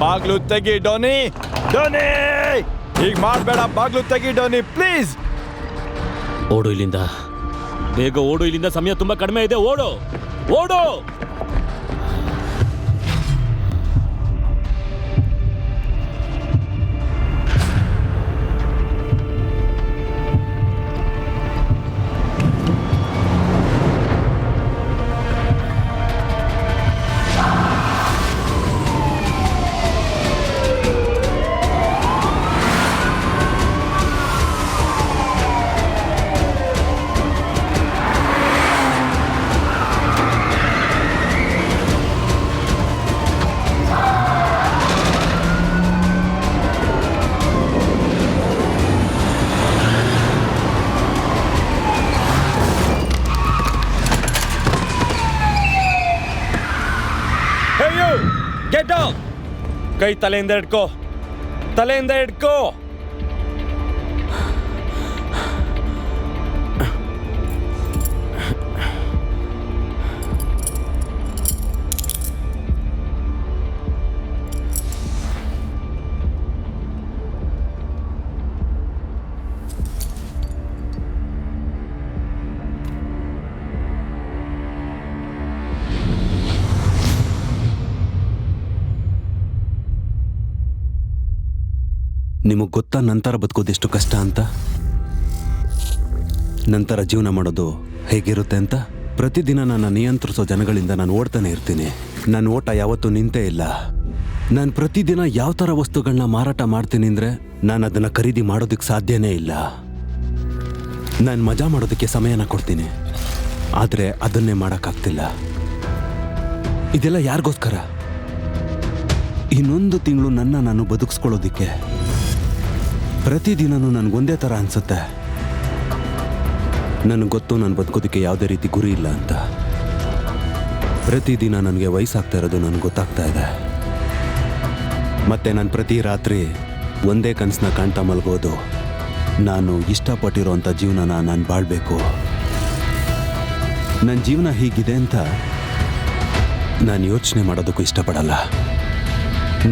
ಬಾಗ್ಲು ತೆಗಿ donee. Donee ಈಗ ಮಾಡಬೇಡ, ಬಾಗ್ಲು ತೆಗಿ ಡೋನಿ ಪ್ಲೀಸ್. ಓಡು ಇಲ್ಲಿಂದ, ಬೇಗ ಓಡು ಇಲ್ಲಿಂದ, ಸಮಯ ತುಂಬಾ ಕಡಿಮೆ ಇದೆ. ಓಡು ಓಡು. Get down. ಕೈ ತಲೆಯಿಂದ ಹಿಡ್ಕೋ, ತಲೆಯಿಂದ ಹಿಡ್ಕೋ. ನಿಮಗೆ ಗೊತ್ತಾ ನಂತರ ಬದುಕೋದೆಷ್ಟು ಕಷ್ಟ ಅಂತ? ನಂತರ ಜೀವನ ಮಾಡೋದು ಹೇಗಿರುತ್ತೆ ಅಂತ? ಪ್ರತಿದಿನ ನನ್ನ ನಿಯಂತ್ರಿಸೋ ಜನಗಳಿಂದ ನಾನು ಓಡ್ತಾನೆ ಇರ್ತೀನಿ. ನನ್ನ ಓಟ ಯಾವತ್ತೂ ನಿಂತೇ ಇಲ್ಲ. ನಾನು ಪ್ರತಿದಿನ ಯಾವ ಥರ ವಸ್ತುಗಳನ್ನ ಮಾರಾಟ ಮಾಡ್ತೀನಿ ಅಂದರೆ ನಾನು ಅದನ್ನು ಖರೀದಿ ಮಾಡೋದಕ್ಕೆ ಸಾಧ್ಯನೇ ಇಲ್ಲ. ನಾನು ಮಜಾ ಮಾಡೋದಕ್ಕೆ ಸಮಯನ ಕೊಡ್ತೀನಿ, ಆದರೆ ಅದನ್ನೇ ಮಾಡೋಕ್ಕಾಗ್ತಿಲ್ಲ. ಇದೆಲ್ಲ ಯಾರಿಗೋಸ್ಕರ? ಇನ್ನೊಂದು ತಿಂಗಳು ನಾನು ಬದುಕಿಸ್ಕೊಳ್ಳೋದಿಕ್ಕೆ. ಪ್ರತಿದಿನನೂ ನನಗೊಂದೇ ಥರ ಅನಿಸುತ್ತೆ. ನನಗೆ ಗೊತ್ತು ನಾನು ಬದುಕೋದಕ್ಕೆ ಯಾವುದೇ ರೀತಿ ಗುರಿ ಇಲ್ಲ ಅಂತ. ಪ್ರತಿದಿನ ನನಗೆ ವಯಸ್ಸಾಗ್ತಾ ಇರೋದು ನನಗೆ ಗೊತ್ತಾಗ್ತಾ ಇದೆ. ಮತ್ತು ನಾನು ಪ್ರತಿ ರಾತ್ರಿ ಒಂದೇ ಕನಸನ್ನ ಕಾಣ್ತಾ ಮಲಗೋದು, ನಾನು ಇಷ್ಟಪಟ್ಟಿರೋಂಥ ಜೀವನನ ನಾನು ಬಾಳಬೇಕು. ನನ್ನ ಜೀವನ ಹೀಗಿದೆ ಅಂತ ನಾನು ಯೋಚನೆ ಮಾಡೋದಕ್ಕೂ ಇಷ್ಟಪಡಲ್ಲ.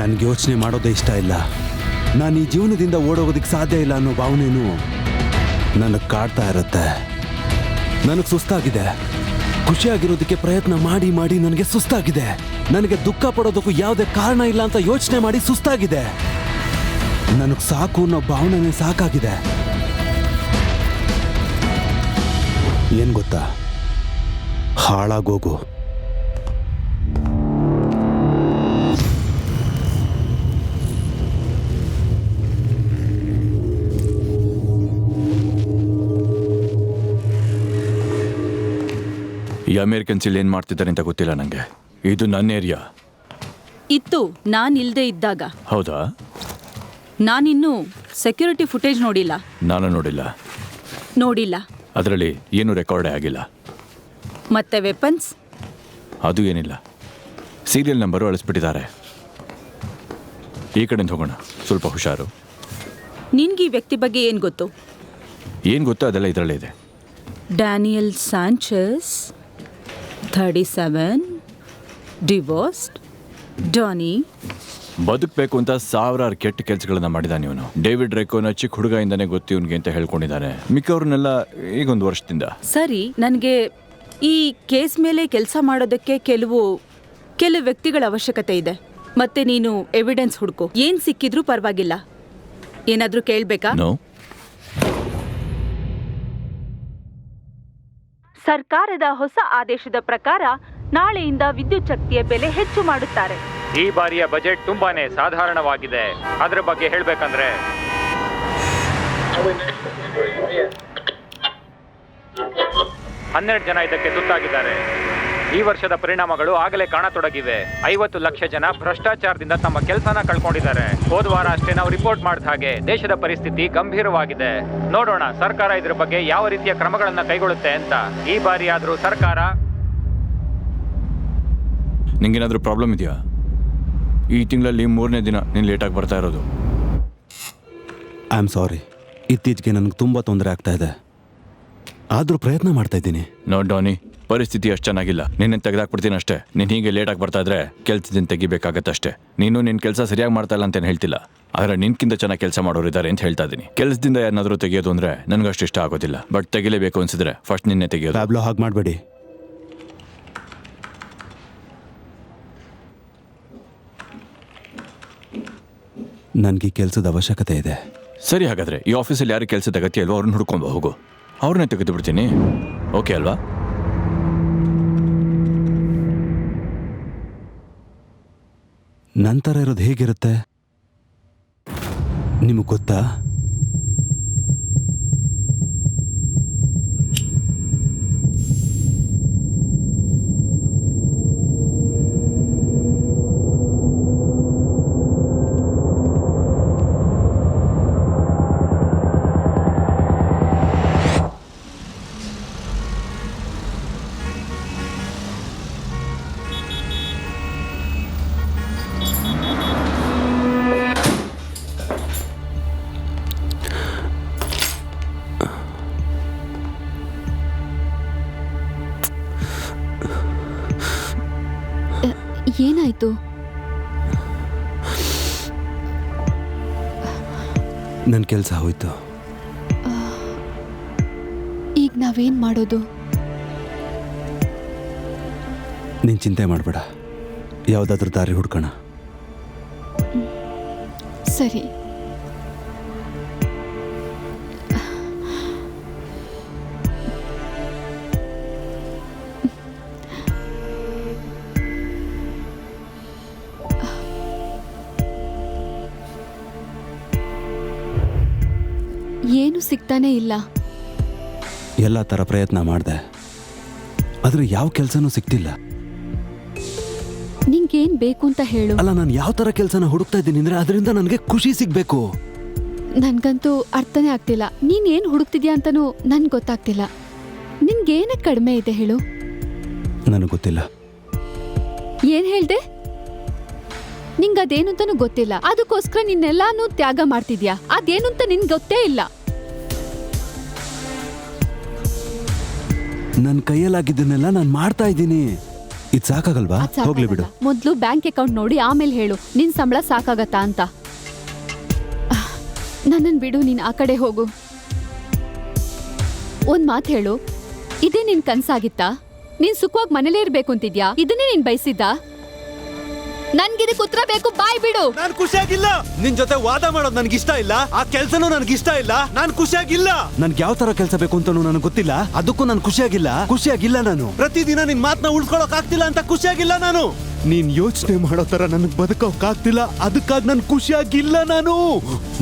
ನನಗೆ ಯೋಚನೆ ಮಾಡೋದೇ ಇಷ್ಟ ಇಲ್ಲ. ನಾನು ಈ ಜೀವನದಿಂದ ಓಡೋಗೋದಕ್ಕೆ ಸಾಧ್ಯ ಇಲ್ಲ ಅನ್ನೋ ಭಾವನೆಯೂ ನನಗೆ ಕಾಡ್ತಾ ಇರುತ್ತೆ. ನನಗೆ ಸುಸ್ತಾಗಿದೆ. ಖುಷಿಯಾಗಿರೋದಕ್ಕೆ ಪ್ರಯತ್ನ ಮಾಡಿ ಮಾಡಿ ನನಗೆ ಸುಸ್ತಾಗಿದೆ. ನನಗೆ ದುಃಖ ಪಡೋದಕ್ಕೂ ಯಾವುದೇ ಕಾರಣ ಇಲ್ಲ ಅಂತ ಯೋಚನೆ ಮಾಡಿ ಸುಸ್ತಾಗಿದೆ. ನನಗೆ ಸಾಕು ಅನ್ನೋ ಭಾವನೆ ಸಾಕಾಗಿದೆ. ಏನು ಗೊತ್ತಾ? ಹಾಳಾಗೋಗು. ಈ ಅಮೇರಿಕನ್ಸ್ ಇಲ್ಲಿ ಏನ್ ಮಾಡ್ತಿದ್ದಾರೆ ಅಂತ ಗೊತ್ತಿಲ್ಲ ನಂಗೆ. ಇದು ನನ್ನ ಏರಿಯಾ ಇತ್ತು ನಾನ್ ಇಲ್ದೇ ಇದ್ದಾಗ. ಹೌದಾ? ನಾನಿನ್ನೂ ಸೆಕ್ಯೂರಿಟಿ ಫುಟೇಜ್ ನೋಡಿಲ್ಲ. ನಾನು ನೋಡಿಲ್ಲ. ಅದರಲ್ಲಿ ಏನು ರೆಕಾರ್ಡೇ ಆಗಿಲ್ಲ. ಮತ್ತೆ ವೆಪನ್ಸ್? ಅದು ಏನಿಲ್ಲ. ಸೀರಿಯಲ್ ನಂಬರು ಅಳಿಸ್ಬಿಟ್ಟಿದ್ದಾರೆ. ಈ ಕಡೆಯಿಂದ ಹೋಗೋಣ, ಸ್ವಲ್ಪ ಹುಷಾರು. ನಿನ್ಗೆ ಈ ವ್ಯಕ್ತಿ ಬಗ್ಗೆ ಏನು ಗೊತ್ತು? ಏನು ಗೊತ್ತೋ ಅದೆಲ್ಲ ಇದರಲ್ಲೇ ಇದೆ. Daniel Sanchez, 37, divorced, Dani. ಬದುಕಬೇಕು ಅಂತ ಸಾವಿರಾರು ಕೆಟ್ಟ ಕೆಲಸಗಳನ್ನ ಮಾಡಿದಾನೆ ಇವನು. ಡೇವಿಡ್ ರೆಕೋನ ಚಿಕ್ಕ ಹುಡುಗಯಿಂದನೇ ಗೊತ್ತು ಇವನಿಗೆ ಅಂತ ಹೇಳ್ಕೊಂಡಿದ್ದಾನೆ. ಮಿಕ್ಕವ್ರನ್ನೆಲ್ಲ ಈಗೊಂದು ವರ್ಷದಿಂದ. ಸರಿ, ನನಗೆ ಈ ಕೇಸ್ ಮೇಲೆ ಕೆಲಸ ಮಾಡೋದಕ್ಕೆ ಕೆಲವು ವ್ಯಕ್ತಿಗಳ ಅವಶ್ಯಕತೆ ಇದೆ. ಮತ್ತೆ ನೀನು ಎವಿಡೆನ್ಸ್ ಹುಡುಕು. ಏನ್ ಸಿಕ್ಕಿದ್ರೂ ಪರವಾಗಿಲ್ಲ. ಏನಾದ್ರೂ ಕೇಳಬೇಕಾ? ನೋ. ಸರ್ಕಾರದ ಹೊಸ ಆದೇಶದ ಪ್ರಕಾರ ನಾಳೆಯಿಂದ ವಿದ್ಯುತ್ ಶಕ್ತಿಯ ಬೆಲೆ ಹೆಚ್ಚು ಮಾಡುತ್ತಾರೆ. ಈ ಬಾರಿಯ ಬಜೆಟ್ ತುಂಬಾನೇ ಸಾಧಾರಣವಾಗಿದೆ. ಅದರ ಬಗ್ಗೆ ಹೇಳ್ಬೇಕಂದ್ರೆ 12 ಜನ ಇದಕ್ಕೆ ತುತ್ತಾಗಿದ್ದಾರೆ. ಈ ವರ್ಷದ ಪರಿಣಾಮಗಳು ಆಗಲೇ ಕಾಣತೊಡಗಿವೆ. 50 ಲಕ್ಷ ಜನ ಭ್ರಷ್ಟಾಚಾರದಿಂದ ತಮ್ಮ ಕೆಲಸನ ಕಳ್ಕೊಂಡಿದ್ದಾರೆ. ಹೋದ ವಾರ ಅಷ್ಟೇ ನಾವು ರಿಪೋರ್ಟ್ ಮಾಡಿದ ಹಾಗೆ ದೇಶದ ಪರಿಸ್ಥಿತಿ ಗಂಭೀರವಾಗಿದೆ. ನೋಡೋಣ ಸರ್ಕಾರ ಇದರ ಬಗ್ಗೆ ಯಾವ ರೀತಿಯ ಕ್ರಮಗಳನ್ನ ಕೈಗೊಳ್ಳುತ್ತೆ ಅಂತ. ಈ ಬಾರಿ ಆದ್ರೂ ಸರ್ಕಾರ. ನಿಂಗೇನಾದ್ರೂ ಪ್ರಾಬ್ಲಮ್ ಇದೆಯಾ? ಈ ತಿಂಗಳಲ್ಲಿ 3ನೇ ದಿನ ನೀನು ಲೇಟಾಗಿ ಬರ್ತಾ ಇರೋದು. I am sorry. ಇತ್ತೀಚೆಗೆ ನನಗೆ ತುಂಬ ತೊಂದರೆ ಆಗ್ತಾ ಇದೆ. ಆದರೂ ಪ್ರಯತ್ನ ಮಾಡ್ತಾ ಇದ್ದೀನಿ. ನೋ ಡಾನಿ, ಪರಿಸ್ಥಿತಿ ಅಷ್ಟು ಚೆನ್ನಾಗಿಲ್ಲ. ನಿನ್ನ ತೆಗೆದಾಕ್ಬಿಡ್ತೀನಿ ಅಷ್ಟೇ. ನೀನು ಹೀಗೆ ಲೇಟಾಗಿ ಬರ್ತಾ ಇದ್ರೆ ಕೆಲಸದಿಂದ ತೆಗಿಬೇಕಾಗತ್ತಷ್ಟೇ. ನೀನು ನಿನ್ನ ಕೆಲಸ ಸರಿಯಾಗಿ ಮಾಡ್ತಾ ಇಲ್ಲ ಅಂತೇನು ಹೇಳ್ತಿಲ್ಲ, ಆದರೆ ನಿನ್ಕಿಂತ ಚೆನ್ನಾಗಿ ಕೆಲಸ ಮಾಡೋರು ಇದ್ದಾರೆ ಅಂತ ಹೇಳ್ತಾ ಇದ್ದೀನಿ. ಕೆಲಸದಿಂದ ಏನಾದರೂ ತೆಗಿಯೋದು ಅಂದರೆ ನನಗಷ್ಟು ಇಷ್ಟ ಆಗೋದಿಲ್ಲ. ಬಟ್ ತೆಗಿಲೇಬೇಕು ಅನ್ಸಿದ್ರೆ ಫಸ್ಟ್ ನಿನ್ನೆ ತೆಗಿಯೋದು. ಪ್ಯಾಬ್ಲೋ ಹಾಗೆ ಮಾಡಬೇಡಿ. ನನಗೆ ಕೆಲಸದ ಅವಶ್ಯಕತೆ ಇದೆ. ಸರಿ, ಹಾಗಾದ್ರೆ ಈ ಆಫೀಸಲ್ಲಿ ಯಾರು ಕೆಲಸದ ಅಗತ್ಯ ಇಲ್ವೋ ಅವ್ರನ್ನ ಹುಡ್ಕೊಂಡು ಹೋಗು. ಅವ್ರನ್ನೇ ತೆಗೆದು ಬಿಡ್ತೀನಿ. ಓಕೆ ಅಲ್ವಾ? ನಂತರ ಇರೋದು ಹೇಗಿರುತ್ತೆ ನಿಮಗೆ ಗೊತ್ತಾ? ಏನಾಯ್ತು? ನನ್ನ ಕೆಲಸ ಹೋಯ್ತು. ಈಗ ನಾವೇನ್ ಮಾಡೋದು? ನೀನು ಚಿಂತೆ ಮಾಡಬೇಡ, ಯಾವುದಾದ್ರೂ ದಾರಿ ಹುಡ್ಕೋಣ. ಸರಿ. ಏನು ಸಿಗ್ತಾನೆ ಇಲ್ಲ. ಎಲ್ಲ ಥರ ಪ್ರಯತ್ನ ಮಾಡಿದೆ, ಆದರೆ ಯಾವ ಕೆಲಸನೂ ಸಿಗ್ತಿಲ್ಲ. ನಿಂಗೇನ್ ಬೇಕು ಅಂತ ಹೇಳು. ಅಲ್ಲ, ನಾನು ಯಾವ ಥರ ಕೆಲಸನ ಹುಡುಕ್ತಾ ಇದ್ದೀನಿ ಅಂದರೆ ಅದರಿಂದ ನನಗೆ ಖುಷಿ ಸಿಗಬೇಕು. ನನ್ಗಂತೂ ಅರ್ಥನೇ ಆಗ್ತಿಲ್ಲ. ನೀನ್ ಏನ್ ಹುಡುಕ್ತಿದ್ಯಾ ಅಂತನೂ ನನ್ಗೆ ಗೊತ್ತಾಗ್ತಿಲ್ಲ. ನಿನ್ಗೇನಕ್ಕೆ ಕಡಿಮೆ ಇದೆ ಹೇಳು? ನನಗೆ ಗೊತ್ತಿಲ್ಲ. ಏನ್ ಹೇಳ್ದೆ? ನಿಂಗೆ ಅದೇನು ಅಂತಾನು ಗೊತ್ತಿಲ್ಲ, ಅದಕ್ಕೋಸ್ಕರ ನಿನ್ನೆಲ್ಲಾನು ತ್ಯಾಗ ಮಾಡ್ತಿದ್ಯಾ. ಅದೇನು ಅಂತ ನಿನ್ಗೆ ಗೊತ್ತೇ ಇಲ್ಲ. ನನ್ನ ಕೈಯಲ್ಲಾಗಿದ್ದನ್ನೆಲ್ಲ ನಾನು ಮಾಡ್ತಾ ಇದ್ದೀನಿ. ಇದು ಸಾಕಾಗಲ್ವಾ? ಹೋಗ್ಲಿ ಬಿಡು. ಮೊದ್ಲು ಬ್ಯಾಂಕ್ ಅಕೌಂಟ್ ನೋಡಿ ಆಮೇಲೆ ಹೇಳು ನಿನ್ ಸಂಬಳ ಸಾಕಾಗತ್ತಾ ಅಂತ. ನನ್ನನ್ ಬಿಡು, ನೀನ್ ಆ ಕಡೆ ಹೋಗು. ಒಂದ್ ಮಾತು ಹೇಳು, ಇದೇ ನಿನ್ ಕನ್ಸಾಗಿತ್ತಾ? ನೀನ್ ಸುಖವಾಗಿ ಮನೇಲೇ ಇರ್ಬೇಕು ಅಂತಿದ್ಯಾ? ಇದನ್ನೇ ನೀನ್ ಬಯಸಿದ್ದ? ನನ್ಗಿದಕ್ಕೆ ಉತ್ತರ ಬೇಕು, ಬಾಯ್ ಬಿಡು. ನಾನು ಖುಷಿಯಾಗಿಲ್ಲ. ನಿನ್ ಜೊತೆ ವಾದ ಮಾಡೋದು ನನಗೆ ಇಷ್ಟ ಇಲ್ಲ. ಆ ಕೆಲಸನೂ ನನಗೆ ಇಷ್ಟ ಇಲ್ಲ. ನಾನು ಖುಷಿಯಾಗಿಲ್ಲ. ನನ್ಗೆ ಯಾವ ತರ ಕೆಲಸ ಬೇಕು ಅಂತಾನು ನನಗೆ ಗೊತ್ತಿಲ್ಲ. ಅದಕ್ಕೂ ನಾನು ಖುಷಿಯಾಗಿಲ್ಲ. ನಾನು ಪ್ರತಿದಿನ ನಿನ್ ಮಾತನ್ನ ಉಳ್ಸ್ಕೊಳಕ್ ಆಗ್ತಿಲ್ಲ ಅಂತ ಖುಷಿಯಾಗಿಲ್ಲ ನಾನು. ನೀನ್ ಯೋಚನೆ ಮಾಡೋ ತರ ನನಗೆ ಬದುಕೋಕ್ಕಾಗ್ತಿಲ್ಲ. ಅದಕ್ಕಾಗಿ ನಾನು ಖುಷಿಯಾಗಿಲ್ಲ.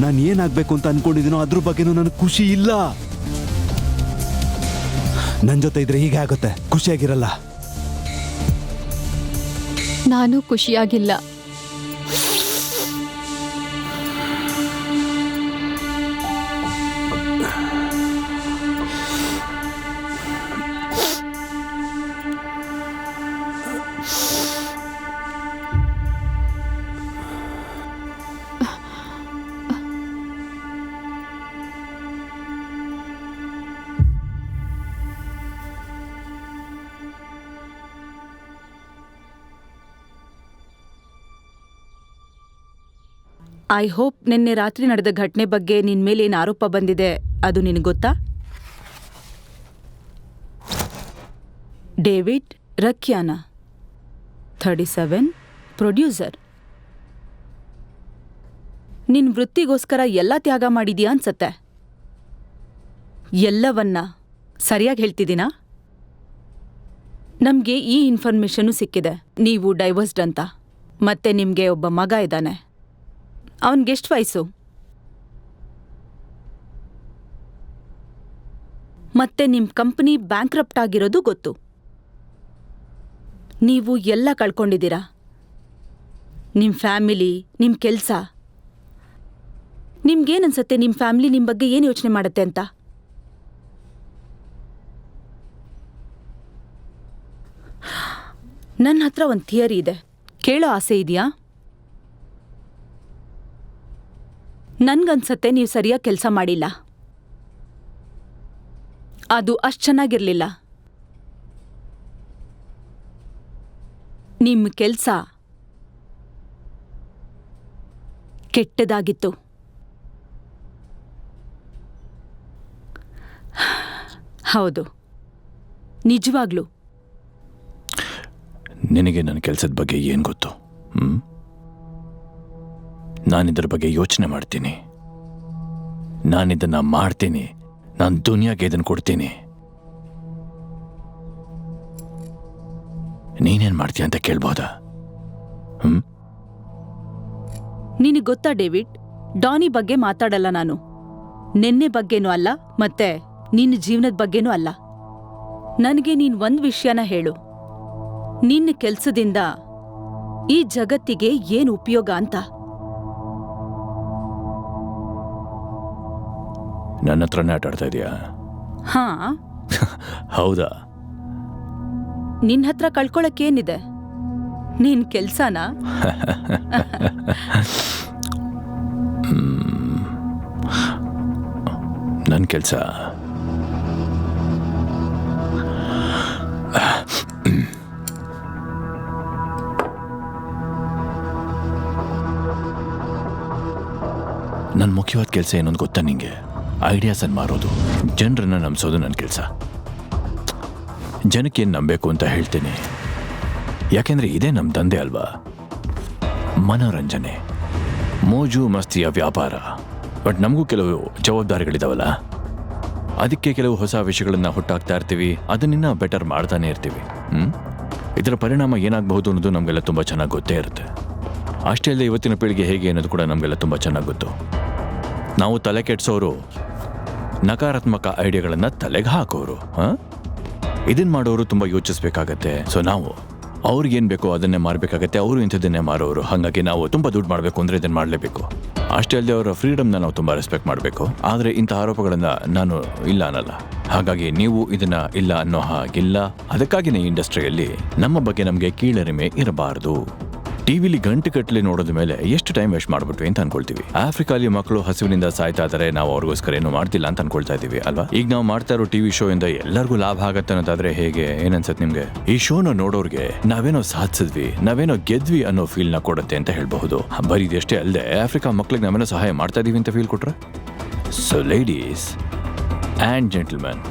ನಾನು ಏನಾಗ್ಬೇಕು ಅಂತ ಅನ್ಕೊಂಡಿದ್ದೀನೋ ಅದ್ರ ಬಗ್ಗೆನೂ ನನಗೆ ಖುಷಿ ಇಲ್ಲ. ನನ್ ಜೊತೆ ಇದ್ರೆ ಹೀಗೆ ಆಗುತ್ತೆ, ಖುಷಿಯಾಗಿರಲ್ಲ. ನಾನು ಖುಷಿಯಾಗಿಲ್ಲ. ಐ ಹೋಪ್ ನಿನ್ನೆ ರಾತ್ರಿ ನಡೆದ ಘಟನೆ ಬಗ್ಗೆ ನಿನ್ ಮೇಲೆ ಏನು ಆರೋಪ ಬಂದಿದೆ ಅದು ನಿನಗೆ ಗೊತ್ತಾ? ಡೇವಿಡ್ ರಕ್ಯಾನ, 37, ಪ್ರೊಡ್ಯೂಸರ್. ನಿನ್ ವೃತ್ತಿಗೋಸ್ಕರ ಎಲ್ಲ ತ್ಯಾಗ ಮಾಡಿದ್ಯಾ ಅನ್ಸತ್ತೆ. ಎಲ್ಲವನ್ನ ಸರಿಯಾಗಿ ಹೇಳ್ತಿದ್ದೀನಾ? ನಮ್ಗೆ ಈ ಇನ್ಫಾರ್ಮೇಶನ್ನು ಸಿಕ್ಕಿದೆ, ನೀವು ಡೈವರ್ಸ್ಡ್ ಅಂತ. ಮತ್ತೆ ನಿಮ್ಗೆ ಒಬ್ಬ ಮಗ ಇದ್ದಾನೆ. ಅವನ್ಗೆಷ್ಟು ವಯಸ್ಸು? ಮತ್ತೆ ನಿಮ್ ಕಂಪನಿ ಬ್ಯಾಂಕ್ರಪ್ಟ್ ಆಗಿರೋದು ಗೊತ್ತು. ನೀವು ಎಲ್ಲ ಕಳ್ಕೊಂಡಿದ್ದೀರಾ, ನಿಮ್ ಫ್ಯಾಮಿಲಿ, ನಿಮ್ ಕೆಲ್ಸ. ನಿಮ್ಗೇನನ್ಸತ್ತೆ ನಿಮ್ ಫ್ಯಾಮಿಲಿ ನಿಮ್ ಬಗ್ಗೆ ಏನು ಯೋಚನೆ ಮಾಡುತ್ತೆ ಅಂತ? ನನ್ನ ಹತ್ರ ಒಂದು ಥಿಯರಿ ಇದೆ, ಕೇಳೋ ಆಸೆ ಇದೆಯಾ? ನನ್ಗನ್ಸತ್ತೆ ನೀವು ಸರಿಯಾಗಿ ಕೆಲಸ ಮಾಡಿಲ್ಲ. ಅದು ಅಷ್ಟು ಚೆನ್ನಾಗಿರ್ಲಿಲ್ಲ. ನಿಮ್ಮ ಕೆಲಸ ಕೆಟ್ಟದಾಗಿತ್ತು. ಹೌದು, ನಿಜವಾಗ್ಲೂ. ನಿನಗೆ ನನ್ನ ಕೆಲಸದ ಬಗ್ಗೆ ಏನು ಗೊತ್ತು? ನಾನಿದ್ರ ಬಗ್ಗೆ ಯೋಚನೆ ಮಾಡ್ತೀನಿ, ನಾನಿದನ್ನು ಮಾಡ್ತೀನಿ, ನಾನು ದುನಿಯಾಗೆ ಇದನ್ನು ಕೊಡ್ತೀನಿ. ನೀನೇನು ಮಾಡ್ತೀಯ ಅಂತ ಕೇಳ್ಬೋದಾ? ನಿನಗೆ ಗೊತ್ತಾ ಡೇವಿಡ್, ಡಾನಿ ಬಗ್ಗೆ ಮಾತಾಡಲ್ಲ ನಾನು. ನೆನ್ನೆ ಬಗ್ಗೆನೂ ಅಲ್ಲ, ಮತ್ತೆ ನಿನ್ನ ಜೀವನದ ಬಗ್ಗೆನೂ ಅಲ್ಲ. ನನಗೆ ನೀನ್ ಒಂದ್ ವಿಷಯನ ಹೇಳು. ನಿನ್ನ ಕೆಲ್ಸದಿಂದ ಈ ಜಗತ್ತಿಗೆ ಏನು ಉಪಯೋಗ ಅಂತ. ನನ್ನ ಹತ್ರನೇ ಆಟ ಆಡ್ತಾ ಇದೆಯಾ? ಹಾ. ಹೌದಾ? ನಿನ್ ಹತ್ರ ಕಳ್ಕೊಳಕ್ಕೇನಿದೆ? ನಿನ್ ಕೆಲ್ಸನ? ನನ್ನ ಕೆಲಸ ನನ್ನ ಮುಖ್ಯವಾದ ಕೆಲಸ ಏನೊಂದು ಗೊತ್ತಾ ನಿಂಗೆ? ಐಡಿಯಾಸನ್ನು ಮಾರೋದು, ಜನರನ್ನು ನಂಬಿಸೋದು ನನ್ನ ಕೆಲಸ. ಜನಕ್ಕೇನು ನಂಬಬೇಕು ಅಂತ ಹೇಳ್ತೀನಿ, ಯಾಕೆಂದರೆ ಇದೇ ನಮ್ಮ ದಂಧೆ ಅಲ್ವಾ. ಮನೋರಂಜನೆ, ಮೋಜು ಮಸ್ತಿಯ ವ್ಯಾಪಾರ. ಬಟ್ ನಮಗೂ ಕೆಲವು ಜವಾಬ್ದಾರಿಗಳಿದಾವಲ್ಲ, ಅದಕ್ಕೆ ಕೆಲವು ಹೊಸ ವಿಷಯಗಳನ್ನು ಹುಟ್ಟಾಕ್ತಾ ಇರ್ತೀವಿ, ಅದನ್ನಿನ್ನ ಬೆಟರ್ ಮಾಡ್ತಾನೆ ಇರ್ತೀವಿ. ಇದರ ಪರಿಣಾಮ ಏನಾಗಬಹುದು ಅನ್ನೋದು ನಮಗೆಲ್ಲ ತುಂಬ ಚೆನ್ನಾಗಿ ಗೊತ್ತೇ ಇರುತ್ತೆ. ಅಷ್ಟೇ ಅಲ್ಲದೆ ಇವತ್ತಿನ ಪೀಳಿಗೆ ಹೇಗೆ ಅನ್ನೋದು ಕೂಡ ನಮಗೆಲ್ಲ ತುಂಬ ಚೆನ್ನಾಗಿ ಗೊತ್ತು. ನಾವು ತಲೆ ಕೆಡಿಸೋರು, ನಕಾರಾತ್ಮಕ ಐಡಿಯಾಗಳನ್ನು ತಲೆಗೆ ಹಾಕೋರು. ಇದನ್ನು ಮಾಡೋರು ತುಂಬ ಯೋಚಿಸ್ಬೇಕಾಗತ್ತೆ. ಸೊ ನಾವು ಅವ್ರಿಗೇನು ಬೇಕೋ ಅದನ್ನೇ ಮಾರಬೇಕಾಗತ್ತೆ, ಅವರು ಇಂಥದ್ದನ್ನೇ ಮಾರೋರು. ಹಾಗಾಗಿ ನಾವು ತುಂಬ ದುಡ್ಡು ಮಾಡಬೇಕು ಅಂದರೆ ಇದನ್ನು ಮಾಡಲೇಬೇಕು. ಅಷ್ಟೇ ಅಲ್ಲದೆ ಅವರ ಫ್ರೀಡಮ್ನ ನಾವು ತುಂಬ ರೆಸ್ಪೆಕ್ಟ್ ಮಾಡಬೇಕು. ಆದರೆ ಇಂಥ ಆರೋಪಗಳನ್ನು ನಾನು ಇಲ್ಲ ಅನ್ನಲ್ಲ. ಹಾಗಾಗಿ ನೀವು ಇದನ್ನು ಇಲ್ಲ ಅನ್ನೋ ಹಾಗಿಲ್ಲ. ಅದಕ್ಕಾಗಿನೇ ಈ ಇಂಡಸ್ಟ್ರಿಯಲ್ಲಿ ನಮ್ಮ ಬಗ್ಗೆ ನಮಗೆ ಕೀಳರಿಮೆ ಇರಬಾರ್ದು. ಟಿವಿಲಿ ಗಂಟೆಗಟ್ಟಲೆ ನೋಡೋದ ಮೇಲೆ ಎಷ್ಟು ಟೈಮ್ ವೇಸ್ಟ್ ಮಾಡ್ಬಿಟ್ವಿ ಅಂತ ಅನ್ಕೊಳ್ತೀವಿ. ಆಫ್ರಿಕಾಲಿ ಮಕ್ಕಳು ಹಸಿವಿನಿಂದ ಸಾಯ್ತಾ ಇದ್ದಾರೆ, ನಾವು ಅವ್ರಿಗೋಸ್ಕರ ಏನು ಮಾಡ್ತಿಲ್ಲ ಅಂತ ಅನ್ಕೊಳ್ತಾ ಇದೀವಿ ಅಲ್ವಾ. ಈಗ ನಾವು ಮಾಡ್ತಾ ಇರೋ ಟಿವಿ ಶೋ ಇಂದ ಎಲ್ಲರಿಗೂ ಲಾಭ ಆಗತ್ತೆ ಅನ್ನೋದಾದ್ರೆ ಹೇಗೆ? ಏನನ್ಸತ್ ನಿಮ್ಗೆ? ಈ ಶೋನ ನೋಡೋರ್ಗೆ ನಾವೇನೋ ಸಾಧಿಸಿದ್ವಿ, ನಾವೇನೋ ಗೆದ್ವಿ ಅನ್ನೋ ಫೀಲ್ನ ಕೊಡುತ್ತೆ ಅಂತ ಹೇಳ್ಬಹುದು. ಬರೀ ಇದಷ್ಟೇ ಅಲ್ಲದೆ ಆಫ್ರಿಕಾ ಮಕ್ಳಿಗೆ ನಾವೇನೋ ಸಹಾಯ ಮಾಡ್ತಾ ಇದೀವಿ ಅಂತ ಫೀಲ್ ಕೊಟ್ರೆ. ಸೊ ಲೇಡೀಸ್ ಆ್ಯಂಡ್ ಜೆಂಟಲ್ಮನ್,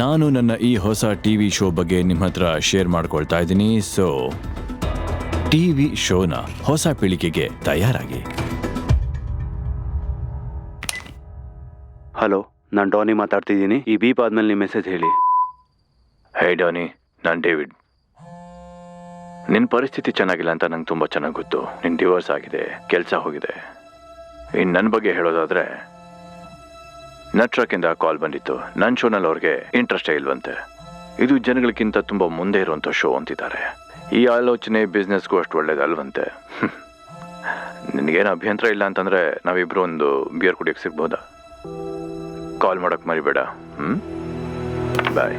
ನಾನು ನನ್ನ ಈ ಹೊಸ ಟಿವಿ ಶೋ ಬಗ್ಗೆ ನಿಮ್ಮ ಹತ್ರ ಶೇರ್ ಮಾಡ್ಕೊಳ್ತಾ ಇದ್ದೀನಿ. ಸೊ ಟಿವಿ ಶೋನ ಹೊಸ ಪೀಳಿಗೆಗೆ ತಯಾರಾಗಿ. ಹಲೋ, ನಾನು ಡಾನಿ ಮಾತಾಡ್ತಿದ್ದೀನಿ. ಈ ಬೀಪ್ ಆದ್ಮೇಲೆ ನಿಮ್ಮ ಮೆಸೇಜ್ ಹೇಳಿ. ಹೇ ಡಾನಿ, ನಾನು ಡೇವಿಡ್. ನಿನ್ನ ಪರಿಸ್ಥಿತಿ ಚೆನ್ನಾಗಿಲ್ಲ ಅಂತ ನಂಗೆ ತುಂಬ ಚೆನ್ನಾಗಿ ಗೊತ್ತು. ನಿನ್ನ ಡಿವೋರ್ಸ್ ಆಗಿದೆ, ಕೆಲಸ ಹೋಗಿದೆ. ಇನ್ನು ನನ್ನ ಬಗ್ಗೆ ಹೇಳೋದಾದ್ರೆ, ನಟ್ರಕ್ಕಿಂದ ಕಾಲ್ ಬಂದಿತ್ತು. ನನ್ನ ಶೋನಲ್ಲಿ ಅವ್ರಿಗೆ ಇಂಟ್ರೆಸ್ಟೇ ಇಲ್ವಂತೆ. ಇದು ಜನಗಳಿಗಿಂತ ತುಂಬ ಮುಂದೆ ಇರುವಂಥ ಶೋ ಅಂತಿದ್ದಾರೆ. ಈ ಆಲೋಚನೆ ಬಿಸ್ನೆಸ್ಗೂ ಅಷ್ಟು ಒಳ್ಳೇದಲ್ವಂತೆ. ನಿನಗೇನು ಅಭ್ಯಂತರ ಇಲ್ಲ ಅಂತಂದರೆ ನಾವಿಬ್ಬರು ಒಂದು ಬಿಯರ್ ಕುಡಿಯೋಕ್ಕೆ ಸಿಗ್ಬೋದಾ? ಕಾಲ್ ಮಾಡೋಕ್ಕೆ ಮರಿಬೇಡ. ಬಾಯ್.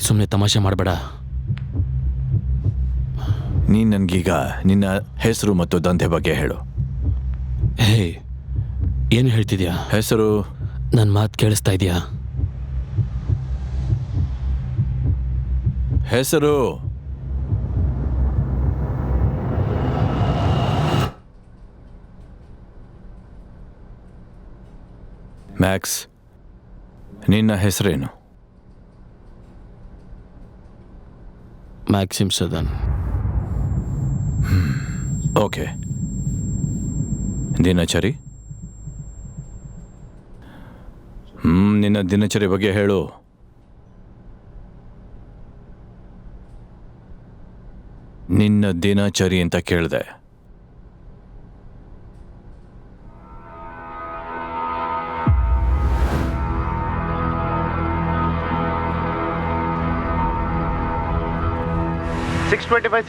ಸುಮ್ಮನೆ ತಮಾಷೆ ಮಾಡಬೇಡ. ನೀನು ನನಗೀಗ ನಿನ್ನ ಹೆಸರು ಮತ್ತು ದಂಧೆ ಬಗ್ಗೆ ಹೇಳು. ಹೇ, ಏನು ಹೇಳ್ತಿದ್ಯಾ? ಹೆಸರು? ನನ್ನ ಮಾತು ಕೇಳಿಸ್ತಾ ಇದೆಯಾ? ಹೆಸರು? ಮ್ಯಾಕ್ಸ್, ನಿನ್ನ ಹೆಸರೇನು? Maxim southern. ಓಕೆ. ದಿನಚರಿ? ನಿನ್ನ ದಿನಚರಿ ಬಗ್ಗೆ ಹೇಳು. ನಿನ್ನ ದಿನಚರಿ ಅಂತ ಕೇಳಿದೆ.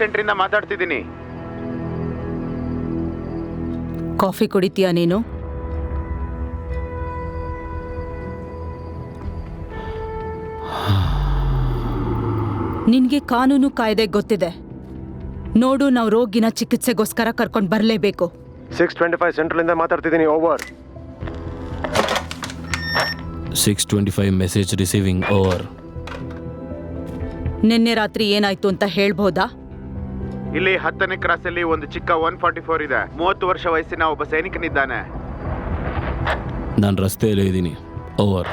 ಸೆಂಟ್ರಿಂದ ಮಾತಾಡ್ತಿದ್ದೀನಿ. ಕಾಫಿ ಕುಡಿತೀಯಾ ನೀನು? ನಿನ್ಗೆ ಕಾನೂನು ಕಾಯ್ದೆ ಗೊತ್ತಿದೆ. ನೋಡು, ನಾವು ರೋಗಿನ ಚಿಕಿತ್ಸೆಗೋಸ್ಕರ ಕರ್ಕೊಂಡು ಬರಲೇಬೇಕು. 625 ಸೆಂಟ್ರಲಿಂದ ಮಾತಾಡ್ತಿದ್ದೀನಿ. ಓವರ್. 625 message receiving. ಓವರ್. ನಿನ್ನೆ ರಾತ್ರಿ ಏನಾಯ್ತು ಅಂತ ಹೇಳ್ಬೋದಾ? ಇಲ್ಲಿ 10ನೇ ಕ್ರಾಸಲ್ಲಿ ಒಂದು ಚಿಕ್ಕ 144 ಇದೆ. 30 ವರ್ಷ ವಯಸ್ಸಿನ ಒಬ್ಬ ಸೈನಿಕನಿದ್ದಾನೆ. ನಾನು ರಸ್ತೆಯಲ್ಲೇ ಇದ್ದೀನಿ. ಓವರ್.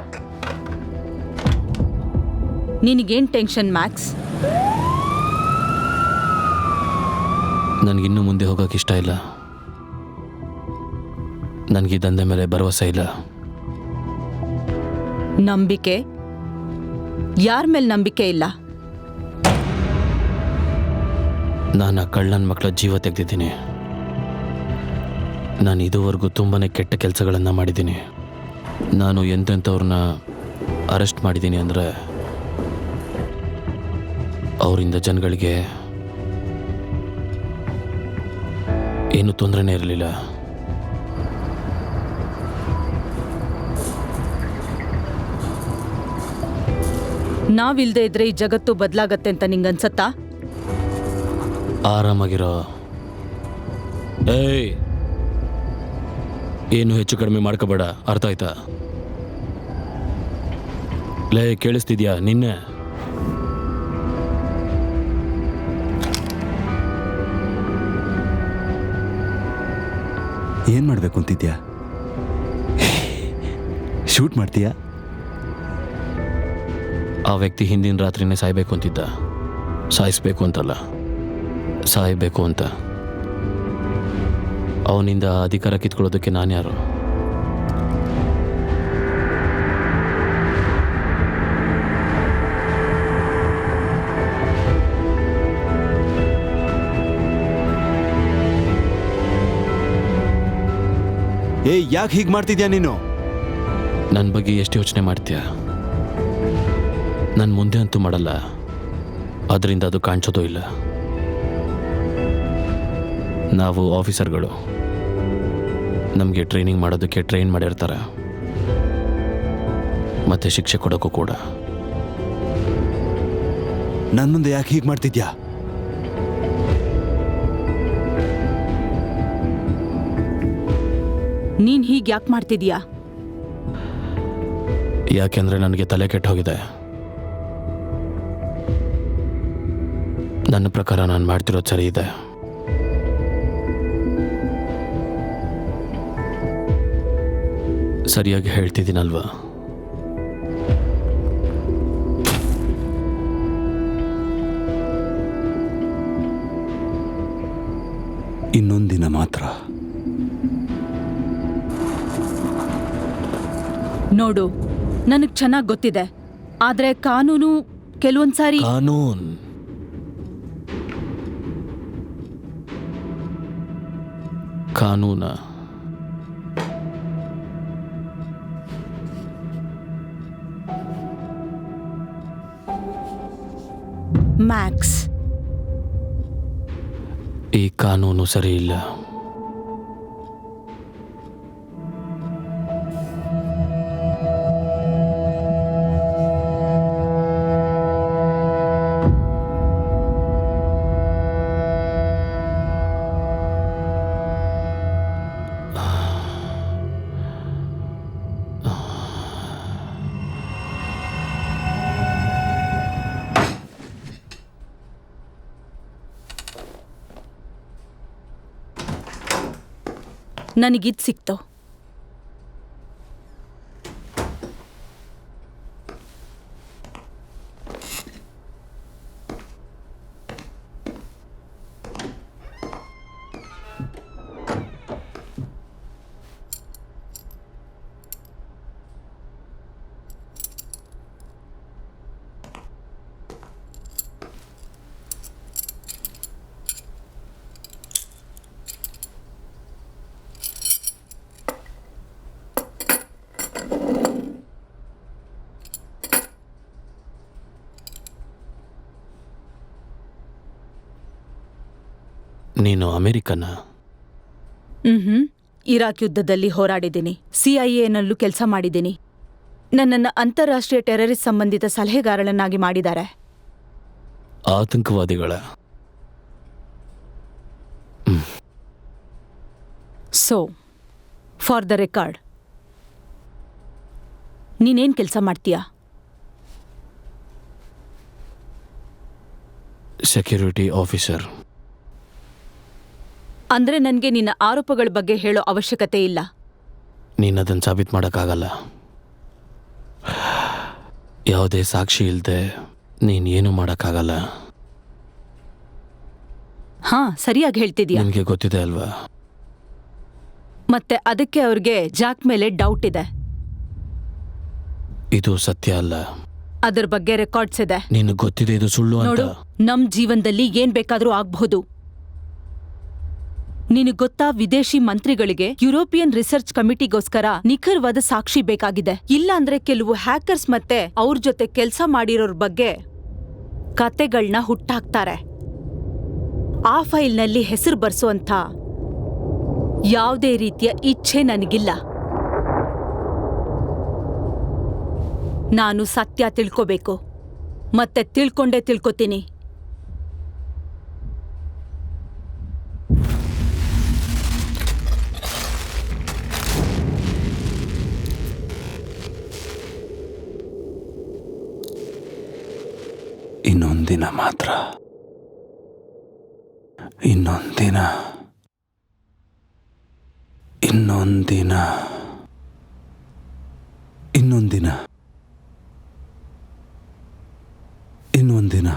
ನಿನಗೇನ್ ಟೆನ್ಷನ್ ಮ್ಯಾಕ್ಸ್? ನನಗಿನ್ನೂ ಮುಂದೆ ಹೋಗೋಕೆ ಇಷ್ಟ ಇಲ್ಲ. ನನಗೆ ದಂಧೆ ಮೇಲೆ ಭರವಸೆ ಇಲ್ಲ. ನಂಬಿಕೆ? ಯಾರ ಮೇಲೆ ನಂಬಿಕೆ ಇಲ್ಲ? ನಾನು ಆ ಕಳ್ಳನ ಮಕ್ಕಳ ಜೀವ ತೆಗೆದಿದ್ದೀನಿ. ನಾನು ಇದುವರೆಗೂ ತುಂಬಾ ಕೆಟ್ಟ ಕೆಲಸಗಳನ್ನು ಮಾಡಿದ್ದೀನಿ. ನಾನು ಎಂತೆಂಥವ್ರನ್ನ ಅರೆಸ್ಟ್ ಮಾಡಿದ್ದೀನಿ ಅಂದರೆ ಅವರಿಂದ ಜನಗಳಿಗೆ ಏನೂ ತೊಂದರೆನೇ ಇರಲಿಲ್ಲ. ನಾವಿಲ್ದೇ ಇದ್ರೆ ಈ ಜಗತ್ತು ಬದಲಾಗತ್ತೆ ಅಂತ ನಿಂಗನ್ಸತ್ತಾ? ಆರಾಮಾಗಿರೋ. ಏಯ್, ಏನು ಹೆಚ್ಚು ಕಡಿಮೆ ಮಾಡ್ಕೋಬೇಡ, ಅರ್ಥ ಆಯ್ತಾ? ಲೇ, ಕೇಳಿಸ್ತಿದ್ಯಾ? ನಿನ್ನೆ ಏನು ಮಾಡಬೇಕು ಅಂತಿದ್ಯಾ? ಶೂಟ್ ಮಾಡ್ತೀಯಾ? ಆ ವ್ಯಕ್ತಿ ಹಿಂದಿನ ರಾತ್ರಿನೇ ಸಾಯ್ಬೇಕು ಅಂತಿದ್ದ. ಸಾಯಿಸ್ಬೇಕು ಅಂತಲ್ಲ, ಸಾಯಬೇಕು ಅಂತ. ಅವನಿಂದ ಅಧಿಕಾರ ಕಿತ್ಕೊಳ್ಳೋದಕ್ಕೆ ನಾನು ಯಾರು? ಏಯ್, ಯಾಕೆ ಹೀಗೆ ಮಾಡ್ತಿದ್ಯಾ ನೀನು? ನನ್ನ ಬಗ್ಗೆ ಎಷ್ಟು ಯೋಚನೆ ಮಾಡ್ತೀಯ? ನಾನು ಮುಂದೆ ಅಂತೂ ಮಾಡಲ್ಲ, ಅದರಿಂದ ಅದು ಕಾಣಿಸೋದು ಇಲ್ಲ. ನಾವು ಆಫೀಸರ್ಗಳು, ನಮಗೆ ಟ್ರೈನಿಂಗ್ ಮಾಡೋದಕ್ಕೆ ಟ್ರೈನ್ ಮಾಡಿರ್ತಾರೆ, ಮತ್ತೆ ಶಿಕ್ಷೆ ಕೊಡೋಕ್ಕೂ ಕೂಡ. ನನ್ನ ಮುಂದೆ ಯಾಕೆ ಹೀಗೆ ಮಾಡ್ತಿದ್ಯಾ? ನೀನ್ ಹೀಗೆ ಯಾಕೆ ಮಾಡ್ತಿದ್ಯಾ? ಯಾಕೆಂದರೆ ನನಗೆ ತಲೆ ಕೆಟ್ಟು ಹೋಗಿದೆ. ನನ್ನ ಪ್ರಕಾರ ನಾನು ಮಾಡ್ತಿರೋದು ಸರಿ ಇದೆ. ಸರಿಯಾಗಿ ಹೇಳ್ತಿದ್ದೀನಲ್ವಾ? ಇನ್ನೊಂದಿನ ಮಾತ್ರ. ನೋಡು, ನನಗ್ ಚೆನ್ನಾಗಿ ಗೊತ್ತಿದೆ, ಆದ್ರೆ ಕಾನೂನು ಕೆಲವೊಂದ್ಸಾರಿ ಕಾನೂನ ಮ್ಯಾಕ್ಸ್, ಈ ಕಾನೂನು ಸರಿ ಇಲ್ಲ. ನನಗಿದ್ ಸಿಕ್ತು. ನೀನು ಅಮೆರಿಕನ? ಇರಾಕ್ ಯುದ್ಧದಲ್ಲಿ ಹೋರಾಡಿದ್ದೀನಿ. CIA ನಲ್ಲೂ ಕೆಲಸ ಮಾಡಿದ್ದೀನಿ. ನನ್ನನ್ನು ಅಂತಾರಾಷ್ಟ್ರೀಯ ಟೆರರಿಸ್ಟ್ ಸಂಬಂಧಿತ ಸಲಹೆಗಾರಳನ್ನಾಗಿ ಮಾಡಿದ್ದಾರೆ. ಆತಂಕವಾದಿಗಳ? ಸೊ ಫಾರ್ ದ ರೆಕಾರ್ಡ್, ನೀನೇನ್ ಕೆಲಸ ಮಾಡ್ತೀಯಾ? Security officer. ಅಂದ್ರೆ ನನಗೆ ನಿನ್ನ ಆರೋಪಗಳ ಬಗ್ಗೆ ಹೇಳೋ ಅವಶ್ಯಕತೆ ಇಲ್ಲ. ನೀನು ಅದನ್ನು ಸಾಬೀತು ಮಾಡೋಕ್ಕಾಗಲ್ಲ. ಯಾವುದೇ ಸಾಕ್ಷಿ ಇಲ್ಲದೆ ನೀನೇನು ಮಾಡೋಕ್ಕಾಗಲ್ಲ. ಹಾ, ಸರಿಯಾಗಿ ಹೇಳ್ತಿದ್ಯಾ. ನಿನಗೆ ಗೊತ್ತಿದೆ ಅಲ್ವಾ? ಮತ್ತೆ ಅದಕ್ಕೆ ಅವ್ರಿಗೆ ಜಾಕ್ ಮೇಲೆ ಡೌಟ್ ಇದೆ. ಇದು ಸತ್ಯ ಅಲ್ಲ. ಅದ್ರ ಬಗ್ಗೆ ರೆಕಾರ್ಡ್ಸ್ ಇದೆ. ನಿನಗೆ ಗೊತ್ತಿದೆ ಇದು ಸುಳ್ಳು ಅಂತ. ನೋಡು, ನಮ್ ಜೀವನದಲ್ಲಿ ಏನ್ ಬೇಕಾದ್ರೂ ಆಗ್ಬಹುದು. ನಿನಗ್ ಗೊತ್ತಾ, ವಿದೇಶಿ ಮಂತ್ರಿಗಳಿಗೆ ಯುರೋಪಿಯನ್ ರಿಸರ್ಚ್ ಕಮಿಟಿಗೋಸ್ಕರ ನಿಖರವಾದ ಸಾಕ್ಷಿ ಬೇಕಾಗಿದೆ. ಇಲ್ಲ ಅಂದ್ರೆ ಕೆಲವು ಹ್ಯಾಕರ್ಸ್ ಮತ್ತೆ ಅವ್ರ ಜೊತೆ ಕೆಲಸ ಮಾಡಿರೋರ್ ಬಗ್ಗೆ ಕತೆಗಳನ್ನ ಹುಟ್ಟಾಕ್ತಾರೆ. ಆ ಫೈಲ್ನಲ್ಲಿ ಹೆಸರು ಬರ್ಸೋಂಥ ಯಾವುದೇ ರೀತಿಯ ಇಚ್ಛೆ ನನಗಿಲ್ಲ. ನಾನು ಸತ್ಯ ತಿಳ್ಕೋಬೇಕು, ಮತ್ತೆ ತಿಳ್ಕೊಂಡೇ ತಿಳ್ಕೊತೀನಿ. ಇನ್ನೊಂದಿನ ಮಾತ್ರ, ಇನ್ನೊಂದಿನ, ಇನ್ನೊಂದಿನ, ಇನ್ನೊಂದಿನ, ಇನ್ನೊಂದಿನ.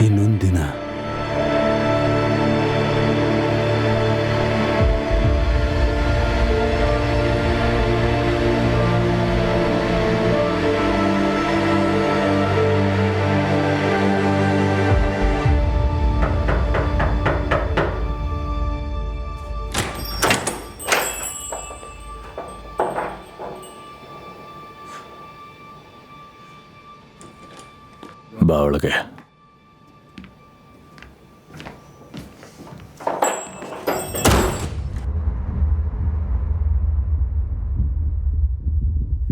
ಇನ್ನೊಂದಿನ. ಬಾ ಒಳಗೆ.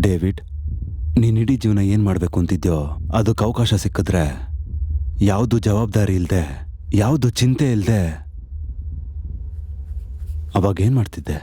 ಡೇವಿಡ್, ನೀನ್ ಇಡೀ ಜೀವನ ಏನ್ ಮಾಡ್ಬೇಕು ಅಂತಿದ್ಯೋ ಅದಕ್ಕೆ ಅವಕಾಶ ಸಿಕ್ಕಿದ್ರೆ ಯಾವುದು ಜವಾಬ್ದಾರಿ ಇಲ್ದೆ, ಯಾವುದು ಚಿಂತೆ ಇಲ್ದೆ ಅವಾಗ ಏನ್ ಮಾಡ್ತಿದ್ದೆ?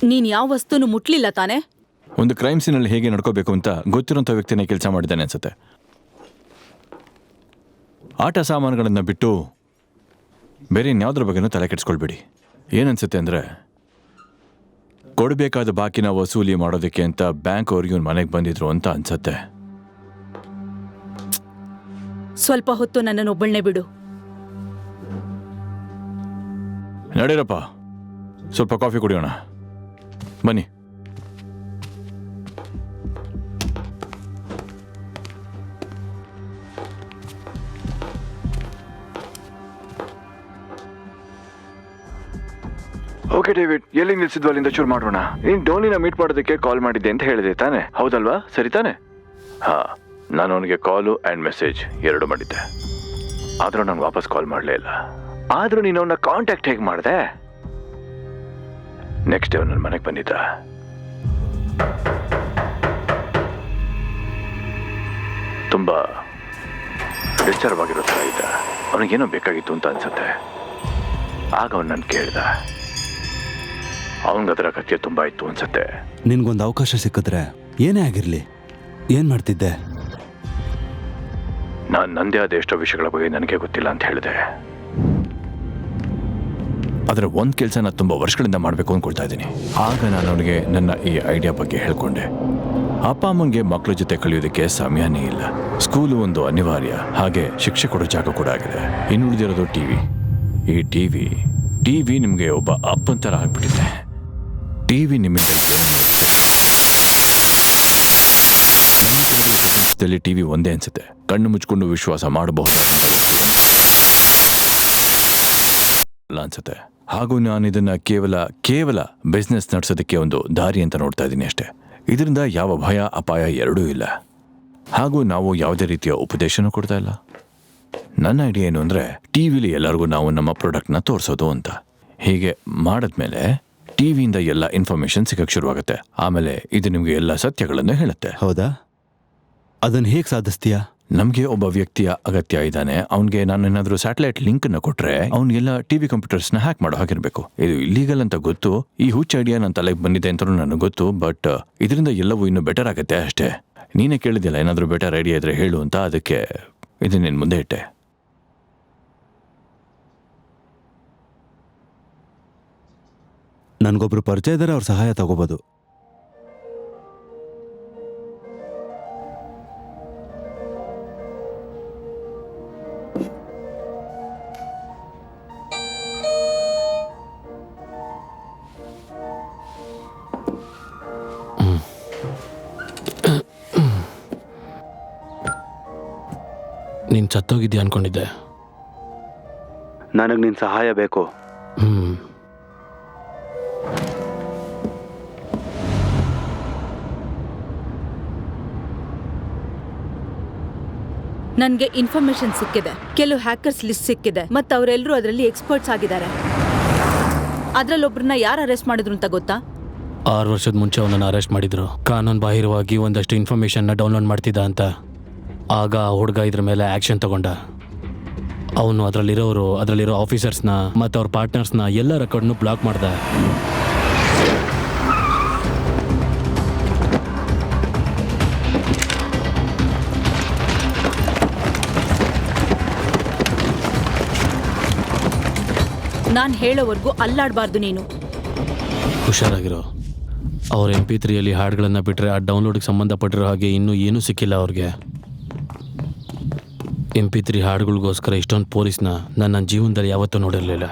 ನೀನ್ ಯಾವ ವಸ್ತುನು ಮುಟ್ಲಿಲ್ಲ ತಾನೆ? ಒಂದು ಕ್ರೈಮ್ ಸೀನಲ್ಲಿ ಹೇಗೆ ನಡ್ಕೋಬೇಕು ಅಂತ ಗೊತ್ತಿರೋಂಥ ವ್ಯಕ್ತಿನೇ ಕೆಲಸ ಮಾಡಿದ್ದಾನೆ ಅನ್ಸುತ್ತೆ. ಆಟ ಸಾಮಾನುಗಳನ್ನು ಬಿಟ್ಟು ಬೇರೆ ಇನ್ಯಾವುದ್ರ ಬಗ್ಗೆನೂ ತಲೆ ಕೆಡಿಸ್ಕೊಳ್ಬೇಡಿ. ಏನನ್ಸುತ್ತೆ ಅಂದರೆ, ಕೊಡಬೇಕಾದ ಬಾಕಿನ ವಸೂಲಿ ಮಾಡೋದಕ್ಕೆ ಅಂತ ಬ್ಯಾಂಕ್ ಅವ್ರಿಗೆ ಇವ್ನ ಮನೆಗೆ ಬಂದಿದ್ರು ಅಂತ ಅನ್ಸತ್ತೆ. ಸ್ವಲ್ಪ ಹೊತ್ತು ನನ್ನನ್ನು ಒಬ್ಬಳನ್ನೇ ಬಿಡು. ನಡೀರಪ್ಪ, ಸ್ವಲ್ಪ ಕಾಫಿ ಕುಡಿಯೋಣ ಬನ್ನಿ. ಓಕೆ ಡೇವಿಡ್, ಎಲ್ಲಿ ನಿಲ್ಸಿದ್ವು ಅಲ್ಲಿಂದ ಶುರು ಮಾಡೋಣ. ನೀನು ಡೋನಿನ ಮೀಟ್ ಮಾಡೋದಕ್ಕೆ ಕಾಲ್ ಮಾಡಿದ್ದೆ ಅಂತ ಹೇಳಿದೆ ತಾನೆ? ಹೌದಲ್ವಾ? ಸರಿ ತಾನೆ? ಹಾ, ನಾನು ಅವನಿಗೆ ಕಾಲು ಆ್ಯಂಡ್ ಮೆಸೇಜ್ ಎರಡು ಮಾಡಿದ್ದೆ. ಆದರೂ ನಾನು ವಾಪಸ್ ಕಾಲ್ ಮಾಡಲೇ ಇಲ್ಲ. ಆದರೂ ನೀನು ಅವನ್ನ ಕಾಂಟ್ಯಾಕ್ಟ್ ಹೇಗೆ ಮಾಡಿದೆ? ನೆಕ್ಸ್ಟ್ ಡೇ ಅವನ ಮನೆಗೆ ಬಂದಿದ್ದ. ತುಂಬ ಡಿಸ್ಟರ್ಬ್ ಆಗಿರೋ ಥರ ಇದ್ದ. ಅವನಿಗೇನೋ ಬೇಕಾಗಿತ್ತು ಅಂತ ಅನ್ಸುತ್ತೆ. ಆಗ ಅವನು ನನ್ನ ಕೇಳ್ದ. ಅವನಿಗದರ ಅಗತ್ಯ ತುಂಬ ಇತ್ತು ಅನ್ಸುತ್ತೆ. ನಿನ್ಗೊಂದು ಅವಕಾಶ ಸಿಕ್ಕಿದ್ರೆ ಏನೇ ಆಗಿರಲಿ ಏನು ಮಾಡ್ತಿದ್ದೆ? ನಾನು ನಂದೇ ಆದ ಎಷ್ಟೋ ವಿಷಯಗಳ ಬಗ್ಗೆ ನನಗೆ ಗೊತ್ತಿಲ್ಲ ಅಂತ ಹೇಳಿದೆ. ಆದರೆ ಒಂದು ಕೆಲಸ ನಾನು ತುಂಬ ವರ್ಷಗಳಿಂದ ಮಾಡಬೇಕು ಅಂದ್ಕೊಳ್ತಾ ಇದ್ದೀನಿ. ಆಗ ನಾನು ಅವನಿಗೆ ನನ್ನ ಈ ಐಡಿಯಾ ಬಗ್ಗೆ ಹೇಳ್ಕೊಂಡೆ. ಅಪ್ಪ ಅಮ್ಮಂಗೆ ಮಕ್ಕಳ ಜೊತೆ ಕಲಿಯೋದಕ್ಕೆ ಸಮಯನೇ ಇಲ್ಲ. ಸ್ಕೂಲು ಒಂದು ಅನಿವಾರ್ಯ, ಹಾಗೆ ಶಿಕ್ಷೆ ಕೊಡೋ ಜಾಗ ಕೂಡ ಆಗಿದೆ. ಇನ್ನುಳಿದಿರೋದು ಟಿವಿ. ಈ ಟಿವಿ ನಿಮಗೆ ಒಬ್ಬ ಅಪ್ಪನ ಥರ ಆಗ್ಬಿಟ್ಟಿದೆ. ಟಿವಿ ನಿಮಗೆ ಟಿವಿ ಒಂದೇ ಅನ್ಸುತ್ತೆ. ಕಣ್ಣು ಮುಚ್ಕೊಂಡು ವಿಶ್ವಾಸ ಮಾಡಬಹುದು ಅನ್ಸುತ್ತೆ. ಹಾಗೂ ನಾನು ಇದನ್ನ ಕೇವಲ ಬಿಸ್ನೆಸ್ ನಡೆಸೋದಕ್ಕೆ ಒಂದು ದಾರಿ ಅಂತ ನೋಡ್ತಾ ಇದ್ದೀನಿ ಅಷ್ಟೇ. ಇದರಿಂದ ಯಾವ ಭಯ ಅಪಾಯ ಎರಡೂ ಇಲ್ಲ. ಹಾಗೂ ನಾವು ಯಾವುದೇ ರೀತಿಯ ಉಪದೇಶನೂ ಕೊಡ್ತಾ ಇಲ್ಲ. ನನ್ನ ಐಡಿಯಾ ಏನು ಅಂದರೆ, ಟಿವಿಲಿ ಎಲ್ಲರಿಗೂ ನಾವು ನಮ್ಮ ಪ್ರಾಡಕ್ಟ್ನ ತೋರಿಸೋದು ಅಂತ. ಹೀಗೆ ಮಾಡಿದ್ಮೇಲೆ ಟಿವಿಯಿಂದ ಎಲ್ಲ ಇನ್ಫಾರ್ಮೇಶನ್ ಸಿಗಕ್ಕೆ ಶುರುವಾಗುತ್ತೆ. ಆಮೇಲೆ ಇದು ನಿಮಗೆ ಎಲ್ಲ ಸತ್ಯಗಳನ್ನು ಹೇಳುತ್ತೆ. ಹೌದಾ? ಅದನ್ನು ಹೇಗೆ ಸಾಧಿಸ್ತೀಯಾ? ನಮಗೆ ಒಬ್ಬ ವ್ಯಕ್ತಿಯ ಅಗತ್ಯ ಇದ್ದಾನೆ. ಅವನಿಗೆ ನಾನು ಏನಾದರೂ ಸ್ಯಾಟಲೈಟ್ ಲಿಂಕನ್ನು ಕೊಟ್ಟರೆ ಅವನಿಗೆಲ್ಲ ಟಿವಿ ಕಂಪ್ಯೂಟರ್ಸ್ನ ಹ್ಯಾಕ್ ಮಾಡೋ ಹಾಗಿರಬೇಕು. ಇದು ಇಲ್ಲೀಗಲ್ ಅಂತ ಗೊತ್ತು. ಈ ಹುಚ್ಚ ಐಡಿಯಾ ನನ್ನ ತಲೆಗೆ ಬಂದಿದೆ ಅಂತಲೂ ನನಗೆ ಗೊತ್ತು. ಬಟ್ ಇದರಿಂದ ಎಲ್ಲವೂ ಇನ್ನೂ ಬೆಟರ್ ಆಗುತ್ತೆ ಅಷ್ಟೇ. ನೀನೇ ಕೇಳಿದ್ಯಲ್ಲ ಏನಾದರೂ ಬೆಟರ್ ಐಡಿಯಾ ಇದ್ರೆ ಹೇಳು ಅಂತ. ಅದಕ್ಕೆ ಇದು ನಿನ್ನ ಮುಂದೆ ಇಟ್ಟೆ. ನನಗೊಬ್ರು ಪರಿಚಯ ಇದ್ದಾರೆ, ಅವ್ರ ಸಹಾಯ ತಗೋಬೋದು. ನೀನು ಸತ್ತೋಗಿದ್ಯಾ ಅನ್ಕೊಂಡಿದ್ದೆ. ನನಗೆ ನಿನ್ನ ಸಹಾಯ ಬೇಕು. ನನ್ಗೆ ಇನ್ಫಾರ್ಮೇಶನ್ ಸಿಕ್ಕಿದೆ. ಕೆಲವು ಹ್ಯಾಕರ್ಸ್ ಲಿಸ್ಟ್ ಸಿಕ್ಕಿದೆ ಮತ್ತು ಅವರೆಲ್ಲರೂ ಅದರಲ್ಲಿ ಎಕ್ಸ್ಪರ್ಟ್ಸ್ ಆಗಿದ್ದಾರೆ. ಅದ್ರಲ್ಲೊಬ್ರನ್ನ ಯಾರು ಅರೆಸ್ಟ್ ಮಾಡಿದ್ರು ಅಂತ ಗೊತ್ತಾ? 6 ವರ್ಷದ ಮುಂಚೆ ಅವನನ್ನು ಅರೆಸ್ಟ್ ಮಾಡಿದ್ರು. ಕಾನೂನು ಬಾಹಿರವಾಗಿ ಒಂದಷ್ಟು ಇನ್ಫಾರ್ಮೇಷನ್ನ ಡೌನ್ಲೋಡ್ ಮಾಡ್ತಿದ್ದ ಅಂತ. ಆಗ ಆ ಹುಡುಗ ಇದ್ರ ಮೇಲೆ ಆ್ಯಕ್ಷನ್ ತಗೊಂಡ. ಅವನು ಅದರಲ್ಲಿರೋ ಆಫೀಸರ್ಸ್ನ ಮತ್ತು ಅವ್ರ ಪಾರ್ಟ್ನರ್ಸ್ನ ಎಲ್ಲ ರೆಕಾರ್ಡ್ನು ಬ್ಲಾಕ್ ಮಾಡ್ದ. ನಾನು ಹೇಳೋವರೆಗೂ ಅಲ್ಲಾಡಬಾರ್ದು ನೀನು. ಹುಷಾರಾಗಿರೋ. ಅವ್ರ MP3ಯಲ್ಲಿ ಹಾಡುಗಳನ್ನು ಬಿಟ್ಟರೆ ಆ ಡೌನ್ಲೋಡ್ಗೆ ಸಂಬಂಧಪಟ್ಟಿರೋ ಹಾಗೆ ಇನ್ನೂ ಏನೂ ಸಿಕ್ಕಿಲ್ಲ ಅವ್ರಿಗೆ. MP3 ಹಾಡುಗಳಿಗೋಸ್ಕರ ಇಷ್ಟೊಂದು ಪೊಲೀಸ್ನ ನನ್ನ ಜೀವನದಲ್ಲಿ ಯಾವತ್ತೂ ನೋಡಿರಲಿಲ್ಲ.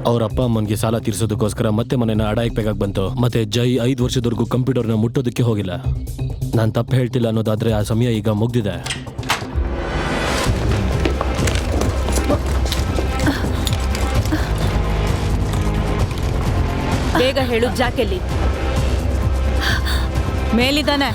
ಅವ್ರ ಅಪ್ಪ ಅಮ್ಮನಿಗೆ ಸಾಲ ತೀರಿಸೋದಕ್ಕೋಸ್ಕರ ಮತ್ತೆ ಮನೆನ ಅಡ ಇಕ್ಬೇಕಾಗಿ ಬಂತು. ಮತ್ತೆ ಜೈ 5 ವರ್ಷದವರೆಗೂ ಕಂಪ್ಯೂಟರ್ನ ಮುಟ್ಟೋದಕ್ಕೆ ಹೋಗಿಲ್ಲ. ನಾನು ತಪ್ಪು ಹೇಳ್ತಿಲ್ಲ ಅನ್ನೋದಾದ್ರೆ ಆ ಸಮಯ ಈಗ ಮುಗ್ದಿದೆ. ಬೇಗ ಹೇಳು, ಜಾಕೆಲ್ಲಿ ಮೇಲಿದ್ದಾನೆ.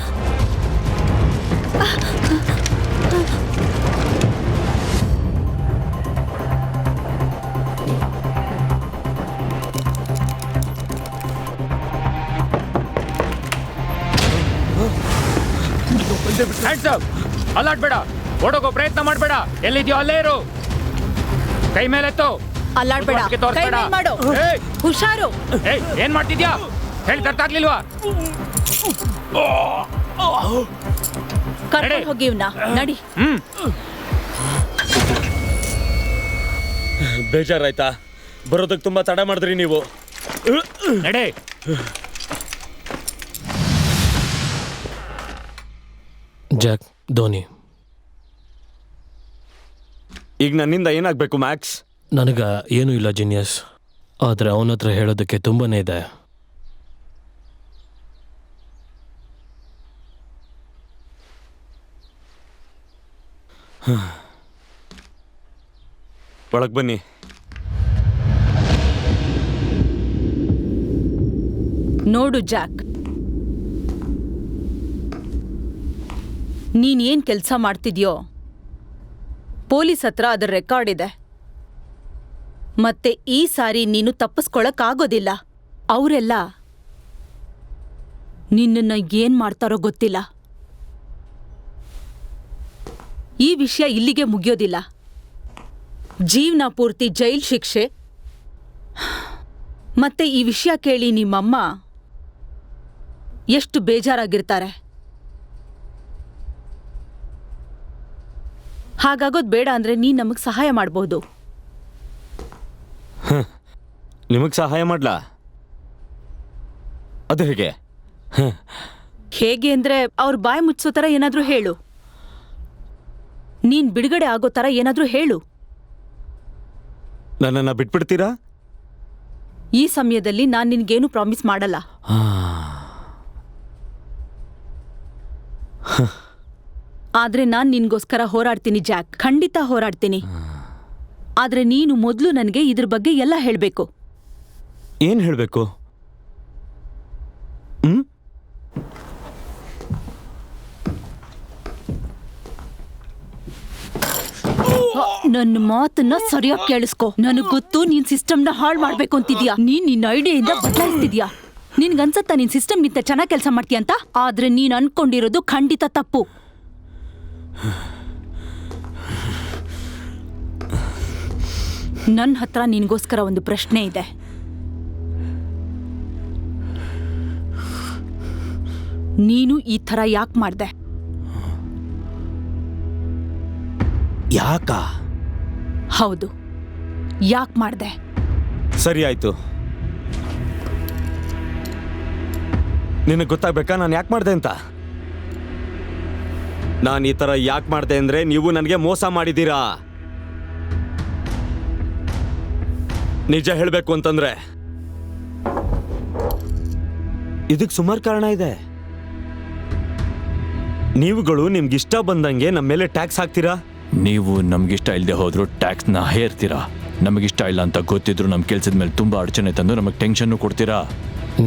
ಅಲಾಟ್ ಬೇಡ, ಓಡೋಗೋ ಪ್ರಯತ್ನ ಮಾಡಬೇಡ. ಎಲ್ಲಿದ್ಯೋ ಅಲ್ಲೇ ಇರು. ಕೈ ಮೇಲೆತ್ತು. ಅಲ್ಲಾಡ್ಬೇಡ, ಕೈ ಮೇಲ್ ಮಾಡು. ಹುಷಾರು. ಏಯ್, ಏನ್ ಮಾಡ್ತಿದ್ಯಾ? ಹೇಳಿ ಅರ್ಥ ಆಗ್ಲಿಲ್ವಾ? ಕರ್ಕೊಂಡು ಹೋಗಿ ಇವ್ನ. ನಡಿ. ಬೇಜಾರಾಯ್ತಾ? ಬರೋದಕ್ಕೆ ತುಂಬಾ ತಡ ಮಾಡಿದ್ರಿ ನೀವು. ನಡೆ. ಜಾಕ್, ಧೋನಿ, ಈಗ ನನ್ನಿಂದ ಏನಾಗಬೇಕು ಮ್ಯಾಕ್ಸ್? ನನಗ ಏನೂ ಇಲ್ಲ ಜೀನಿಯಸ್, ಆದರೆ ಅವನ ಹತ್ರ ಹೇಳೋದಕ್ಕೆ ತುಂಬಾನೇ ಇದೆ. ಒಳಗೆ ಬನ್ನಿ. ನೋಡು ಜಾಕ್, ನೀನ್ ಏನ್ ಕೆಲಸ ಮಾಡ್ತಿದ್ಯೋ ಪೊಲೀಸ್ ಹತ್ರ ಅದರ ರೆಕಾರ್ಡ್ ಇದೆ. ಮತ್ತೆ ಈ ಸಾರಿ ನೀನು ತಪ್ಪಿಸ್ಕೊಳಕ್ಕಾಗೋದಿಲ್ಲ. ಅವರೆಲ್ಲ ನಿನ್ನನ್ನ ಏನ್ ಮಾಡ್ತಾರೋ ಗೊತ್ತಿಲ್ಲ. ಈ ವಿಷಯ ಇಲ್ಲಿಗೆ ಮುಗಿಯೋದಿಲ್ಲ. ಜೀವನ ಪೂರ್ತಿ ಜೈಲ್ ಶಿಕ್ಷೆ. ಮತ್ತೆ ಈ ವಿಷಯ ಕೇಳಿ ನಿಮ್ಮಮ್ಮ ಎಷ್ಟು ಬೇಜಾರಾಗಿರ್ತಾರೆ. ಹಾಗಾಗೋದು ಬೇಡ ಅಂದ್ರೆ ನೀನ್ ನಮಗ್ ಸಹಾಯ ಮಾಡಬಹುದು. ನಿಮಗೆ ಸಹಾಯ ಮಾಡ್ಲಾ? ಅದು ಹೇಗೆ? ಹೇಗೆ ಅಂದ್ರೆ ಅವ್ರ ಬಾಯಿ ಮುಚ್ಚೋ ಥರ ಏನಾದ್ರೂ ಹೇಳು. ನೀನ್ ಬಿಡುಗಡೆ ಆಗೋ ಥರ ಏನಾದ್ರೂ ಹೇಳು. ನನ್ನನ್ನು ಬಿಟ್ಬಿಡ್ತೀರಾ? ಈ ಸಮಯದಲ್ಲಿ ನಾನ್ ನಿನ್ಗೇನು ಪ್ರಾಮಿಸ್ ಮಾಡಲ್ಲ. ಆದ್ರೆ ನಾನ್ ನಿನ್ಗೋಸ್ಕರ ಹೋರಾಡ್ತೀನಿ ಜಾಕ್, ಖಂಡಿತ ಹೋರಾಡ್ತೀನಿ. ಆದ್ರೆ ನೀನು ಮೊದಲು ನನಗೆ ಇದ್ರ ಬಗ್ಗೆ ಎಲ್ಲ ಹೇಳ್ಬೇಕು. ಏನ್ ಹೇಳ್ಬೇಕು? ನನ್ನ ಮಾತನ್ನ ಸರಿಯಾಗಿ ಕೇಳಿಸ್ಕೊ. ನನಗ್ ಗೊತ್ತು ನೀನ್ ಸಿಸ್ಟಮ್ನ ಹಾಳು ಮಾಡ್ಬೇಕು ಅಂತಿದ್ಯಾ. ನೀನ್ ನಿನ್ನ ಐಡಿಯಾಯಿಂದ ಬದಲಾಯಿಸ್ತಿದ್ಯಾ. ನಿನ್ಗನ್ಸತ್ತಾ ನೀನ್ ಸಿಸ್ಟಮ್ಗಿಂತ ಚೆನ್ನಾಗಿ ಕೆಲಸ ಮಾಡ್ತೀಯ ಅಂತ? ಆದ್ರೆ ನೀನ್ ಅನ್ಕೊಂಡಿರೋದು ಖಂಡಿತ ತಪ್ಪು. ನನ್ನ ಹತ್ರ ನಿನ್ಗೋಸ್ಕರ ಒಂದು ಪ್ರಶ್ನೆ ಇದೆ. ನೀನು ಈ ಥರ ಯಾಕೆ ಮಾಡ್ದೆ? ಯಾಕ? ಹೌದು, ಯಾಕೆ ಮಾಡ್ದೆ? ಸರಿ ಆಯ್ತು. ನಿನಗೆ ಗೊತ್ತಾಗ್ಬೇಕಾ ನಾನು ಯಾಕೆ ಮಾಡಿದೆ ಅಂತ? ನಾನು ಈ ಥರ ಯಾಕೆ ಮಾಡಿದೆ ಅಂದರೆ ನೀವು ನನಗೆ ಮೋಸ ಮಾಡಿದ್ದೀರಾ. ನಿಜ ಹೇಳಬೇಕು ಅಂತಂದ್ರೆ ಇದಕ್ಕೆ ಸುಮಾರು ಕಾರಣ ಇದೆ. ನೀವುಗಳು ನಿಮ್ಗಿಷ್ಟ ಬಂದಂಗೆ ನಮ್ಮ ಮೇಲೆ ಟ್ಯಾಕ್ಸ್ ಹಾಕ್ತೀರಾ. ನೀವು ನಮ್ಗಿಷ್ಟ ಇಲ್ಲದೆ ಹೋದ್ರು ಟ್ಯಾಕ್ಸ್ನ ಹೇರ್ತೀರಾ. ನಮಗಿಷ್ಟ ಇಲ್ಲ ಅಂತ ಗೊತ್ತಿದ್ರು ನಮ್ಮ ಕೆಲಸದ ಮೇಲೆ ತುಂಬಾ ಅಡಚಣೆ ತಂದು ನಮಗೆ ಟೆನ್ಷನ್ನು ಕೊಡ್ತೀರಾ.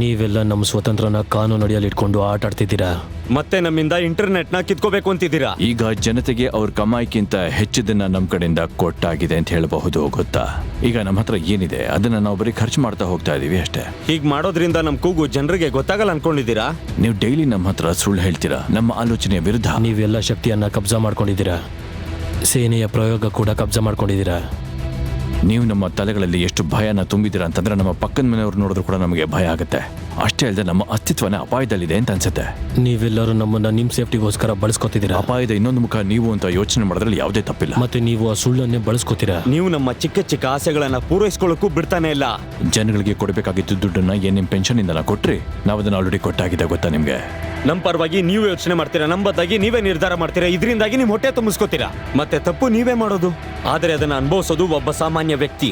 ನೀವೆಲ್ಲ ನಮ್ಮ ಸ್ವತಂತ್ರನ ಕಾನೂನು ಅಡಿಯಲ್ಲಿ ಇಟ್ಕೊಂಡು ಆಟ ಆಡ್ತಿದ್ದೀರಾ. ಮತ್ತೆ ನಮ್ಮಿಂದ ಇಂಟರ್ನೆಟ್ನ ಕಿತ್ಕೋಬೇಕು ಅಂತಿದ್ದೀರಾ. ಈಗ ಜನತೆಗೆ ಅವ್ರ ಕಮಾಯಿಗಿಂತ ಹೆಚ್ಚಿದನ್ನ ನಮ್ಮ ಕಡೆಯಿಂದ ಕೊಟ್ಟಾಗಿದೆ ಅಂತ ಹೇಳಬಹುದು, ಗೊತ್ತಾ? ಈಗ ನಮ್ಮ ಹತ್ರ ಏನಿದೆ ಅದನ್ನ ನಾವು ಬರೀ ಖರ್ಚು ಮಾಡ್ತಾ ಹೋಗ್ತಾ ಇದೀವಿ ಅಷ್ಟೇ. ಹೀಗೆ ಮಾಡೋದ್ರಿಂದ ನಮ್ಮ ಕೂಗು ಜನರಿಗೆ ಗೊತ್ತಾಗಲ್ಲ ಅನ್ಕೊಂಡಿದ್ದೀರಾ? ನೀವು ಡೈಲಿ ನಮ್ಮ ಹತ್ರ ಸುಳ್ಳು ಹೇಳ್ತೀರಾ, ನಮ್ಮ ಆಲೋಚನೆಯ ವಿರುದ್ಧ. ನೀವೆಲ್ಲ ಶಕ್ತಿಯನ್ನ ಕಬ್ಜಾ ಮಾಡ್ಕೊಂಡಿದ್ದೀರಾ. ಸೇನೆಯ ಪ್ರಯೋಗ ಕೂಡ ಕಬ್ಜಾ ಮಾಡ್ಕೊಂಡಿದ್ದೀರಾ. ನೀವು ನಮ್ಮ ತಲೆಗಳಲ್ಲಿ ಎಷ್ಟು ಭಯನ ತುಂಬಿದ್ದೀರಾ ಅಂತಂದ್ರೆ ನಮ್ಮ ಪಕ್ಕದ ಮನೆಯವ್ರು ನೋಡಿದ್ರು ಕೂಡ ನಮಗೆ ಭಯ ಆಗುತ್ತೆ. ಅಷ್ಟೇ ಅಲ್ಲದೆ ನಮ್ಮ ಅಸ್ತಿತ್ವನೇ ಅಪಾಯದಲ್ಲಿದೆ ಅಂತ ಅನ್ಸುತ್ತೆ. ನೀವೆಲ್ಲರೂ ನಮ್ಮನ್ನ ನಿಮ್ ಸೇಫ್ಟಿಗೋಸ್ಕರ ಬಳಸ್ಕೊತಿದ್ದೀರಾ. ಅಪಾಯದ ಇನ್ನೊಂದು ಮುಖ ನೀವು ಅಂತ ಯೋಚನೆ ಮಾಡೋದ್ರಲ್ಲಿ ಯಾವುದೇ ತಪ್ಪಿಲ್ಲ. ಮತ್ತೆ ನೀವು ಆ ಸುಳ್ಳನ್ನೇ ಬಳಸ್ಕೊತೀರಾ. ನೀವು ನಮ್ಮ ಚಿಕ್ಕ ಚಿಕ್ಕ ಆಸೆಗಳನ್ನ ಪೂರೈಸ್ಕೊಳ್ಳೋಕ್ಕೂ ಬಿಡ್ತಾನೆ ಇಲ್ಲ. ಜನಗಳಿಗೆ ಕೊಡಬೇಕಾಗಿದ್ದು ದುಡ್ಡನ್ನ ಏನ್ ನಿಮ್ ಪೆನ್ಷನ್ ಇಂದ ಕೊಟ್ರಿ, ನಾವು ಅದನ್ನ ಆಲ್ರೆಡಿ ಕೊಟ್ಟಾಗಿದೆ, ಗೊತ್ತಾ ನಿಮ್ಗೆ? ನಮ್ಮ ಪರವಾಗಿ ನೀವು ಯೋಚನೆ ಮಾಡ್ತೀರಾ, ನಮ್ಮ ಬದಲಾಗಿ ನೀವೇ ನಿರ್ಧಾರ ಮಾಡ್ತೀರಾ. ಇದರಿಂದಾಗಿ ನಿಮ್ ಹೊಟ್ಟೆ ತುಂಬಿಸ್ಕೋತೀರಾ. ಮತ್ತೆ ತಪ್ಪು ನೀವೇ ಮಾಡೋದು, ಆದರೆ ಅದನ್ನ ಅನುಭವಿಸೋದು ಒಬ್ಬ ಸಾಮಾನ್ಯ ವ್ಯಕ್ತಿ.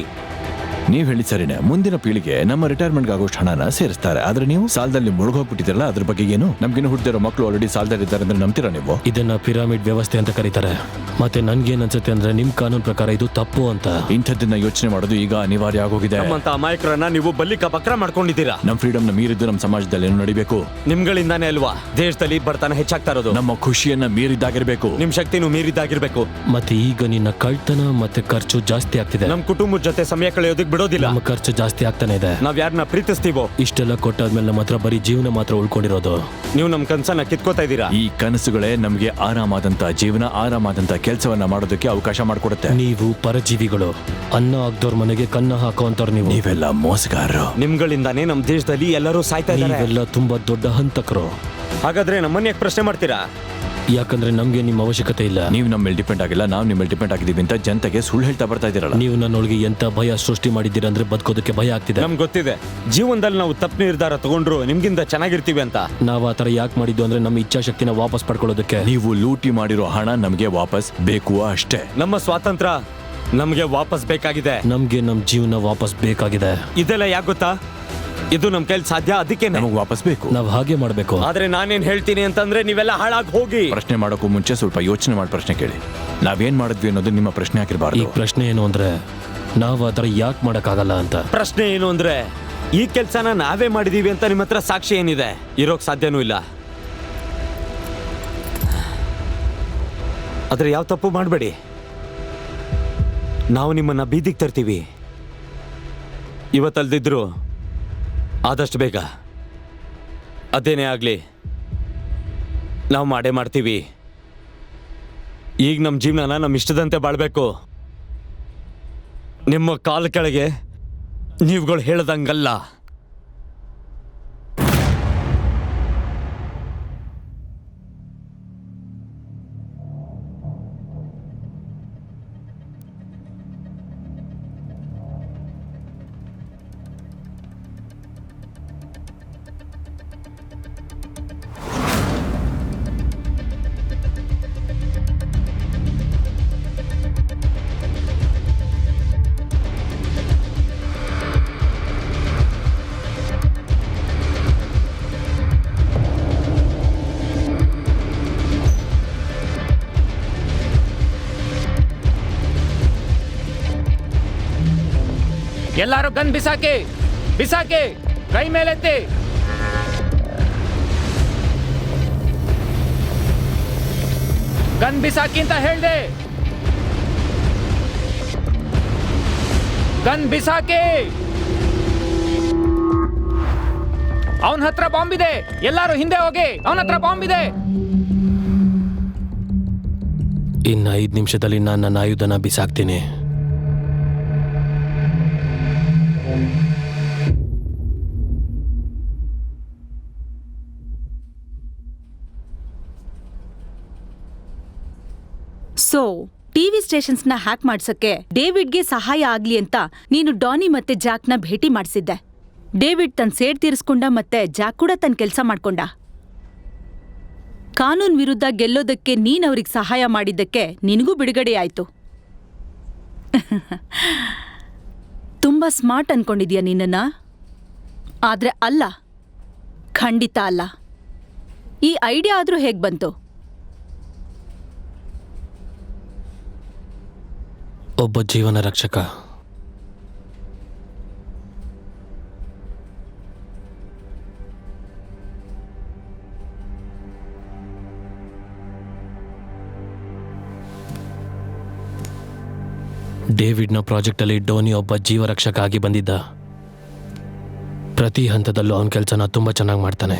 ನೀವ್ ಹೇಳಿ ಸರಿನೇ, ಮುಂದಿನ ಪೀಳಿಗೆ ನಮ್ಮ ರಿಟೈರ್ಮೆಂಟ್ ಆಗೋಷ್ಟು ಹಣನ ಸೇರಿಸ್ತಾರೆ. ಆದ್ರೆ ನೀವು ಸಾಲದಲ್ಲಿ ಮುಳುಗೋಗ್ಬಿಟ್ಟಿದ್ದೀರಲ್ಲ, ಅದ್ರ ಬಗ್ಗೆ ಏನು? ನಮ್ಗಿನ್ನು ಹುಟ್ಟಿರೋ ಮಕ್ಕಳು ಆಲ್ರೆಡಿ ಸಾಲದಲ್ಲಿದ್ದಾರೆ ಅಂದ್ರೆ ನಂಬ್ತೀರಾ ನೀವು? ಇದನ್ನ ಪಿರಾಮಿಡ್ ವ್ಯವಸ್ಥೆ ಅಂತ ಕರೀತಾರೆ. ಮತ್ತೆ ನನ್ಗೇನ್ ಅನ್ಸುತ್ತೆ ಅಂದ್ರೆ ನಿಮ್ ಕಾನೂನು ಪ್ರಕಾರ ಇದು ತಪ್ಪು ಅಂತ. ಇಂಥದ್ದನ್ನ ಯೋಚನೆ ಮಾಡೋದು ಈಗ ಅನಿವಾರ್ಯ ಆಗೋಗಿದೆ. ನಮ್ಮಂತ ಅಮಾಯಕರನ್ನ ನೀವು ಬಲ್ಲಿಕ ಬಕ್ರ ಮಾಡ್ಕೊಂಡಿದ್ದೀರಾ. ನಮ್ ಫ್ರೀಡಮ್ ನ ಮೀರಿದ್ದು ನಮ್ಮ ಸಮಾಜದಲ್ಲಿ ಏನು ನಡಿಬೇಕು? ನಿಮ್ಗಳಿಂದಾನೇ ಅಲ್ವಾ ದೇಶದಲ್ಲಿ ಬಡತನ ಹೆಚ್ಚಾಗ್ತಾ ಇರೋದು. ನಮ್ಮ ಖುಷಿಯನ್ನ ಮೀರಿದ್ದಾಗಿರ್ಬೇಕು, ನಿಮ್ ಶಕ್ತಿನೂ ಮೀರಿದ್ದಾಗಿರ್ಬೇಕು. ಮತ್ತೆ ಈಗ ನಿನ್ನ ಕಳ್ತನ ಮತ್ತೆ ಖರ್ಚು ಜಾಸ್ತಿ ಆಗ್ತಿದೆ. ನಮ್ ಕುಟುಂಬದ ಜೊತೆ ಸಮಯ ಕಳೆಯೋದಕ್ ಬಿಡೋದಿಲ್ಲ. ನಮ್ಮ ಖರ್ಚು ಜಾಸ್ತಿ ಆಗ್ತಾನೆ ಇದೆ. ನಾವ್ ಯಾರನ್ನ ಪ್ರೀತಿಸ್ತೀವೋ ಇಷ್ಟೆಲ್ಲ ಕೊಟ್ಟಾದ್ಮೇಲೆ ನಮ್ಮ ಹತ್ರ ಬರೀ ಜೀವನ ಮಾತ್ರ ಉಳ್ಕೊಂಡಿರೋದು. ನೀವು ನಮ್ ಕನ್ಸನ್ನ ಕಿತ್ಕೋತಾ ಇದ್ದೀರಾ. ಈ ಕನಸುಗಳೇ ನಮ್ಗೆ ಆರಾಮಾದಂತ ಜೀವನ, ಆರಾಮಾದಂತ ಕೆಲಸವನ್ನ ಮಾಡೋದಕ್ಕೆ ಅವಕಾಶ ಮಾಡಿಕೊಡುತ್ತೆ. ನೀವು ಪರಜೀವಿಗಳು, ಅನ್ನ ಆಗ್ದೋರ್ ಮನೆಗೆ ಕನ್ನ ಹಾಕುವಂತವ್ರು ನೀವು. ನೀವೆಲ್ಲ ಮೋಸಗಾರರು. ನಿಮ್ಗಳಿಂದಾನೇ ನಮ್ ದೇಶದಲ್ಲಿ ಎಲ್ಲರೂ ಸಾಯ್ತಾ ಇದ್ದಾರೆ. ನೀವೆಲ್ಲ ತುಂಬಾ ದೊಡ್ಡ ಹಂತಕರು. ಹಾಗಾದ್ರೆ ನಮ್ಮನ್ನ ಯಾಕೆ ಪ್ರಶ್ನೆ ಮಾಡ್ತೀರಾ? ಯಾಕಂದ್ರೆ ನಮ್ಗೆ ನಿಮ್ಮ ಅವಶ್ಯಕತೆ ಇಲ್ಲ. ನೀವು ನಮ್ಮ ಮೇಲೆ ಡಿಪೆಂಡ್ ಆಗಿಲ್ಲ, ನಾವು ನಿಮ್ಮ ಮೇಲೆ ಡಿಪೆಂಡ್ ಆಗಿದ್ದೀವಿ ಅಂತ ಜನತೆಗೆ ಸುಳ್ಳು ಹೇಳ್ತಾ ಬರ್ತಾ ಇದ್ದೀರಲ್ಲ. ನೀವು ನನ್ನೊಳಗೆ ಎಂತ ಭಯ ಸೃಷ್ಟಿ ಮಾಡಿದ್ದೀರಾ ಅಂದ್ರೆ ಬದುಕೋದಕ್ಕೆ ಭಯ ಆಗ್ತಿದೆ. ನಮ್ಗೆ ಗೊತ್ತಿದೆ ಜೀವನದಲ್ಲಿ ನಾವು ತಪ್ಪು ನಿರ್ಧಾರ ತಗೊಂಡ್ರು ನಿಮ್ಗಿಂತ ಚೆನ್ನಾಗಿರ್ತೀವಿ ಅಂತ. ನಾವು ಆ ತರ ಯಾಕೆ ಮಾಡಿದ್ದು ಅಂದ್ರೆ ನಮ್ಮ ಇಚ್ಛಾಶಕ್ತಿನ ವಾಪಸ್ ಪಡ್ಕೊಳ್ಳೋದಕ್ಕೆ. ನೀವು ಲೂಟಿ ಮಾಡಿರೋ ಹಣ ನಮಗೆ ವಾಪಸ್ ಬೇಕು ಅಷ್ಟೇ. ನಮ್ಮ ಸ್ವಾತಂತ್ರ್ಯ ನಮ್ಗೆ ವಾಪಸ್ ಬೇಕಾಗಿದೆ. ನಮ್ಗೆ ನಮ್ ಜೀವನ ವಾಪಸ್ ಬೇಕಾಗಿದೆ. ಇದೆಲ್ಲ ಯಾಕೆ ಗೊತ್ತಾ? ಇದು ನಮ್ ಕೈಲಿ ಸಾಧ್ಯ, ಅದಕ್ಕೆ ನಮಗೆ ವಾಪಸ್ ಬೇಕು. ನಾವ್ ಹಾಗೆ ಮಾಡ್ಬೇಕು. ಆದ್ರೆ ನಾನೇನ್ ಹೇಳ್ತೀನಿ ಅಂತಂದ್ರೆ ನೀವೆಲ್ಲ ಹಾಳಾಗಿ ಹೋಗಿ. ಪ್ರಶ್ನೆ ಮಾಡೋಕ್ಕೂ ಮುಂಚೆ ಸ್ವಲ್ಪ ಯೋಚನೆ ಮಾಡಿ ಪ್ರಶ್ನೆ ಕೇಳಿ. ನಾವೇನ್ ಮಾಡಿದ್ವಿ ಅನ್ನೋದು ನಿಮ್ಮ ಪ್ರಶ್ನೆ ಈ ಆಗಿರಬಾರ್ದು. ಪ್ರಶ್ನೆ ಏನು ಅಂದ್ರೆ ನಾವ್ ಆ ತರ ಯಾಕೆ ಮಾಡಕ್ಕಾಗಲ್ಲ ಅಂತ. ಪ್ರಶ್ನೆ ಏನು ಅಂದ್ರೆ ಈ ಕೆಲ್ಸನ ನಾವೇ ಮಾಡಿದೀವಿ ಅಂತ ನಿಮ್ಮ ಹತ್ರ ಸಾಕ್ಷಿ ಏನಿದೆ? ಇರೋಕ್ ಸಾಧ್ಯನೂ ಇಲ್ಲ. ಆದ್ರೆ ಯಾವ ತಪ್ಪು ಮಾಡಬೇಡಿ, ನಾವು ನಿಮ್ಮನ್ನ ಬೀದಿಗೆ ತರ್ತೀವಿ. ಇವತ್ತಲ್ದಿದ್ರು ಆದಷ್ಟು ಬೇಗ ಅದೇನೇ ಆಗ್ಲಿ ನಾವು ಮಾಡೇ ಮಾಡ್ತೀವಿ. ಈಗ ನಮ್ಮ ಜೀವನನ ನಮ್ಮ ಇಷ್ಟದಂತೆ ಬಾಳ್ಬೇಕು. ನಿಮ್ಮ ಕಾಲ ಕೆಳಗೆ ನೀವುಗಳು ಹೇಳ್ದಂಗಲ್ಲ. ಎಲ್ಲಾರು ಗನ್ ಬಿಸಾಕಿ, ಬಿಸಾಕಿ, ಕೈ ಮೇಲೆತ್ತಿ. ಗನ್ ಬಿಸಾಕಿ ಅಂತ ಹೇಳ್ದೆ. ಗನ್ ಬಿಸಾಕಿ. ಅವನ ಹತ್ರ ಬಾಂಬ್ ಇದೆ, ಎಲ್ಲಾರು ಹಿಂದೆ ಹೋಗಿ, ಅವನ ಹತ್ರ ಬಾಂಬ್ ಇದೆ. ಇನ್ನು 5 ನಿಮಿಷದಲ್ಲಿ ನಾನು ನನ್ನ ಆಯುಧನ ಬಿಸಾಕ್ತೀನಿ. ಸೊ ಟಿವಿ ಸ್ಟೇಷನ್ಸ್ನ ಹ್ಯಾಕ್ ಮಾಡ್ಸಕ್ಕೆ ಡೇವಿಡ್ಗೆ ಸಹಾಯ ಆಗ್ಲಿ ಅಂತ ನೀನು ಡಾನಿ ಮತ್ತೆ ಜಾಕ್ನ ಭೇಟಿ ಮಾಡಿಸಿದ್ದೆ. ಡೇವಿಡ್ ತನ್ನ ಸೇಡ್ ತೀರಿಸ್ಕೊಂಡ ಮತ್ತೆ ಜಾಕ್ ಕೂಡ ತನ್ನ ಕೆಲಸ ಮಾಡ್ಕೊಂಡ. ಕಾನೂನು ವಿರುದ್ಧ ಗೆಲ್ಲೋದಕ್ಕೆ ನೀನ್ ಅವ್ರಿಗೆ ಸಹಾಯ ಮಾಡಿದ್ದಕ್ಕೆ ನಿನಗೂ ಬಿಡುಗಡೆ ಆಯ್ತು. ತುಂಬಾ ಸ್ಮಾರ್ಟ್ ಅನ್ಕೊಂಡಿದ್ಯಾ ನಿನ್ನನ್ನ? ಆದ್ರೆ ಅಲ್ಲ, ಖಂಡಿತ ಅಲ್ಲ. ಈ ಐಡಿಯಾ ಆದ್ರೂ ಹೇಗ್ ಬಂತು? ಒಬ್ಬ ಜೀವನ ರಕ್ಷಕ. ಡೇವಿಡ್ನ ಪ್ರಾಜೆಕ್ಟಲ್ಲಿ ಡೋನಿ ಒಬ್ಬ ಜೀವರಕ್ಷಕ ಆಗಿ ಬಂದಿದ್ದ. ಪ್ರತಿ ಹಂತದಲ್ಲೂ ಅವನ ಕೆಲಸನ ತುಂಬ ಚೆನ್ನಾಗಿ ಮಾಡ್ತಾನೆ.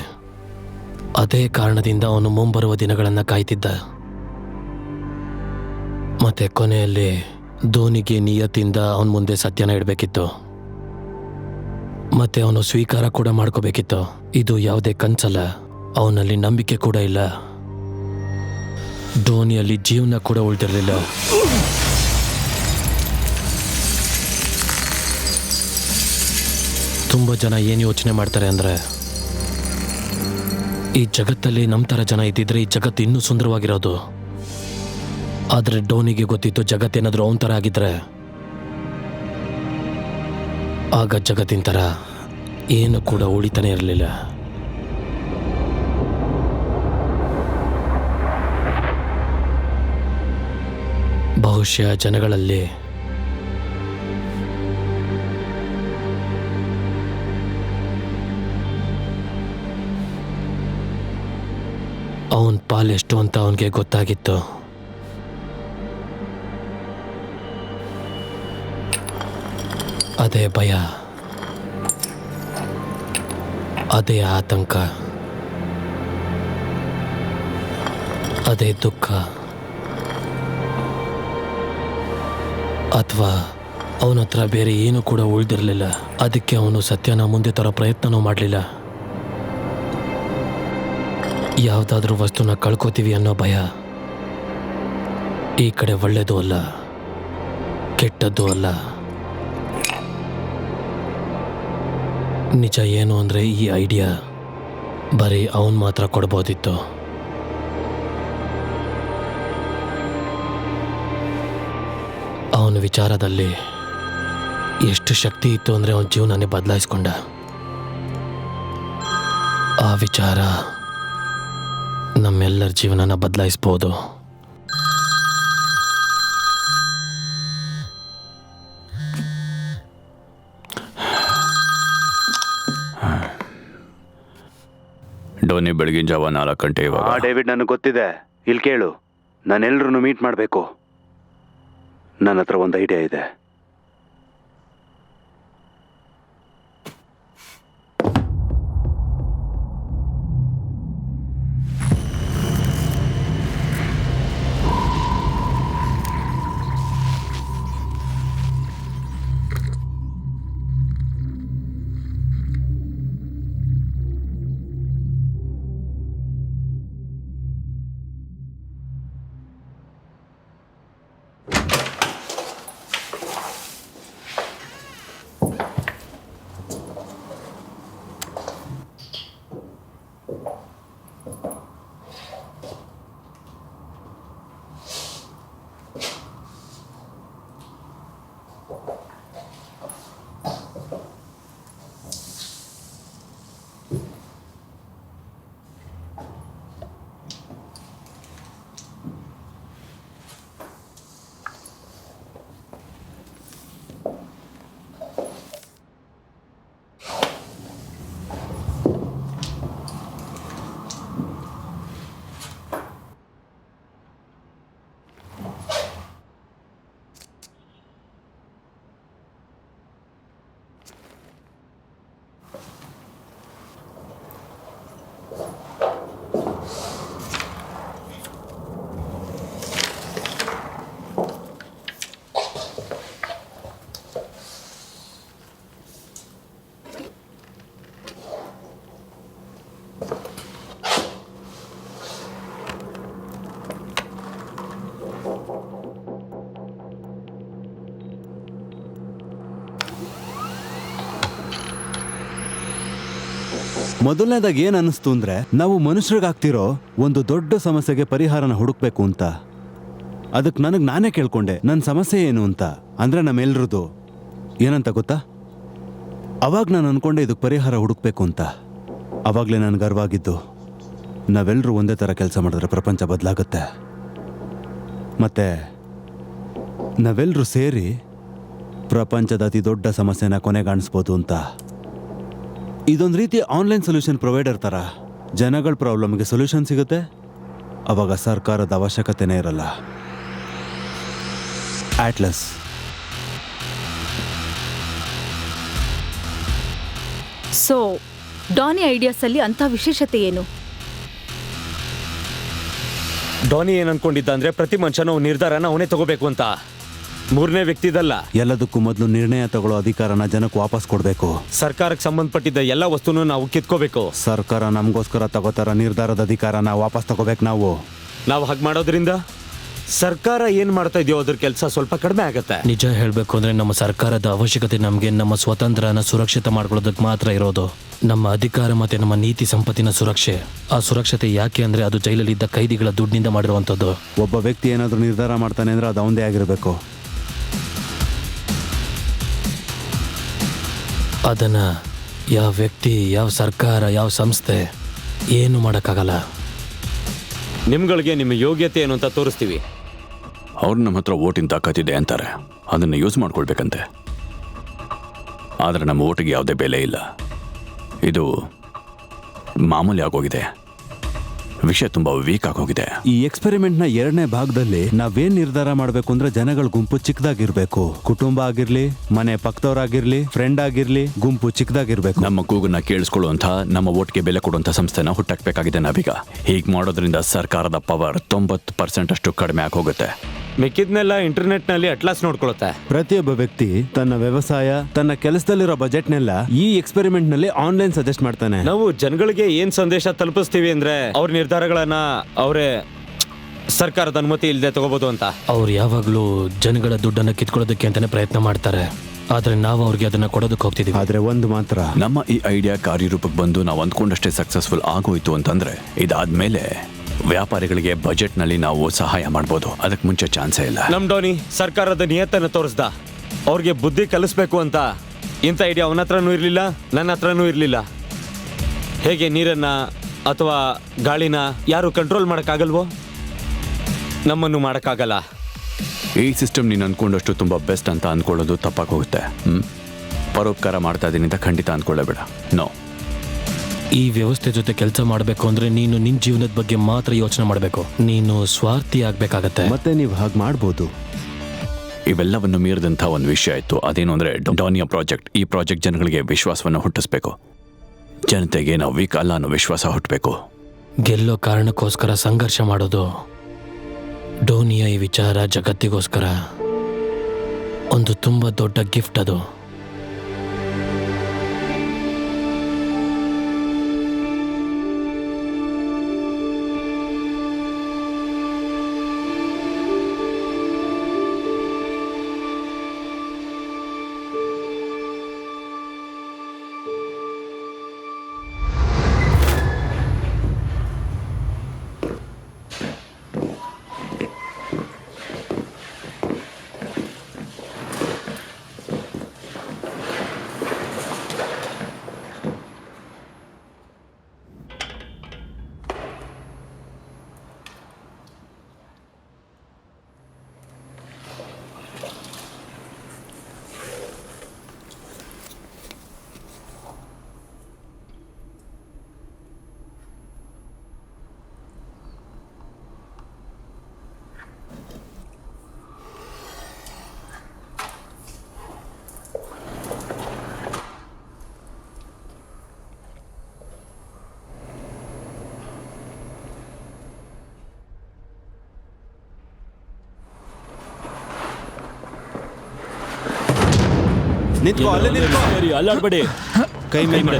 ಅದೇ ಕಾರಣದಿಂದ ಅವನು ಮುಂಬರುವ ದಿನಗಳನ್ನು ಕಾಯ್ತಿದ್ದ. ಮತ್ತೆ ಕೊನೆಯಲ್ಲಿ ಧೋನಿಗೆ ನಿಯತ್ತಿಂದ ಅವನ ಮುಂದೆ ಸತ್ಯನ ಇಡಬೇಕಿತ್ತು. ಮತ್ತೆ ಅವನು ಸ್ವೀಕಾರ ಕೂಡ ಮಾಡ್ಕೋಬೇಕಿತ್ತು. ಇದು ಯಾವುದೇ ಕನ್ಸಲ್ಲ, ಅವನಲ್ಲಿ ನಂಬಿಕೆ ಕೂಡ ಇಲ್ಲ. ಧೋನಿಯಲ್ಲಿ ಜೀವನ ಕೂಡ ಉಳಿದಿರಲಿಲ್ಲ. ತುಂಬ ಜನ ಏನು ಯೋಚನೆ ಮಾಡ್ತಾರೆ ಅಂದರೆ, ಈ ಜಗತ್ತಲ್ಲಿ ನಮ್ಮ ಥರ ಜನ ಇದ್ದಿದ್ರೆ ಈ ಜಗತ್ತು ಇನ್ನೂ ಸುಂದರವಾಗಿರೋದು. ಆದರೆ ಧೋನಿಗೆ ಗೊತ್ತಿತ್ತು, ಜಗತ್ತೇನಾದರೂ ಅವನ ಥರ ಆಗಿದ್ರೆ ಆಗ ಜಗತ್ತಿನ ಥರ ಏನು ಕೂಡ ಉಳಿತಾನೆ ಇರಲಿಲ್ಲ. ಬಹುಶಃ ಜನಗಳಲ್ಲಿ ಅವನ ಪಾಲೆಷ್ಟು ಅಂತ ಅವನಿಗೆ ಗೊತ್ತಾಗಿತ್ತು. ಅದೇ ಭಯ, ಅದೇ ಆತಂಕ, ಅದೇ ದುಃಖ, ಅಥವಾ ಅವನ ಹತ್ರ ಬೇರೆ ಏನೂ ಕೂಡ ಉಳಿದಿರಲಿಲ್ಲ. ಅದಕ್ಕೆ ಅವನು ಸತ್ಯನ ಮುಂದೆ ತರೋ ಪ್ರಯತ್ನನೂ ಮಾಡಲಿಲ್ಲ. ಯಾವುದಾದ್ರೂ ವಸ್ತುನ ಕಳ್ಕೋತೀವಿ ಅನ್ನೋ ಭಯ ಈ ಕಡೆ ಒಳ್ಳೆಯದು ಅಲ್ಲ, ಕೆಟ್ಟದ್ದು ಅಲ್ಲ. ನಿಜ ಏನು ಅಂದರೆ ಈ ಐಡಿಯಾ ಬರೀ ಅವನು ಮಾತ್ರ ಕೊಡ್ಬೋದಿತ್ತು. ಅವನ ವಿಚಾರದಲ್ಲಿ ಎಷ್ಟು ಶಕ್ತಿ ಇತ್ತು ಅಂದರೆ ಅವನ ಜೀವನನೇ ಬದಲಾಯಿಸ್ಕೊಂಡ. ಆ ವಿಚಾರ ನಮ್ಮೆಲ್ಲರ ಜೀವನನ ಬದಲಾಯಿಸ್ಬೋದು. ಡೋನಿ ಬೆಳಗಿನ ಜಾವ 4 ಗಂಟೆ ಇವಾಗ. ಡೇವಿಡ್, ನನಗೆ ಗೊತ್ತಿದೆ. ಇಲ್ಲಿ ಕೇಳು, ನಾನೆಲ್ಲರೂ ಮೀಟ್ ಮಾಡಬೇಕು. ನನ್ನ ಹತ್ರ ಒಂದು ಐಡಿಯಾ ಇದೆ. ಮೊದಲನೇದಾಗಿ ಏನು ಅನ್ನಿಸ್ತು ಅಂದರೆ, ನಾವು ಮನುಷ್ಯರಿಗಾಗ್ತಿರೋ ಒಂದು ದೊಡ್ಡ ಸಮಸ್ಯೆಗೆ ಪರಿಹಾರನ ಹುಡುಕ್ಬೇಕು ಅಂತ. ಅದಕ್ಕೆ ನಾನೇ ಕೇಳ್ಕೊಂಡೆ, ನನ್ನ ಸಮಸ್ಯೆ ಏನು ಅಂತ. ಅಂದರೆ ನಮ್ಮೆಲ್ರದ್ದು ಏನಂತ ಗೊತ್ತಾ? ಅವಾಗ ನಾನು ಅಂದ್ಕೊಂಡೆ ಇದಕ್ಕೆ ಪರಿಹಾರ ಹುಡುಕ್ಬೇಕು ಅಂತ. ಅವಾಗಲೇ ನಾನು ಗರ್ವಾಗಿದ್ದು, ನಾವೆಲ್ಲರೂ ಒಂದೇ ಥರ ಕೆಲಸ ಮಾಡಿದ್ರೆ ಪ್ರಪಂಚ ಬದಲಾಗುತ್ತೆ. ಮತ್ತು ನಾವೆಲ್ಲರೂ ಸೇರಿ ಪ್ರಪಂಚದ ಅತಿ ದೊಡ್ಡ ಸಮಸ್ಯೆನ ಕೊನೆಗಾಣಿಸ್ಬೋದು ಅಂತ. ಇದೊಂದು ರೀತಿ ಆನ್ಲೈನ್ ಸೊಲ್ಯೂಷನ್ ಪ್ರೊವೈಡರ್ ಥರ. ಜನಗಳ ಪ್ರಾಬ್ಲಮ್ಗೆ ಸೊಲ್ಯೂಷನ್ ಸಿಗುತ್ತೆ, ಅವಾಗ ಸರ್ಕಾರದ ಅವಶ್ಯಕತೆನೇ ಇರಲ್ಲ. ಆಟ್ಲಸ್. ಸೊ ಡಾನಿ ಐಡಿಯಾಸಲ್ಲಿ ಅಂಥ ವಿಶೇಷತೆ ಏನು? ಡಾನಿ ಏನ್ ಅನ್ಕೊಂಡಿದ್ದ ಅಂದ್ರೆ ಪ್ರತಿ ಮನುಷ್ಯನ ನಿರ್ಧಾರನ ಅವನೇ ತಗೋಬೇಕು ಅಂತ. ಮೂರನೇ ವ್ಯಕ್ತಿದಲ್ಲ. ಎಲ್ಲದಕ್ಕೂ ಮೊದಲು ನಿರ್ಣಯ ತಗೊಳ್ಳೋ ಅಧಿಕಾರನ ಜನಕ್ಕೆ ವಾಪಸ್ ಕೊಡಬೇಕು. ಸರ್ಕಾರಕ್ಕೆ ಸಂಬಂಧಪಟ್ಟಿದ್ದ ಎಲ್ಲ ವಸ್ತುನೂ ನಾವು ಕಿತ್ಕೋಬೇಕು. ಸರ್ಕಾರ ನಮಗೋಸ್ಕರ ತಗೋತಾರ ನಿರ್ಧಾರದ ಅಧಿಕಾರನ ವಾಪಸ್ ತಗೋಬೇಕು ನಾವು ಹಾಗೆ ಮಾಡೋದ್ರಿಂದ ಸರ್ಕಾರ ಏನ್ ಮಾಡ್ತಾ ಇದೆಯೋ ಅದ್ರ ಕೆಲಸ ಸ್ವಲ್ಪ ಕಡಿಮೆ ಆಗತ್ತೆ. ನಿಜ ಹೇಳಬೇಕು ಅಂದರೆ ನಮ್ಮ ಸರ್ಕಾರದ ಅವಶ್ಯಕತೆ ನಮಗೆ ನಮ್ಮ ಸ್ವತಂತ್ರನ ಸುರಕ್ಷಿತ ಮಾಡ್ಕೊಳ್ಳೋದಕ್ಕೆ ಮಾತ್ರ ಇರೋದು. ನಮ್ಮ ಅಧಿಕಾರ ಮತ್ತು ನಮ್ಮ ನೀತಿ ಸಂಪತ್ತಿನ ಸುರಕ್ಷೆ. ಆ ಸುರಕ್ಷತೆ ಯಾಕೆ ಅಂದರೆ ಅದು ಜೈಲಲ್ಲಿದ್ದ ಕೈದಿಗಳ ದುಡ್ಡಿನಿಂದ ಮಾಡಿರುವಂಥದ್ದು. ಒಬ್ಬ ವ್ಯಕ್ತಿ ಏನಾದರೂ ನಿರ್ಧಾರ ಮಾಡ್ತಾನೆ ಅಂದರೆ ಅದು ಅವಂದೇ ಆಗಿರಬೇಕು. ಅದನ್ನು ಯಾವ ವ್ಯಕ್ತಿ, ಯಾವ ಸರ್ಕಾರ, ಯಾವ ಸಂಸ್ಥೆ ಏನು ಮಾಡೋಕ್ಕಾಗಲ್ಲ. ನಿಮ್ಗಳಿಗೆ ನಿಮ್ಮ ಯೋಗ್ಯತೆ ಏನು ಅಂತ ತೋರಿಸ್ತೀವಿ. ಅವ್ರು ನಮ್ಮ ಹತ್ರ ಓಟಿನ ತಾಕತ್ತಿದೆ ಅಂತಾರೆ, ಅದನ್ನು ಯೂಸ್ ಮಾಡ್ಕೊಳ್ಬೇಕಂತೆ. ಆದರೆ ನಮ್ಮ ಓಟಿಗೆ ಯಾವುದೇ ಬೆಲೆ ಇಲ್ಲ. ಇದು ಮಾಮೂಲಿ ಆಗೋಗಿದೆ. ವಿಷಯ ತುಂಬ ವೀಕ್ ಆಗೋಗಿದೆ. ಈ ಎಕ್ಸ್ಪೆರಿಮೆಂಟ್ನ 2ನೇ ಭಾಗದಲ್ಲಿ ನಾವೇನ್ ನಿರ್ಧಾರ ಮಾಡಬೇಕು ಅಂದ್ರೆ ಜನಗಳ ಗುಂಪು ಚಿಕ್ಕದಾಗಿರ್ಬೇಕು. ಕುಟುಂಬ ಆಗಿರ್ಲಿ, ಮನೆ ಪಕ್ಕದವರಾಗಿರ್ಲಿ, ಫ್ರೆಂಡ್ ಆಗಿರ್ಲಿ, ಗುಂಪು ಚಿಕ್ಕದಾಗಿರ್ಬೇಕು. ನಮ್ಮ ಕೂಗನ್ನ ಕೇಳಿಸ್ಕೊಳ್ಳುವಂಥ, ನಮ್ಮ ಓಟ್ಗೆ ಬೆಲೆ ಕೊಡುವಂಥ ಸಂಸ್ಥೆನ ಹುಟ್ಟಾಕ್ಬೇಕಾಗಿದೆ ನಾವೀಗ. ಹೀಗೆ ಮಾಡೋದ್ರಿಂದ ಸರ್ಕಾರದ ಪವರ್ 90% ಅಷ್ಟು ಕಡಿಮೆ ಆಗೋಗುತ್ತೆ. ಮಿಕ್ಕಿದ್ನೆಲ್ಲ ಇಂಟರ್ನೆಟ್ನಲ್ಲಿ ಅಟ್ಲಾಸ್ ನೋಡ್ಕೊಳುತ್ತೆ. ಪ್ರತಿಯೊಬ್ಬ ವ್ಯಕ್ತಿ ತನ್ನ ವ್ಯವಸಾಯ, ತನ್ನ ಕೆಲಸದಲ್ಲಿರೋ ಬಜೆಟ್ನೆಲ್ಲ ಈ ಎಕ್ಸ್ಪೆರಿಮೆಂಟ್ ನಲ್ಲಿ ಆನ್ಲೈನ್ ಸಜೆಸ್ಟ್ ಮಾಡ್ತಾನೆ. ನಾವು ಜನಗಳಿಗೆ ಏನ್ ಸಂದೇಶ ತಲುಪಿಸ್ತೀವಿ ಅಂದ್ರೆ ಅವ್ರ ನಿರ್ಧಾರಗಳನ್ನ ಅವರೇ ಸರ್ಕಾರದ ಅನುಮತಿ ಇಲ್ಲದೆ ತಗೋಬಹುದು ಅಂತ. ಅವ್ರು ಯಾವಾಗಲೂ ಜನಗಳ ದುಡ್ಡನ್ನು ಕಿತ್ಕೊಳ್ಳೋದಕ್ಕೆ ಅಂತಾನೆ ಪ್ರಯತ್ನ ಮಾಡ್ತಾರೆ. ಆದರೆ ನಾವು ಅವ್ರಿಗೆ ಅದನ್ನು ಕೊಡೋದಕ್ಕೆ ಹೋಗ್ತಿದ್ದೀವಿ. ಆದ್ರೆ ಒಂದು ಮಾತ್ರ, ನಮ್ಮ ಈ ಐಡಿಯಾ ಕಾರ್ಯರೂಪಕ್ಕೆ ಬಂದು ನಾವು ಅಂದ್ಕೊಂಡಷ್ಟೇ ಸಕ್ಸಸ್ಫುಲ್ ಆಗೋಯ್ತು ಅಂತಂದ್ರೆ ಇದಾದ್ಮೇಲೆ ವ್ಯಾಪಾರಿಗಳಿಗೆ ಬಜೆಟ್ನಲ್ಲಿ ನಾವು ಸಹಾಯ ಮಾಡ್ಬೋದು. ಅದಕ್ಕೆ ಮುಂಚೆ ಚಾನ್ಸೇ ಇಲ್ಲ. ನಮ್ ಡೋನಿ ಸರ್ಕಾರದ ನಿಯತ್ತನ್ನು ತೋರಿಸ್ದ. ಅವ್ರಿಗೆ ಬುದ್ಧಿ ಕಲಿಸ್ಬೇಕು ಅಂತ ಇಂಥ ಐಡಿಯಾ ಅವನ ಹತ್ರನೂ ಇರಲಿಲ್ಲ, ನನ್ನ ಹತ್ರನೂ ಇರಲಿಲ್ಲ. ಹೇಗೆ ನೀರನ್ನ ಅಥವಾ ಗಾಳಿನ ಯಾರು ಕಂಟ್ರೋಲ್ ಮಾಡೋಕ್ಕಾಗಲ್ವೋ, ನಮ್ಮನ್ನು ಮಾಡೋಕ್ಕಾಗಲ್ಲ. ಈ ಸಿಸ್ಟಮ್ ನೀನು ಅಂದ್ಕೊಂಡಷ್ಟು ತುಂಬ ಬೆಸ್ಟ್ ಅಂತ ಅಂದ್ಕೊಳ್ಳೋದು ತಪ್ಪಾಗಿ ಹೋಗುತ್ತೆ. ಪರೋಪಕಾರ ಮಾಡ್ತಾ ಇದ್ದೀನಿ ಅಂತ ಖಂಡಿತ ಅಂದ್ಕೊಳ್ಳೇಬೇಡ. ನೋ, ಈ ವ್ಯವಸ್ಥೆ ಜೊತೆ ಕೆಲಸ ಮಾಡಬೇಕು ಅಂದ್ರೆ ನೀನು ನಿನ್ನ ಜೀವನದ ಬಗ್ಗೆ ಮಾತ್ರ ಯೋಚನೆ ಮಾಡಬೇಕು. ನೀನು ಸ್ವಾರ್ಥಿ ಆಗ್ಬೇಕಾಗತ್ತೆ. ಮತ್ತೆ ನೀವು ಹಾಗೆ ಮಾಡ್ಬೋದು. ಇವೆಲ್ಲವನ್ನು ಮೀರಿದಂಥ ಒಂದು ವಿಷಯ ಇತ್ತು. ಅದೇನು ಅಂದರೆ ಡಾನಿಯಾ ಪ್ರಾಜೆಕ್ಟ್. ಈ ಪ್ರಾಜೆಕ್ಟ್ ಜನಗಳಿಗೆ ವಿಶ್ವಾಸವನ್ನು ಹುಟ್ಟಿಸ್ಬೇಕು. ಜನತೆಗೆ ನಾವು ವೀಕ್ ಅಲ್ಲ ಅನ್ನೋ ವಿಶ್ವಾಸ ಹುಟ್ಟಬೇಕು. ಗೆಲ್ಲೋ ಕಾರಣಕ್ಕೋಸ್ಕರ ಸಂಘರ್ಷ ಮಾಡೋದು. ಡೋನಿಯಾ ಈ ವಿಚಾರ ಜಗತ್ತಿಗೋಸ್ಕರ ಒಂದು ತುಂಬ ದೊಡ್ಡ ಗಿಫ್ಟ್ ಅದು. ನಿಂತ್ಕೋ, ಅಲ್ಲೇ ನಿಂತ್ಕೋ. ಅಲ್ಲಾಡ್ಬೇಡಿ. ಕೈ ಮೇಲೆ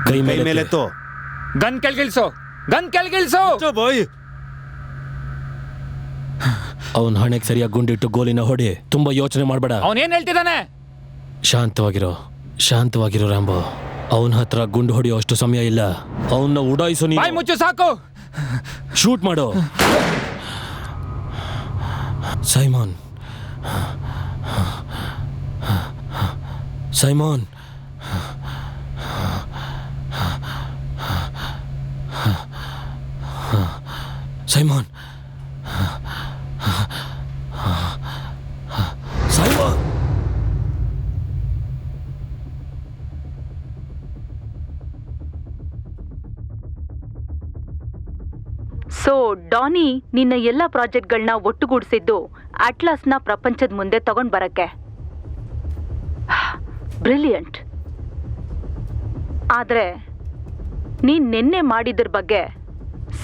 ಕೈ ಮೇಲೆ ಎತ್ತು. ಗನ್ ಕೆಳಗಿಳಿಸು, ಗನ್ ಕೆಳಗಿಳಿಸು. ಅವನ ಹಣೆಗೆ ಸರಿಯಾಗಿ ಗುಂಡಿಟ್ಟು ಗೋಲಿನ ಹೊಡಿ. ತುಂಬಾ ಯೋಚನೆ ಮಾಡಬೇಡ. ಅವನೇನ್ ಹೇಳ್ತಿದ್ದಾನೆ? ಶಾಂತವಾಗಿರೋ ರಾಂಬೋ. ಅವನ ಹತ್ರ ಗುಂಡು ಹೊಡಿಯೋ ಅಷ್ಟು ಸಮಯ ಇಲ್ಲ. ಅವನ್ನ ಉಡಾಯಿಸು. ಬಾಯ್ ಮುಚ್ಚು ಸಾಕು. ಶೂಟ್ ಮಾಡು. Simon, Simon, Simon, Simon. So Dani ನಿನ್ನ ಎಲ್ಲ ಪ್ರಾಜೆಕ್ಟ್ಗಳನ್ನ ಒಟ್ಟುಗೂಡಿಸಿದ್ದು ಅಟ್ಲಾಸ್ನ ಪ್ರಪಂಚದ ಮುಂದೆ ತಗೊಂಡ್ ಬರಕ್ಕೆ. ಬ್ರಿಲಿಯಂಟ್. ಆದ್ರೆ ನೀನ್ ನಿನ್ನೆ ಮಾಡಿದ್ರ ಬಗ್ಗೆ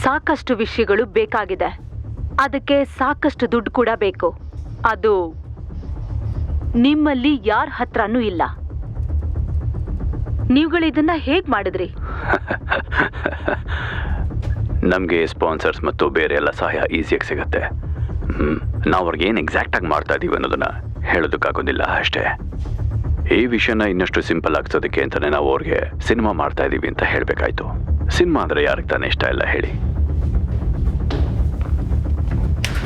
ಸಾಕಷ್ಟು ವಿಷಯಗಳು ಬೇಕಾಗಿದೆ. ಅದಕ್ಕೆ ಸಾಕಷ್ಟು ದುಡ್ಡು ಕೂಡ ಬೇಕು. ಅದು ನಿಮ್ಮಲ್ಲಿ ಯಾರ ಹತ್ರನೂ ಇಲ್ಲ. ನೀವುಗಳಿದನ್ನ ಹೇಗ್ ಮಾಡಿದ್ರಿ? ನಮಗೆ ಸ್ಪಾನ್ಸರ್ಸ್ ಮತ್ತು ಬೇರೆ ಎಲ್ಲ ಸಹಾಯ ಈಸಿಯಾಗಿ ಸಿಗುತ್ತೆ. ನಾವು ಅವ್ರಿಗೆ ಏನು ಎಕ್ಸಾಕ್ಟಾಗಿ ಮಾಡ್ತಾ ಇದ್ದೀವಿ ಅನ್ನೋದನ್ನು ಹೇಳೋದಕ್ಕಾಗೋದಿಲ್ಲ ಅಷ್ಟೇ. ಈ ವಿಷಯನ ಇನ್ನಷ್ಟು ಸಿಂಪಲ್ ಆಗ್ಸೋದಕ್ಕೆ ಅಂತಲೇ ನಾವು ಅವ್ರಿಗೆ ಸಿನಿಮಾ ಮಾಡ್ತಾ ಇದ್ದೀವಿ ಅಂತ ಹೇಳಬೇಕಾಯ್ತು. ಸಿನಿಮಾ ಅಂದರೆ ಯಾರಿಗೆ ತಾನೇ ಇಷ್ಟ ಇಲ್ಲ ಹೇಳಿ?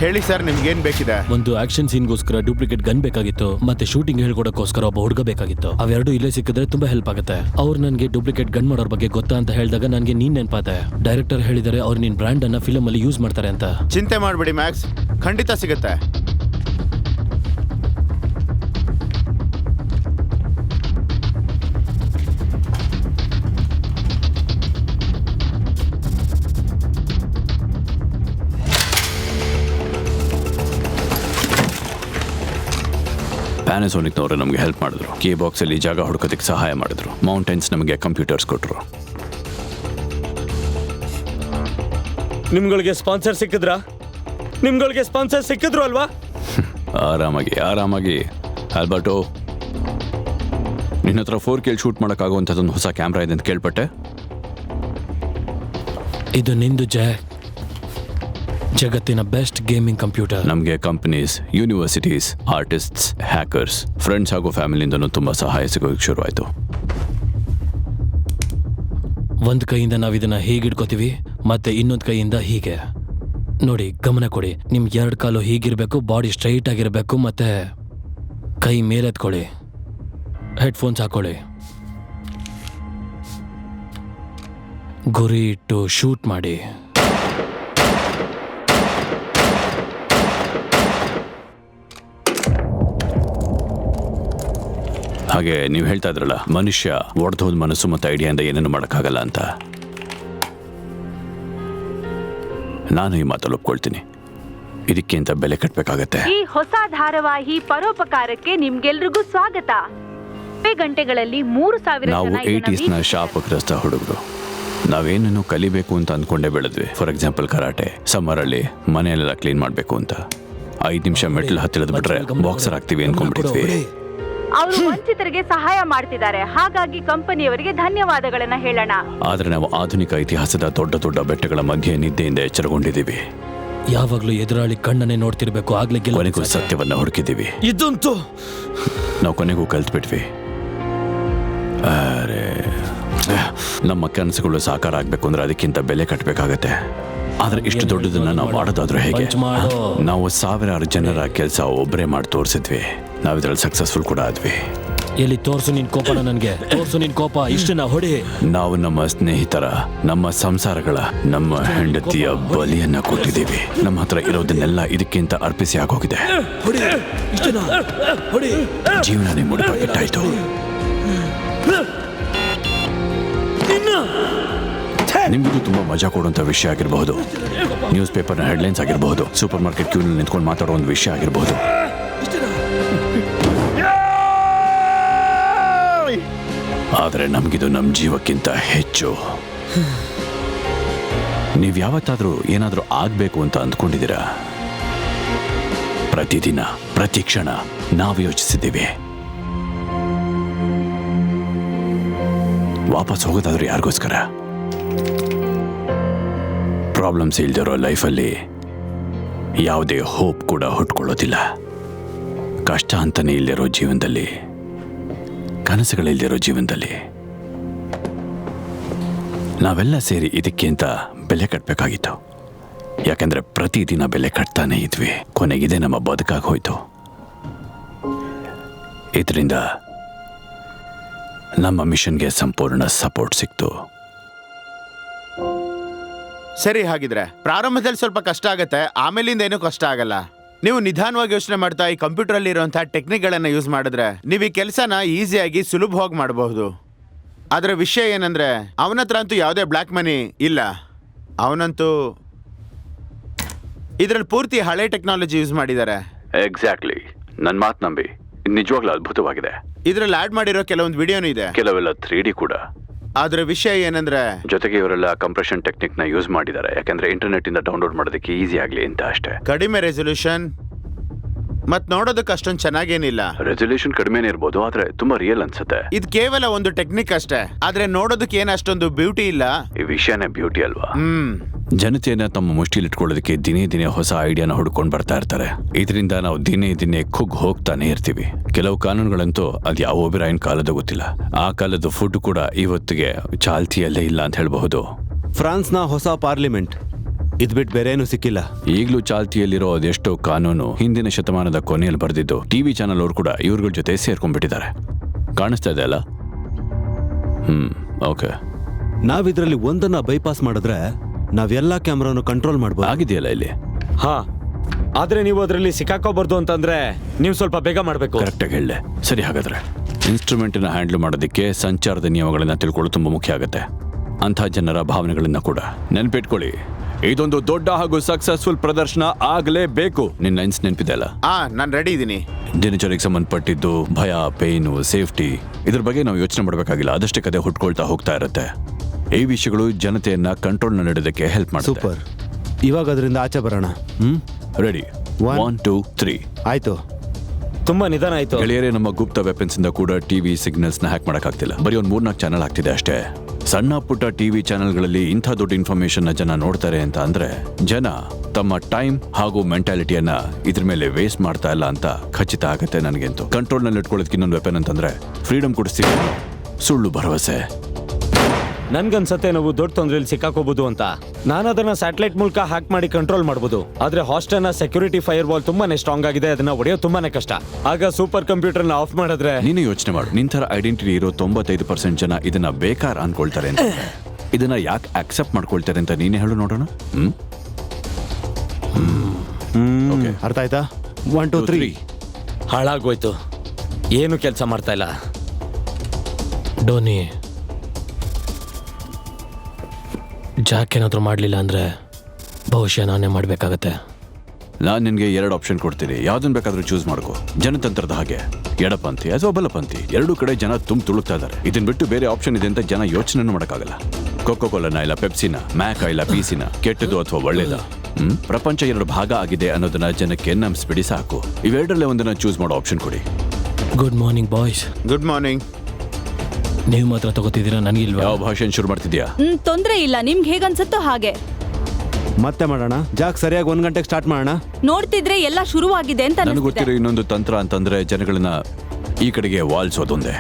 ಹೇಳಿ ಸರ್, ನಿಮ್ಗೇನ್ ಬೇಕಿದೆ? ಒಂದು ಆಕ್ಷನ್ ಸೀನ್ಗೋಸ್ಕರ ಡೂಪ್ಲಿಕೇಟ್ ಗನ್ ಬೇಕಾಗಿತ್ತು, ಮತ್ತೆ ಶೂಟಿಂಗ್ ಹೇಳ್ಕೊಡಕ್ಕೋಸ್ಕರ ಒಬ್ಬ ಹುಡುಗ ಬೇಕಿತ್ತು. ಅವೆರಡು ಇಲ್ಲೇ ಸಿಕ್ಕಿದ್ರೆ ತುಂಬಾ ಹೆಲ್ಪ್ ಆಗುತ್ತೆ. ಅವ್ರು ನನಗೆ ಡೂಪ್ಲಿಕೇಟ್ ಗನ್ ಮಾಡೋರ್ ಬಗ್ಗೆ ಗೊತ್ತಾ ಅಂತ ಹೇಳಿದಾಗ ನನಗೆ ನೀನ್ ನೆನಪಾದೆ. ಡೈರೆಕ್ಟರ್ ಹೇಳಿದರೆ ಅವ್ರು ನಿನ್ ಬ್ರ್ಯಾಂಡ್ ಅನ್ನ ಫಿಲಮ್ ಅಲ್ಲಿ ಯೂಸ್ ಮಾಡ್ತಾರೆ ಅಂತ. ಚಿಂತೆ ಮಾಡ್ಬೇಡಿ ಮ್ಯಾಕ್ಸ್, ಖಂಡಿತ ಸಿಗುತ್ತೆ. ಪ್ಯಾನಾಸೋನಿಕ್ನವರು ನಮಗೆ ಹೆಲ್ಪ್ ಮಾಡಿದ್ರು. ಕೀ ಬಾಕ್ಸಲ್ಲಿ ಜಾಗ ಹುಡುಕೋದಕ್ಕೆ ಸಹಾಯ ಮಾಡಿದ್ರು. ಮೌಂಟೈನ್ಸ್ ನಮಗೆ ಕಂಪ್ಯೂಟರ್ಸ್ ಕೊಟ್ಟರು. ನಿಮ್ಗಳಿಗೆ ಸ್ಪಾನ್ಸರ್ ಸಿಕ್ಕಿದ್ರಾ? ನಿಮ್ಗಳಿಗೆ ಸ್ಪಾನ್ಸರ್ ಸಿಕ್ಕಿದ್ರು ಅಲ್ವಾ? ಆರಾಮಾಗಿ ಆರಾಮಾಗಿ. ಆಲ್ಬರ್ಟೋ, ನಿನ್ನ ಹತ್ರ 4K ಶೂಟ್ ಮಾಡೋಕ್ಕಾಗುವಂಥದ್ದೊಂದು ಹೊಸ ಕ್ಯಾಮ್ರಾ ಇದೆ ಅಂತ ಕೇಳ್ಪಟ್ಟೆ. ಇದು ನಿಂದು ಜಗತ್ತಿನ ಬೆಸ್ಟ್ ಗೇಮಿಂಗ್ ಕಂಪ್ಯೂಟರ್. ನಮಗೆ companies, universities, artists, hackers, friends ಹಾಗೂ ಫ್ಯಾಮಿಲಿಯಿಂದನೂ ತುಂಬ ಸಹಾಯ ಸಿಗೋಕ್ಕೆ ಶುರುವಾಯಿತು. ಒಂದು ಕೈಯಿಂದ ನಾವು ಇದನ್ನ ಹೀಗೆ ಇಟ್ಕೋತೀವಿ, ಮತ್ತೆ ಇನ್ನೊಂದು ಕೈಯಿಂದ ಹೀಗೆ. ನೋಡಿ, ಗಮನ ಕೊಡಿ. ನಿಮ್ 2 ಕಾಲು ಹೀಗಿರ್ಬೇಕು, ಬಾಡಿ ಸ್ಟ್ರೈಟ್ ಆಗಿರ್ಬೇಕು, ಮತ್ತೆ ಕೈ ಮೇಲೆತ್ಕೊಳ್ಳಿ. ಹೆಡ್ಫೋನ್ಸ್ ಹಾಕೊಳ್ಳಿ. ಗುರಿ ಇಟ್ಟು ಶೂಟ್ ಮಾಡಿ. ಹಾಗೆ ನೀವು ಹೇಳ್ತಾ ಇದ್ರಲ್ಲ, ಮನುಷ್ಯ ಒಡೆದೋದ ಮನಸ್ಸು ಮತ್ತು ಐಡಿಯಾಯಿಂದ ಏನೇನು ಮಾಡೋಕ್ಕಾಗಲ್ಲ ಅಂತ. ನಾನು ಈ ಮಾತಲ್ಲಿ ಒಪ್ಕೊಳ್ತೀನಿ. ಇದಕ್ಕಿಂತ ಬೆಲೆ ಕಟ್ಟಬೇಕಾಗತ್ತೆ. ಈ ಹೊಸ ಧಾರಾವಾಹಿ ಪರೋಪಕಾರಕ್ಕೆ ನಿಮ್ಗೆಲ್ರಿಗೂ ಸ್ವಾಗತ. ಗಂಟೆಗಳಲ್ಲಿ 3000 ನಾವು 80s ಶಾಪಗ್ರಸ್ತ ಹುಡುಗರು. ನಾವೇನೇನು ಕಲಿಬೇಕು ಅಂತ ಅಂದ್ಕೊಂಡೇ ಬೆಳೆದ್ವಿ. For example karate. ಸಮ್ಮರಲ್ಲಿ ಮನೆಯಲ್ಲೆಲ್ಲ ಕ್ಲೀನ್ ಮಾಡಬೇಕು ಅಂತ 5 ನಿಮಿಷ ಮೆಟ್ಲು ಹತ್ತಿಳಿದ್ ಬಿಟ್ರೆ ಬಾಕ್ಸರ್ ಆಗ್ತೀವಿ ಅನ್ಕೊಂಡ್ಬಿಟ್ಟಿದ್ವಿ. ಅವರು ವಂಚಿತರಿಗೆ ಸಹಾಯ ಮಾಡ್ತಿದ್ದಾರೆ, ಹಾಗಾಗಿ ಕಂಪನಿಯವರಿಗೆ ಧನ್ಯವಾದಗಳನ್ನ ಹೇಳೋಣ. ಆದ್ರೆ ನಾವು ಆಧುನಿಕ ಇತಿಹಾಸದ ದೊಡ್ಡ ದೊಡ್ಡ ಬೆಟ್ಟಗಳ ಮಧ್ಯೆ ನಿದ್ದೆಯಿಂದ ಎಚ್ಚರಗೊಂಡಿದ್ದೀವಿ. ಯಾವಾಗ್ಲೂ ಎದುರಾಳಿ ಕಣ್ಣನ್ನೇ ನೋಡ್ತಿರ್ಬೇಕು, ಆಗ್ಲೇ ಕೊನೆಗೂ ಸತ್ಯವನ್ನ ಹುಡುಕಿದ್ದೀವಿ. ಇದಂತೂ ನಾವು ಕೊನೆಗೂ ಕಲ್ತ್ಬಿಟ್ವಿ. ಅರೆ, ನಮ್ಮ ಕನಸುಗಳು ಸಾಕಾರ ಆಗ್ಬೇಕು ಅಂದ್ರೆ ಅದಕ್ಕಿಂತ ಬೆಲೆ ಕಟ್ಟಬೇಕಾಗತ್ತೆ. ಆದ್ರೆ ಇಷ್ಟು ದೊಡ್ಡದನ್ನ ನಾವು ಮಾಡೋದಾದ್ರೂ ಹೇಗೆ? ನಾವು 1000 ಜನರ ಕೆಲಸ ಒಬ್ಬರೇ ಮಾಡಿ ತೋರಿಸಿದ್ವಿ. ನಾವಿದ್ರಲ್ಲಿ ಸಕ್ಸಸ್ಫುಲ್ ಕೂಡ ಆದ್ವಿ. ಎಲ್ಲಿ ತೋರ್ಸು ನಿನ್ ಕೋಪನ, ನನ್ಗೆ ತೋರ್ಸು ನಿನ್ ಕೋಪ. ಇಷ್ಟನ್ನ ಹೊಡಿ. ನಾವು ನಮ್ಮ ಸ್ನೇಹಿತರ, ನಮ್ಮ ಸಂಸಾರಗಳ, ನಮ್ಮ ಹೆಂಡತಿಯ ಬಲಿಯನ್ನ ಕೊಟ್ಟಿದ್ದೀವಿ. ನಮ್ಮ ಹತ್ರ ಇರೋದನ್ನೆಲ್ಲ ಇದಕ್ಕಿಂತ ಅರ್ಪಿಸಿ ಆಗೋಗಿದೆ. ಜೀವನನೇ ಮುಡುಪಾಗಿಟ್ಟಾಯ್ತು. ನಿಮ್ಗಿದು ತುಂಬಾ ಮಜಾ ಕೊಡುವಂತ ವಿಷಯ ಆಗಿರಬಹುದು. ನ್ಯೂಸ್ ಪೇಪರ್ನ ಹೆಡ್ಲೈನ್ಸ್ ಆಗಿರಬಹುದು, ಸೂಪರ್ ಮಾರ್ಕೆಟ್ ಕ್ಯೂನಲ್ಲಿ ನಿಂತ್ಕೊಂಡು ಮಾತಾಡೋ ಒಂದು ವಿಷಯ ಆಗಿರಬಹುದು. ಆದರೆ ನಮಗಿದು ನಮ್ಮ ಜೀವಕ್ಕಿಂತ ಹೆಚ್ಚು. ನೀವು ಯಾವತ್ತಾದ್ರೂ ಏನಾದರೂ ಆಗಬೇಕು ಅಂತ ಅಂದ್ಕೊಂಡಿದ್ದೀರಾ? ಪ್ರತಿದಿನ, ಪ್ರತಿ ಕ್ಷಣ ನಾವು ಯೋಚಿಸಿದ್ದೀವಿ. ವಾಪಸ್ ಹೋಗೋದಾದ್ರೂ ಯಾರಿಗೋಸ್ಕರ? ಪ್ರಾಬ್ಲಮ್ಸ್ ಇಲ್ದಿರೋ ಲೈಫಲ್ಲಿ ಯಾವುದೇ ಹೋಪ್ ಕೂಡ ಹುಟ್ಕೊಳ್ಳೋದಿಲ್ಲ. ಕಷ್ಟ ಅಂತಾನೆ ಇಲ್ಲಿರೋ ಜೀವನದಲ್ಲಿ, ಕನಸುಗಳಿಲ್ದಿರೋ ಜೀವನದಲ್ಲಿ ನಾವೆಲ್ಲ ಸೇರಿ ಇದಕ್ಕಿಂತ ಬೆಲೆ ಕಟ್ಟಬೇಕಾಗಿತ್ತು. ಯಾಕಂದ್ರೆ ಪ್ರತಿದಿನ ಬೆಲೆ ಕಟ್ತಾನೆ ಇದ್ವಿ. ಕೊನೆಗಿದೆ ನಮ್ಮ ಬದುಕಾಗಿ ಹೋಯ್ತು. ಇದರಿಂದ ನಮ್ಮ ಮಿಷನ್ಗೆ ಸಂಪೂರ್ಣ ಸಪೋರ್ಟ್ ಸಿಕ್ತು. ಸರಿ, ಹಾಗಿದ್ರೆ ಪ್ರಾರಂಭದಲ್ಲಿ ಸ್ವಲ್ಪ ಕಷ್ಟ ಆಗತ್ತೆ, ಆಮೇಲಿಂದ ಏನೂ ಕಷ್ಟ ಆಗಲ್ಲ. ನೀವು ನಿಧಾನವಾಗಿ ಯೋಚನೆ ಮಾಡ್ತಾ ಈ ಕಂಪ್ಯೂಟರ್ ಅಲ್ಲಿ ಇರುವಂತಹ ಟೆಕ್ನಿಕ್ಗಳನ್ನ ಯೂಸ್ ಮಾಡಿದ್ರೆ ನೀವು ಈ ಕೆಲಸನ ಈಸಿಯಾಗಿ ಸುಲಭವಾಗಿ ಮಾಡಬಹುದು. ಆದ್ರೆ ವಿಷಯ ಏನಂದ್ರೆ ಅವನ ಹತ್ರ ಅಂತೂ ಯಾವುದೇ ಬ್ಲ್ಯಾಕ್ ಮನಿ ಇಲ್ಲ. ಅವನಂತೂ ಇದ್ರಲ್ಲಿ ಪೂರ್ತಿ ಹಳೆ ಟೆಕ್ನಾಲಜಿ ಯೂಸ್ ಮಾಡಿದ್ದಾರೆ. ಎಕ್ಸಾಕ್ಟ್ಲಿ, ನನ್ನ ಮಾತು ನಂಬಿ. ನಿಜವಾಗ್ಲೂ ಅದ್ಭುತವಾಗಿದೆ. ಇದ್ರಲ್ಲಿ ಆಡ್ ಮಾಡಿರೋ ಕೆಲವೊಂದು ವಿಡಿಯೋನು ಇದೆ, ಕೆಲವೆಲ್ಲ 3D ಕೂಡ. ಆದ್ರೆ ವಿಷಯ ಏನಂದ್ರೆ ಜೊತೆಗೆ ಇವರೆಲ್ಲ ಕಂಪ್ರೆಷನ್ ಟೆಕ್ನಿಕ್ ನ ಯೂಸ್ ಮಾಡಿದ್ದಾರೆ. ಯಾಕಂದ್ರೆ ಇಂಟರ್ನೆಟ್ ಇಂದ ಡೌನ್ಲೋಡ್ ಮಾಡೋದಕ್ಕೆ ಈಸಿ ಆಗ್ಲಿ ಅಂತ ಅಷ್ಟೇ. ಕಡಿಮೆ ರೆಸೊಲ್ಯೂಷನ್ ಮತ್ ನೋಡೋದಕ್ಕೆ ಅಷ್ಟೊಂದು ಚೆನ್ನಾಗೇನಿಲ್ಲ. ರೆಸೊಲ್ಯೂಷನ್ ಕಡಿಮೆನೇ ಇರ್ಬೋದು, ಆದ್ರೆ ತುಂಬಾ ರಿಯಲ್ ಅನ್ಸುತ್ತೆ. ಇದು ಕೇವಲ ಒಂದು ಟೆಕ್ನಿಕ್ ಅಷ್ಟೇ, ಆದ್ರೆ ನೋಡೋದಕ್ಕೆ ಏನ್ ಅಷ್ಟೊಂದು ಬ್ಯೂಟಿ ಇಲ್ಲ. ಈ ವಿಷಯನೇ ಬ್ಯೂಟಿ ಅಲ್ವಾ? ಜನತೆಯನ್ನ ತಮ್ಮ ಮುಷ್ಟಿಲಿ ಇಟ್ಕೊಳ್ಳೋದಕ್ಕೆ ದಿನೇ ದಿನೇ ಹೊಸ ಐಡಿಯಾನ ಹುಡ್ಕೊಂಡು ಬರ್ತಾ ಇರ್ತಾರೆ. ಇದರಿಂದ ನಾವು ದಿನೇ ದಿನೇ ಕುಗ್ಗ್ ಹೋಗ್ತಾನೆ ಇರ್ತೀವಿ. ಕೆಲವು ಕಾನೂನುಗಳಂತೂ ಅದು ಯಾವ ಒಬಿರಾಯನ್ ಕಾಲದ ಗೊತ್ತಿಲ್ಲ. ಆ ಕಾಲದ ಫುಡ್ ಕೂಡ ಇವತ್ತಿಗೆ ಚಾಲ್ತಿಯಲ್ಲೇ ಇಲ್ಲ ಅಂತ ಹೇಳಬಹುದು. ಫ್ರಾನ್ಸ್ನ ಹೊಸ ಪಾರ್ಲಿಮೆಂಟ್ ಇದ್ ಬಿಟ್ಟು ಬೇರೆ ಏನು ಸಿಕ್ಕಿಲ್ಲ. ಈಗಲೂ ಚಾಲ್ತಿಯಲ್ಲಿರೋ ಅದೆಷ್ಟೋ ಕಾನೂನು ಹಿಂದಿನ ಶತಮಾನದ ಕೊನೆಯಲ್ಲಿ ಬರೆದಿದ್ದು ಟಿವಿ ಚಾನಲ್ ಅವರು ಕೂಡ ಇವ್ರಗಳ ಜೊತೆ ಸೇರ್ಕೊಂಡ್ಬಿಟ್ಟಿದ್ದಾರೆ. ಕಾಣಿಸ್ತಾ ಇದೆ ಅಲ್ಲ? ಓಕೆ. ನಾವಿದ್ರಲ್ಲಿ ಒಂದನ್ನ ಬೈಪಾಸ್ ಮಾಡಿದ್ರೆ ನಾವೆಲ್ಲ ಕ್ಯಾಮ್ರಾನು ಕಂಟ್ರೋಲ್ ಮಾಡ್ಬೋದು. ಆಗಿದೆಯಲ್ಲ ಇಲ್ಲಿ? ಹಾ, ಆದ್ರೆ ನೀವು ಅದರಲ್ಲಿ ಸಿಕ್ಕಾಕೋಬಾರ್ದು ಅಂತಂದ್ರೆ ನೀವು ಸ್ವಲ್ಪ ಬೇಗ ಮಾಡಬೇಕು. ಕರೆಕ್ಟಾಗಿ ಹೇಳಲೆ. ಸರಿ, ಹಾಗಾದ್ರೆ ಇನ್ಸ್ಟ್ರೂಮೆಂಟ್ನ ಹ್ಯಾಂಡಲ್ ಮಾಡೋದಕ್ಕೆ ಸಂಚಾರದ ನಿಯಮಗಳನ್ನ ತಿಳ್ಕೊಳ್ಳೋದು ತುಂಬಾ ಮುಖ್ಯ ಆಗುತ್ತೆ. ಅಂಥ ಜನರ ಭಾವನೆಗಳನ್ನ ಕೂಡ ನೆನ್ಪಿಟ್ಕೊಳ್ಳಿ. ಇದೊಂದು ದೊಡ್ಡ ಹಾಗೂ ಸಕ್ಸಸ್ಫುಲ್ ಪ್ರದರ್ಶನ ಆಗಲೇಬೇಕು. ನಿನ್ನ ಲೈನ್ಸ್ ನೆನಪಿದೆ ಅಲ್ಲ? ನಾನು ರೆಡಿ ಇದ್ದೀನಿ. ದಿನಚರಿಗೆ ಸಂಬಂಧಪಟ್ಟಿದ್ದು ಭಯ, ಪೇನು, ಸೇಫ್ಟಿ, ಇದ್ರ ಬಗ್ಗೆ ನಾವು ಯೋಚನೆ ಮಾಡಬೇಕಾಗಿಲ್ಲ. ಅದಷ್ಟೇ ಕತೆ ಹುಟ್ಕೊಳ್ತಾ ಹೋಗ್ತಾ ಇರುತ್ತೆ. ಈ ವಿಷಯಗಳು ಜನತೆಯನ್ನ ಕಂಟ್ರೋಲ್ನ ನಡೆಯೋದಕ್ಕೆ ಹೆಲ್ಪ್ ಮಾಡುತ್ತೆ. ಸೂಪರ್. ಇವಾಗ ಅದರಿಂದ ಆಚೆ ಬರೋಣ. ರೆಡಿ? 1, 1, 2, 3. ಆಯ್ತು. ತುಂಬಾ ನಿಧಾನ ಆಯ್ತು. ಗೆಳೆಯರೇ, ನಮ್ಮ ಗುಪ್ತ ವೆಪನ್ಸ್ ಇಂದ ಕೂಡ ಟಿವಿ ಸಿಗ್ನಲ್ಸ್ ನ ಹ್ಯಾಕ್ ಮಾಡಕ್ಕಾಗ್ತಿಲ್ಲ. ಬರೀ ಒಂದು 3-4 ಚಾನಲ್ ಆಗ್ತಿದೆ ಅಷ್ಟೇ. ಸಣ್ಣ ಪುಟ್ಟ ಟಿವಿ ಚಾನೆಲ್ಗಳಲ್ಲಿ ಇಂಥ ದೊಡ್ಡ ಇನ್ಫಾರ್ಮೇಶನ್ ನ ಜನ ನೋಡ್ತಾರೆ ಅಂತ ಅಂದ್ರೆ ಜನ ತಮ್ಮ ಟೈಮ್ ಹಾಗೂ ಮೆಂಟಾಲಿಟಿಯನ್ನ ಇದ್ರ ಮೇಲೆ ವೇಸ್ಟ್ ಮಾಡ್ತಾ ಇಲ್ಲ ಅಂತ ಖಚಿತ ಆಗುತ್ತೆ ನನಗಂತೂ. ಕಂಟ್ರೋಲ್ ನಲ್ಲಿ ಇಟ್ಕೊಳ್ಳೋದಕ್ಕೆ ಇನ್ನೊಂದು ವೆಪನ್ ಅಂತಂದ್ರೆ ಫ್ರೀಡಮ್ ಕೊಡಿಸ್ತೀವಿ ಸುಳ್ಳು ಭರವಸೆ. ನನ್ಗನ್ಸತ್ತೆ ನಾವು ದೊಡ್ಡ ತೊಂದ್ರೆಯಲ್ಲಿ ಸಿಕ್ಕಾಕೋಬಹುದು ಅಂತ. ನಾನು ಅದನ್ನ ಸ್ಯಾಟಲೈಟ್ ಮೂಲಕ ಹ್ಯಾಕ್ ಮಾಡಿ ಕಂಟ್ರೋಲ್ ಮಾಡಬಹುದು. ಆದ್ರೆ ಹಾಸ್ಟೆಲ್ನ ಸೆಕ್ಯೂರಿಟಿ ಫೈರ್ ವಾಲ್ ತುಂಬಾನೇ ಸ್ಟ್ರಾಂಗ್ ಆಗಿದೆ. ಅದನ್ನ ಒಡೆಯೋದು ತುಂಬಾನೇ ಕಷ್ಟ. ಆಗ ಸೂಪರ್ ಕಂಪ್ಯೂಟರ್ ನ ಆಫ್ ಮಾಡಿದ್ರೆ ನೀನು ಯೋಚನೆ ಮಾಡು. ನಿಂತರ ಐಡೆಂಟಿಟಿ ಇರೋ 95% ಜನ ಇದನ್ನ ಬೇಕಾರ ಅನ್ಕೊಳ್ತಾರೆ ಅಂತ. ಇದನ್ನ ಯಾಕೆ ಆಕ್ಸೆಪ್ಟ್ ಮಾಡ್ಕೊಳ್ತಾರೆ ಅಂತ ನೀನೇ ಹೇಳು ನೋಡೋಣ. ಓಕೆ, ಅರ್ಥ ಆಯ್ತಾ? 1, 2, 3. ಹಾಳಾಗೋಯ್ತು. ಏನು ಕೆಲಸ ಮಾಡ್ತಾ ಇಲ್ಲ. ಡೋನಿ, ಜಾಕ್ ಏನಾದರೂ ಮಾಡಲಿಲ್ಲ ಅಂದರೆ ಬಹುಶಃ ನಾನೇ ಮಾಡಬೇಕಾಗತ್ತೆ. ನಾನು ನಿನಗೆ 2 ಆಪ್ಷನ್ ಕೊಡ್ತೀನಿ. ಯಾವ್ದನ್ನ ಬೇಕಾದ್ರೂ ಚೂಸ್ ಮಾಡ್ಕೋ. ಜನತಂತ್ರದ ಹಾಗೆ ಎಡಪಂಥಿ ಅಥವಾ ಬಲಪಂಥಿ, ಎರಡೂ ಕಡೆ ಜನ ತುಳುಕ್ತಾ ಇದ್ದಾರೆ. ಇದನ್ನ ಬಿಟ್ಟು ಬೇರೆ ಆಪ್ಷನ್ ಇದೆ ಅಂತ ಜನ ಯೋಚನೆ ಮಾಡೋಕ್ಕಾಗಲ್ಲ. ಕೊಕೋ ಕೋಲನ ಇಲ್ಲ ಪೆಪ್ಸಿನ, ಮ್ಯಾಕ ಇಲ್ಲ ಪೀಸಿನ, ಕೆಟ್ಟದು ಅಥವಾ ಒಳ್ಳೇದ? ಪ್ರಪಂಚ 2 ಭಾಗ ಆಗಿದೆ ಅನ್ನೋದನ್ನ ಜನಕ್ಕೆ ನಂಬಿಸ್ಬಿಡಿ ಸಾಕು. ಇವೆರಡರಲ್ಲೇ ಒಂದನ್ನ ಚೂಸ್ ಮಾಡೋ ಆಪ್ಷನ್ ಕೊಡಿ. Good morning boys. Good morning. ನೀವು ಮಾತ್ರ ತಗೋತಿದ್ದೀರಾ, ನನಗಿಲ್ವಾ? ಯಾವ ಭಾಷೆನ ಶುರು ಮಾಡ್ತಿದ್ಯಾ? ತೊಂದ್ರೆ ಇಲ್ಲ, ನಿಮ್ಗೆ ಹೇಗನ್ಸುತ್ತೋ ಹಾಗೆ. ಮತ್ತೆ ಮಾಡೋಣ. ಜಾಕ್ ಸರಿಯಾಗಿ 1 ಗಂಟೆಗೆ ಸ್ಟಾರ್ಟ್ ಮಾಡೋಣ. ನೋಡ್ತಿದ್ರೆ ಎಲ್ಲ ಶುರುವಾಗಿದೆ ಅಂತ ನನಗೆ ಅನಿಸ್ತಿದೆ. ಗೊತ್ತಿರೋ ಇನ್ನೊಂದು ತಂತ್ರ ಅಂತಂದ್ರೆ ಜನಗಳನ್ನ ಈ ಕಡೆಗೆ ವಾಲ್ಸೋದೊಂದೇ.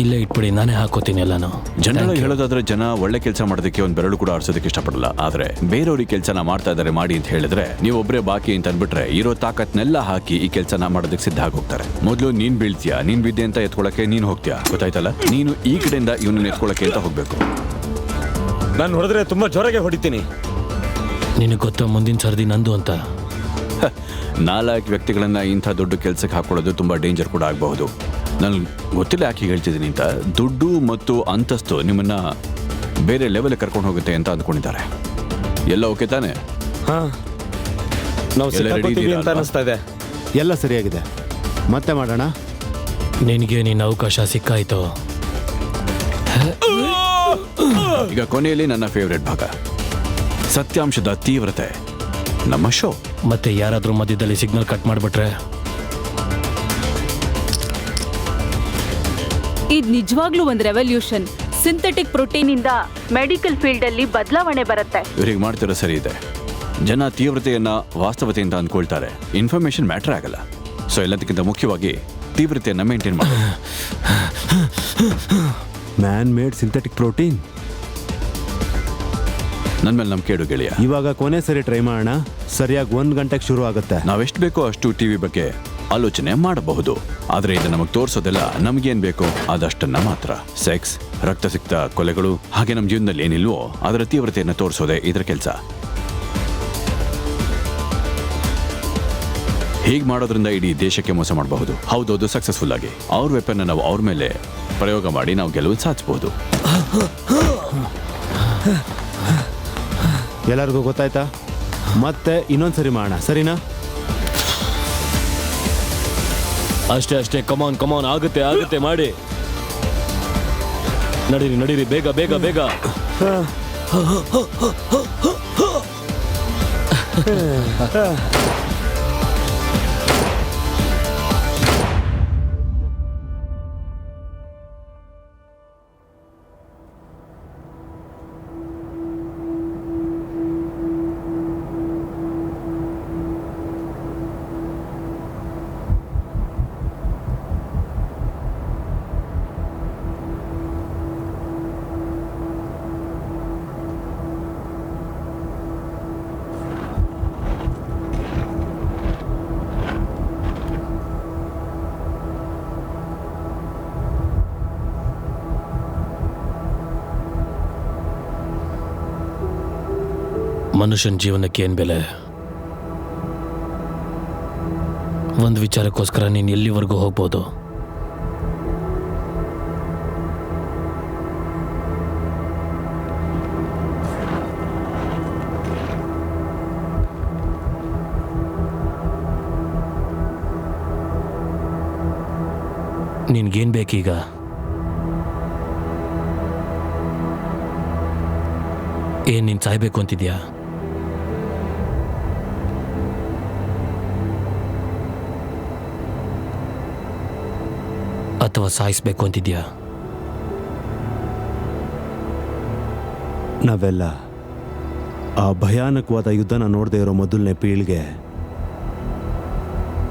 ಇಲ್ಲೇ ಇಟ್ಬಿಡಿ, ನಾನೇ ಹಾಕೋತೀನಿ ಎಲ್ಲಾನು. ಜನಗಳಿಗೆ ಹೇಳೋದಾದ್ರೆ ಜನ ಒಳ್ಳೆ ಕೆಲಸ ಮಾಡೋದಕ್ಕೆ ಒಂದು ಬೆರಳು ಕೂಡ ಆಡ್ಸೋದಕ್ಕೆ ಇಷ್ಟಪಡಲ್ಲ. ಆದ್ರೆ ಬೇರೆಯವ್ರಿಗೆ ಕೆಲಸನ ಮಾಡ್ತಾ ಇದ್ದಾರೆ ಮಾಡಿ ಅಂತ ಹೇಳಿದ್ರೆ ನೀವು ಒಬ್ಬರೇ ಬಾಕಿ ಅಂತ ಅನ್ಬಿಟ್ರೆ ಇರೋ ತಾಕತ್ನೆಲ್ಲ ಹಾಕಿ ಈ ಕೆಲಸನ ಮಾಡೋದಕ್ಕೆ ಸಿದ್ಧ ಆಗೋಗ್ತಾರೆ. ಮೊದಲು ನೀನ್ ಬೀಳ್ತೀಯಾ, ನೀನ್ ಬಿದ್ದೆ ಅಂತ ಎತ್ಕೊಳಕ್ಕೆ ನೀನ್ ಹೋಗ್ತೀಯಾ, ಗೊತ್ತಾಯ್ತಲ್ಲ? ನೀನು ಈ ಕಡೆಯಿಂದ ಇವನನ್ನ ಎತ್ಕೊಳಕ್ಕೆ ಅಂತ ಹೋಗ್ಬೇಕು. ನಾನು ಹೊಡೆದ್ರೆ ತುಂಬಾ ಜೋರಾಗೆ ಹೊಡಿತೀನಿ. ನಿನಗೆ ಗೊತ್ತಾ ಮುಂದಿನ ಸರ್ದಿ ನಂದು ಅಂತ? 4 ವ್ಯಕ್ತಿಗಳನ್ನ ಇಂಥ ದೊಡ್ಡ ಕೆಲಸಕ್ಕೆ ಹಾಕೊಳ್ಳೋದು ತುಂಬಾ ಡೇಂಜರ್ ಕೂಡ ಆಗಬಹುದು. ನಾನು ಗೊತ್ತಿಲ್ಲ ಯಾಕೆ ಹೇಳ್ತಿದ್ದೀನಿ ಅಂತ. ದುಡ್ಡು ಮತ್ತು ಅಂತಸ್ತು ನಿಮ್ಮನ್ನ ಬೇರೆ ಲೆವೆಲ್ ಕರ್ಕೊಂಡು ಹೋಗುತ್ತೆ ಅಂತ ಅಂದ್ಕೊಂಡಿದ್ದಾರೆ. ಎಲ್ಲ ಓಕೆ ತಾನೆ? ಹಾ, ನಾವು ಎಲ್ಲ ready ಸಿಕ್ಕಾಕೋತೀವಿ ಇದೀರಾ ಅಂತ ಅಲ್ವಾ? ಅನಿಸ್ತಾ ಇದೆ. ಎಲ್ಲ ಸರಿಯಾಗಿದೆ. ಮತ್ತೆ ಮಾಡೋಣ. ನಿನಗೆ ನಿನ್ನ ಅವಕಾಶ ಸಿಕ್ಕಾಯ್ತು. ಈಗ ಕೊನೆಯಲ್ಲಿ ನನ್ನ ಫೇವ್ರೆಟ್ ಭಾಗ, ಸತ್ಯಾಂಶದ ತೀವ್ರತೆ. ನಮ್ಮ ಶೋ ಮತ್ತೆ ಯಾರಾದರೂ ಮಧ್ಯದಲ್ಲಿ ಸಿಗ್ನಲ್ ಕಟ್ ಮಾಡಿಬಿಟ್ರೆ ಇದು ನಿಜವಾಗ್ಲೂ ಒಂದು ರೆವಲ್ಯೂಷನ್. ಸಿಂಥೆಟಿಕ್ ಪ್ರೋಟೀನ್ ಇಂದ ಮೆಡಿಕಲ್ ಫೀಲ್ಡ್ ಅಲ್ಲಿ ಬದಲಾವಣೆ ಬರುತ್ತೆ. ಇವ್ರಿಗೆ ಮಾಡ್ತಿರೋ ಸರಿ ಇದೆ. ಜನ ತೀವ್ರತೆಯನ್ನ ವಾಸ್ತವತೆಯಿಂದ ಅಂದ್ಕೊಳ್ತಾರೆ, ಇನ್ಫಾರ್ಮೇಶನ್ ಮ್ಯಾಟರ್ ಆಗಲ್ಲ. ಸೊ ಎಲ್ಲದಕ್ಕಿಂತ ಮುಖ್ಯವಾಗಿ ತೀವ್ರತೆಯನ್ನ ಮೇಂಟೈನ್ ಮಾಡಿ. Man made synthetic protein. ನನ್ನ ಮೇಲೆ ನಂಬಿಕೆ ಇಡು ಗೆಳೆಯ. ಇವಾಗ ಕೊನೆ ಸರಿ ಟ್ರೈ ಮಾಡೋಣ. ಸರಿಯಾಗಿ 1 ಗಂಟೆಗೆ ಶುರು ಆಗುತ್ತೆ. ನಾವೆಷ್ಟು ಬೇಕೋ ಅಷ್ಟು ಟಿವಿ ಬಗ್ಗೆ ಆಲೋಚನೆ ಮಾಡಬಹುದು. ಆದ್ರೆ ಇದು ನಮಗೆ ತೋರಿಸೋದೆಲ್ಲ ನಮಗೇನ್ ಬೇಕೋ ಅದಷ್ಟನ್ನ ಮಾತ್ರ. ಸೆಕ್ಸ್, ರಕ್ತಸಿಕ್ತ ಕೊಲೆಗಳು, ಹಾಗೆ ನಮ್ಮ ಜೀವನದಲ್ಲಿ ಏನಿಲ್ವೋ ಅದರ ತೀವ್ರತೆಯನ್ನು ತೋರಿಸೋದೇ ಇದರ ಕೆಲಸ. ಹೀಗೆ ಮಾಡೋದ್ರಿಂದ ಇಡೀ ದೇಶಕ್ಕೆ ಮೋಸ ಮಾಡಬಹುದು. ಹೌದೌದು, ಸಕ್ಸಸ್ಫುಲ್ ಆಗಿ ಅವ್ರ ವೆಪನ್ ನಾವು ಅವ್ರ ಮೇಲೆ ಪ್ರಯೋಗ ಮಾಡಿ ನಾವು ಗೆಲುವು ಸಾಧಿಸಬಹುದು. ಎಲ್ಲರಿಗೂ ಗೊತ್ತಾಯ್ತಾ? ಮತ್ತೆ ಇನ್ನೊಂದ್ಸರಿ ಮಾಡೋಣ, ಸರಿನಾ? ಅಷ್ಟೇ ಕಮಾನ್ ಕಮಾನ್, ಆಗುತ್ತೆ ಮಾಡಿ. ನಡೀರಿ ಬೇಗ ಬೇಗ ಬೇಗ. ಮನುಷ್ಯನ ಜೀವನಕ್ಕೆ ಏನು ಬೆಲೆ? ಒಂದು ವಿಚಾರಕ್ಕೋಸ್ಕರ ನೀನು ಎಲ್ಲಿವರೆಗೂ ಹೋಗ್ಬೋದು. ನಿನ್ಗೇನು ಬೇಕೀಗ? ಏನು ನೀನು ಸಾಯ್ಬೇಕು ಅಂತಿದ್ಯಾ? ಅಥವಾ ಸಾಯಿಸ್ಬೇಕು ಅಂತಿದ್ಯಾ? ನಾವೆಲ್ಲ ಆ ಭಯಾನಕವಾದ ಯುದ್ಧನ ನೋಡದೇ ಇರೋ ಮೊದಲನೇ ಪೀಳಿಗೆ.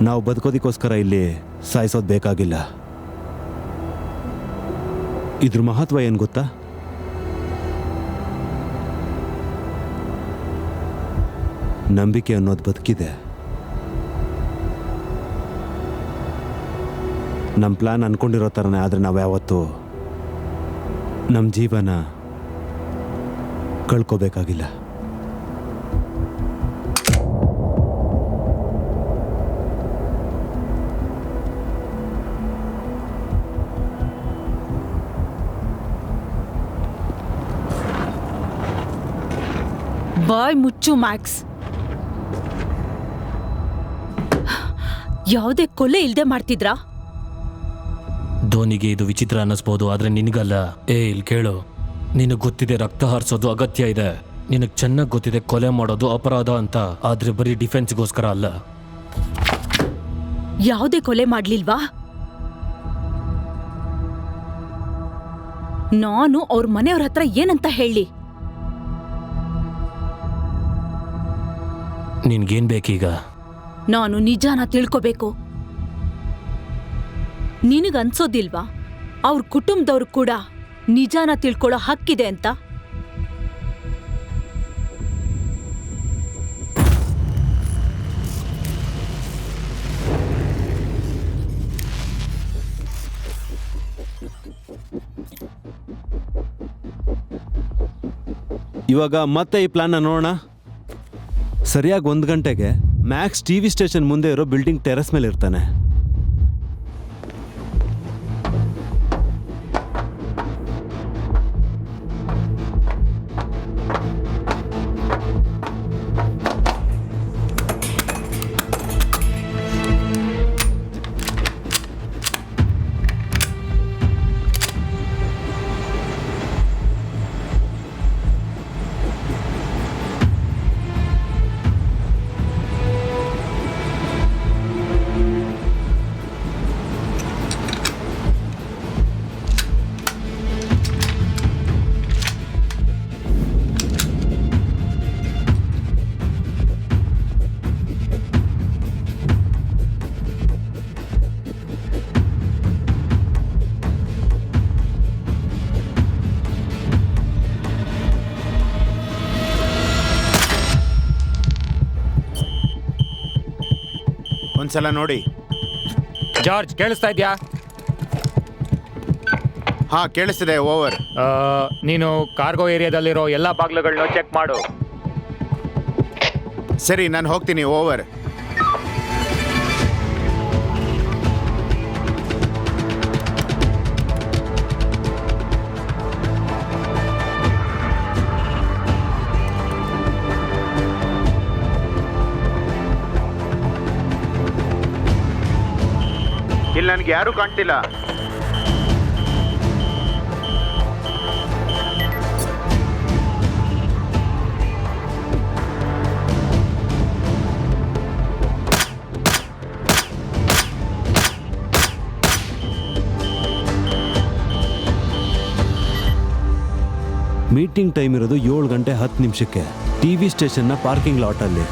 ನಾವು ಬದುಕೋದಕ್ಕೋಸ್ಕರ ಇಲ್ಲಿ ಸಾಯಿಸೋದು ಬೇಕಾಗಿಲ್ಲ. ಇದ್ರ ಮಹತ್ವ ಏನು ಗೊತ್ತಾ? ನಂಬಿಕೆ ಅನ್ನೋದು ಬದುಕಿದೆ. ನಮ್ಮ ಪ್ಲಾನ್ ಅನ್ಕೊಂಡಿರೋ ಥರನೇ, ಆದರೆ ನಾವು ಯಾವತ್ತೂ ನಮ್ಮ ಜೀವನ ಕಳ್ಕೋಬೇಕಾಗಿಲ್ಲ. ಬಾಯ್ ಮುಚ್ಚು ಮ್ಯಾಕ್ಸ್. ಯಾವುದೇ ಕೊಲೆ ಇಲ್ದೆ ಮಾಡ್ತಿದ್ರಾ? ಧೋನಿಗೆ ಇದು ವಿಚಿತ್ರ ಅನ್ನಿಸ್ಬೋದು, ಆದರೆ ನಿನಗಲ್ಲ. ಇಲ್ಲಿ ಕೇಳು, ನಿನಗೆ ಗೊತ್ತಿದೆ ರಕ್ತ ಹರಿಸೋದು ಅಗತ್ಯ ಇದೆ. ನಿನಗೆ ಚೆನ್ನಾಗಿ ಗೊತ್ತಿದೆ ಕೊಲೆ ಮಾಡೋದು ಅಪರಾಧ ಅಂತ. ಆದರೆ ಬರೀ ಡಿಫೆನ್ಸ್ಗೋಸ್ಕರ ಅಲ್ಲ. ಯಾವುದೇ ಕೊಲೆ ಮಾಡ್ಲಿಲ್ವಾ? ನಾನು ಅವ್ರ ಮನೆಯವ್ರ ಹತ್ರ ಏನಂತ ಹೇಳಿ? ನಿನ್ಗೇನು ಬೇಕೀಗ? ನಾನು ನಿಜಾನ ತಿಳ್ಕೋಬೇಕು. ನಿನಗನ್ಸೋದಿಲ್ವಾ ಅವ್ರ ಕುಟುಂಬದವ್ರು ಕೂಡ ನಿಜಾನ ತಿಳ್ಕೊಳ್ಳೋ ಹಕ್ಕಿದೆ ಅಂತ? ಇವಾಗ ಮತ್ತೆ ಈ ಪ್ಲಾನ್ನ ನೋಡೋಣ. ಸರಿಯಾಗಿ 1 ಗಂಟೆಗೆ ಮ್ಯಾಕ್ಸ್ ಟಿವಿ ಸ್ಟೇಷನ್ ಮುಂದೆ ಇರೋ ಬಿಲ್ಡಿಂಗ್ ಟೆರೆಸ್ ಮೇಲೆ ಇರ್ತಾನೆ. ಒಂದ್ಸಲ ನೋಡಿ. ಜಾರ್ಜ್, ಕೇಳಿಸ್ತಾ ಇದ್ಯಾ? ಹಾ, ಕೇಳಿಸ್ತಿದೆ. ಓವರ್. ನೀನು ಕಾರ್ಗೋ ಏರಿಯಾದಲ್ಲಿರೋ ಎಲ್ಲ ಬಾಗ್ಲುಗಳನ್ನೂ ಚೆಕ್ ಮಾಡು. ಸರಿ, ನಾನು ಹೋಗ್ತೀನಿ. ಓವರ್. ಇಲ್ಲಿ ನನಗೆ ಯಾರೂ ಕಾಣ್ತಿಲ್ಲ. ಮೀಟಿಂಗ್ ಟೈಮ್ ಇರೋದು 7 ಗಂಟೆ 10 ನಿಮಿಷಕ್ಕೆ ಟಿವಿ ಸ್ಟೇಷನ್ನ ಪಾರ್ಕಿಂಗ್ ಲಾಟಲ್ಲಿ.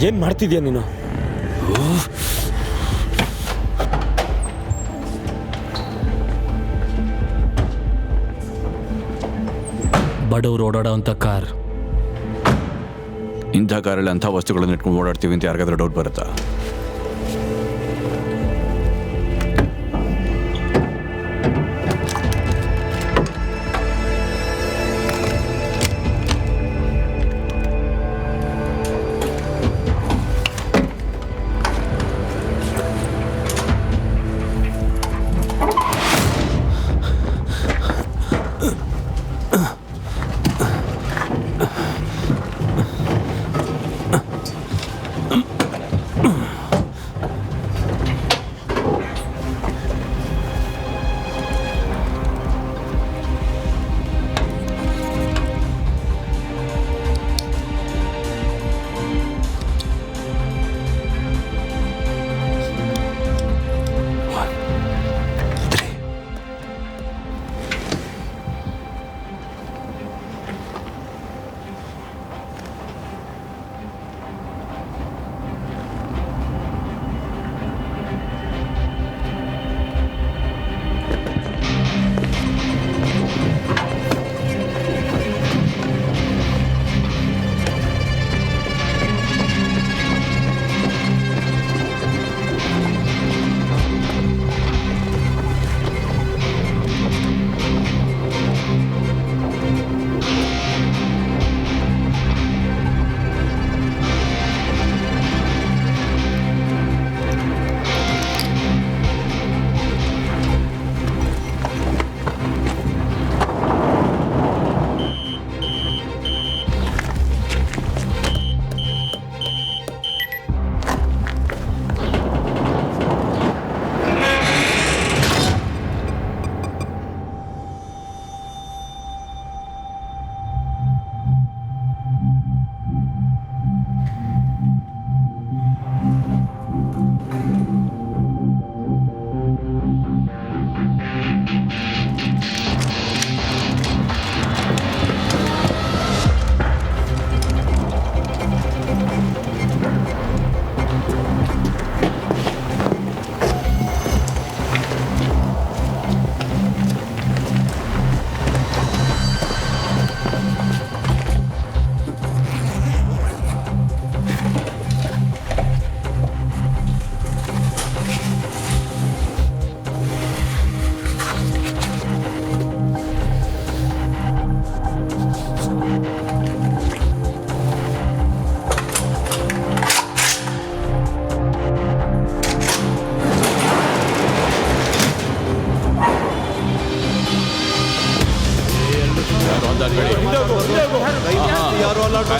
ಏನ್ ಮಾಡ್ತಿದ್ಯಾ ನೀನು? ಬಡವರು ಓಡಾಡೋವಂಥ ಕಾರ್. ಇಂಥ ಕಾರಲ್ಲಿ ಅಂಥ ವಸ್ತುಗಳನ್ನು ಇಟ್ಕೊಂಡು ಓಡಾಡ್ತೀವಿ ಅಂತ ಯಾರಿಗಾದ್ರೂ ಡೌಟ್ ಬರುತ್ತಾ?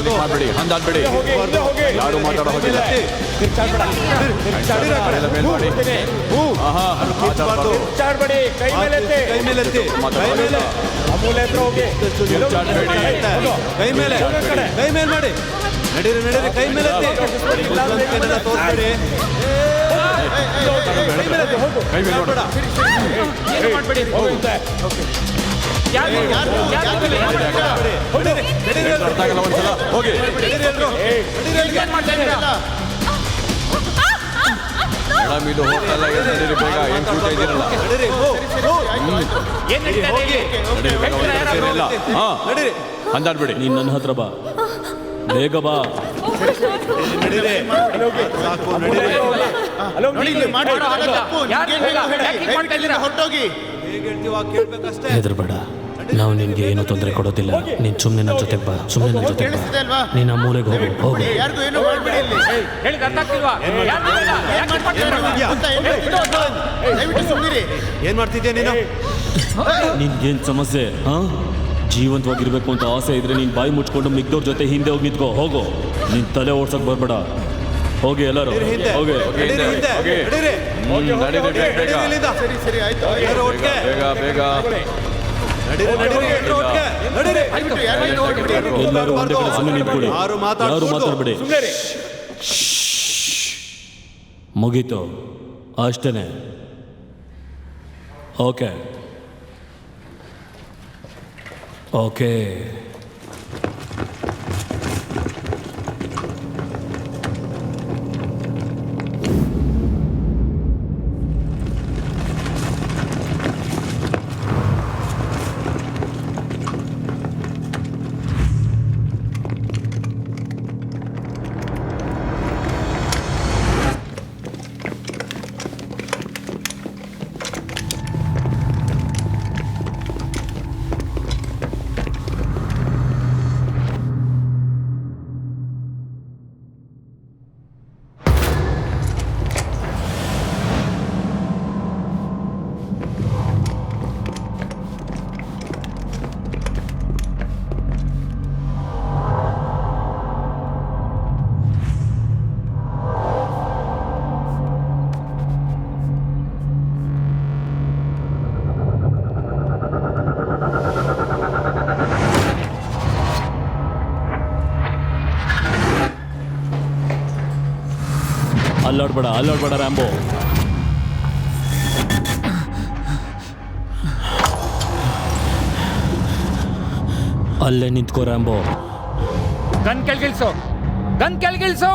ಮಾಡಬೇಡಿ, ಹಂದಾಡ್ಬೇಡಿ, ಯಾರು ಮಾತಾಡೋ ಹೋಗಿಲ್ಲ. ಕೈ ಮೇಲೆ ಮಾಡಿ, ನಡೀರಿ ನಡೀರಿ, ಕೈ ಮೇಲೆ ತೋರಿಸ್ಬೇಡಿ. ಹೋಗಿ ಮೇಡಮ್, ಇದು ಹೋಗ್ತಲ್ಲ, ನಡೀರಿ ಬೇಗ. ಏನ್ ಕೂತಾ ಇದ್ದೀರಲ್ಲ, ಹಂದಾಡ್ಬೇಡಿ. ನೀನ್ ನನ್ನ ಹತ್ರ ಬಾ, ಬೇಗ ಬಾ. ಹೊರಟೋಗಿ. ಹೆದರ್ಬೇಡ, ನಾವು ನಿನ್ಗೆ ಏನೂ ತೊಂದರೆ ಕೊಡೋದಿಲ್ಲ. ನೀನ್ ಸುಮ್ಮನೆ ನನ್ನ ಜೊತೆಗೆ ಬಾ, ಸುಮ್ಮನೆ ನನ್ನ ಜೊತೆಗೆ ಬಾ. ನೀನ್ ಆ ಮೂಲೆಗೆ ಹೋಗು, ಹೋಗು. ಯಾರಿಗೂ ಏನು ಮಾಡ್ಬೇಡಿ ಇಲ್ಲಿ. ದಯವಿಟ್ಟು ಸುಮ್ಮನಿರಿ. ಏನ್ ಮಾಡ್ತಿದ್ಯಾ ನೀನು? ನಿನ್ಗೇನ್ ಸಮಸ್ಯೆ? ಹಾ, ಜೀವಂತವಾಗಿರ್ಬೇಕು ಅಂತ ಆಸೆ ಇದ್ರೆ ನೀನ್ ಬಾಯಿ ಮುಚ್ಕೊಂಡು ಮಿಕ್ದವ್ರ ಜೊತೆ ಹಿಂದೆ ಹೋಗಿ ನಿಂತ್ಕೋ. ಹೋಗು, ನೀನ್ ತಲೆ ಓಡ್ಸಕ್ ಬರ್ಬೇಡ. ಹೋಗಿ ಎಲ್ಲರೂ ಹೋಗಿ. ಸರಿ ಸರಿ ಆಯ್ತು. ಬೇಗ ಬೇಗ ಎಲ್ಲರೂ ಒಂದೇ ಕಡೆ ಸುಮ್ಮನೆ ನಿಂತ್ಕೊಳ್ಳಿ, ಯಾರು ಮಾತಾಡ್ಬೇಡಿ. ಮುಗೀತು, ಅಷ್ಟೇನೆ. ಓಕೆ ಓಕೆ ಅಲ್ಲಾಡ್ಬೇಡ ರ್ಯಾಂಬೋ. ಅಲ್ಲೇ ನಿಂತ್ಕೋ ರ್ಯಾಂಬೋ. ಗನ್ ಕೆಳಗಿಳಿಸು.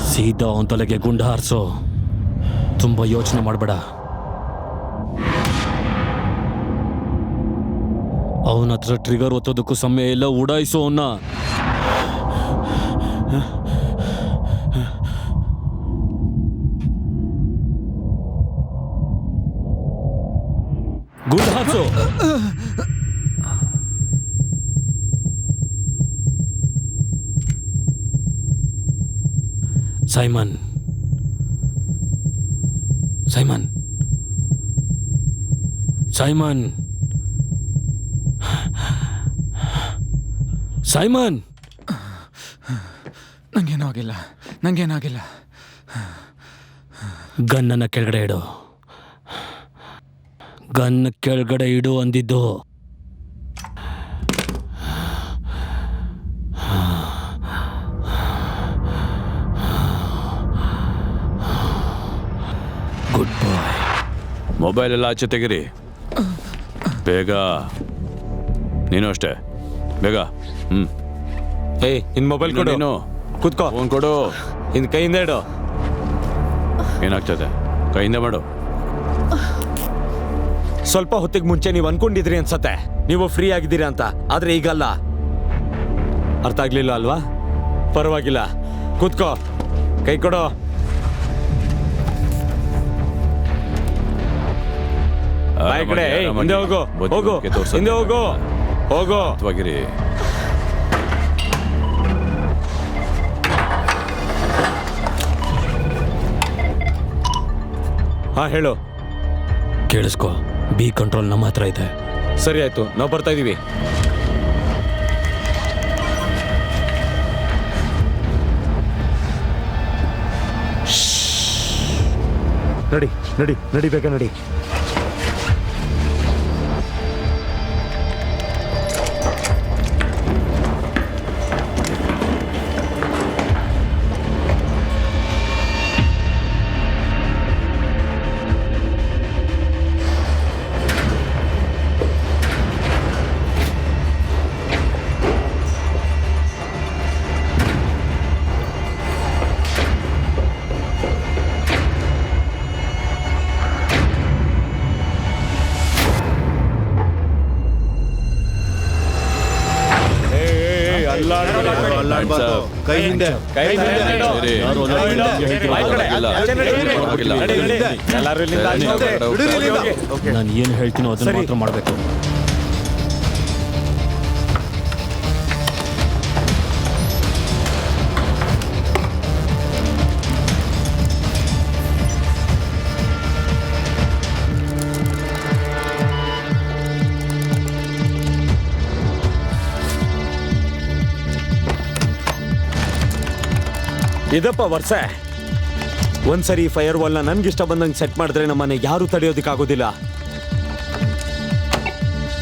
ಸೀದಾ ಅವನ ತಲೆಗೆ ಗುಂಡು ಹಾರಿಸೋ. ತುಂಬಾ ಯೋಚನೆ ಮಾಡಬೇಡ. ಅವನ ಹತ್ರ ಟ್ರಿಗರ್ ಒತ್ತೋದಕ್ಕೂ ಸಮಯ ಇಲ್ಲ. ಉಡಾಯಿಸೋ ಅವನ್ನ. ಗುಂಡು ಹಾರಿಸೋ. ಸೈಮನ್ ನಂಗೇನಾಗಿಲ್ಲ. ಗನ್ನನ್ನ ಕೆಳಗಡೆ ಇಡು ಅಂದಿದ್ದು. ಗುಡ್ ಬಾಯ್. ಮೊಬೈಲ್ ಎಲ್ಲ ಆಚೆ ತೆಗಿರಿ ಬೇಗ. ನೀನು ಅಷ್ಟೇ ಬೇಗ. ಏಯ್ ನಿನ್ ಮೊಬೈಲ್ ಕೊಡು. ನೀನು ಕೂತ್ಕೋ. ಫೋನ್ ಕೊಡು. ಇನ್ ಕೈಯಿಂದ ಇಡು. ಏನಾಗ್ತದೆ? ಕೈಯಿಂದ ಮಾಡು. ಸ್ವಲ್ಪ ಹೊತ್ತಿಗೆ ಮುಂಚೆ ನೀವು ಅನ್ಕೊಂಡಿದ್ರಿ ಅನ್ಸತ್ತೆ ನೀವು ಫ್ರೀ ಆಗಿದ್ದೀರಾ ಅಂತ. ಆದ್ರೆ ಈಗಲ್ಲ. ಅರ್ಥ ಆಗ್ಲಿಲ್ಲ ಅಲ್ವಾ? ಪರವಾಗಿಲ್ಲ, ಕೂತ್ಕೋ. ಕೈ ಕೊಡು. ಬಾಯ್ ಕಡೆ. ಹಿಂದೆ ಹೋಗು. ಹಿಂದೆ ಹೋಗು. ಹಾ ಹೇಳು. ಕೇಳಿಸ್ಕೊ. ಬಿ ಕಂಟ್ರೋಲ್ ನಮ್ಮ ಹತ್ರ ಇದೆ. ಸರಿ ಆಯ್ತು, ನಾವು ಬರ್ತಾ ಇದೀವಿ. ನಡಿ ಬೇಗ ನಡಿ. ಕೈ ಹಿಂದೆ. ನಾನು ಏನು ಹೇಳ್ತೀನೋ ಅದನ್ನ ಮಾತ್ರ ಮಾಡಬೇಕು. ಇದಪ್ಪ ವರ್ಷ. ಒಂದ್ಸರಿ ಫೈರ್ ವಾಲ್ನ ನನ್ಗಿಷ್ಟ ಬಂದಂಗೆ ಸೆಟ್ ಮಾಡಿದ್ರೆ ನಮ್ಮನೆ ಯಾರು ತಡೆಯೋದಕ್ಕಾಗೋದಿಲ್ಲ.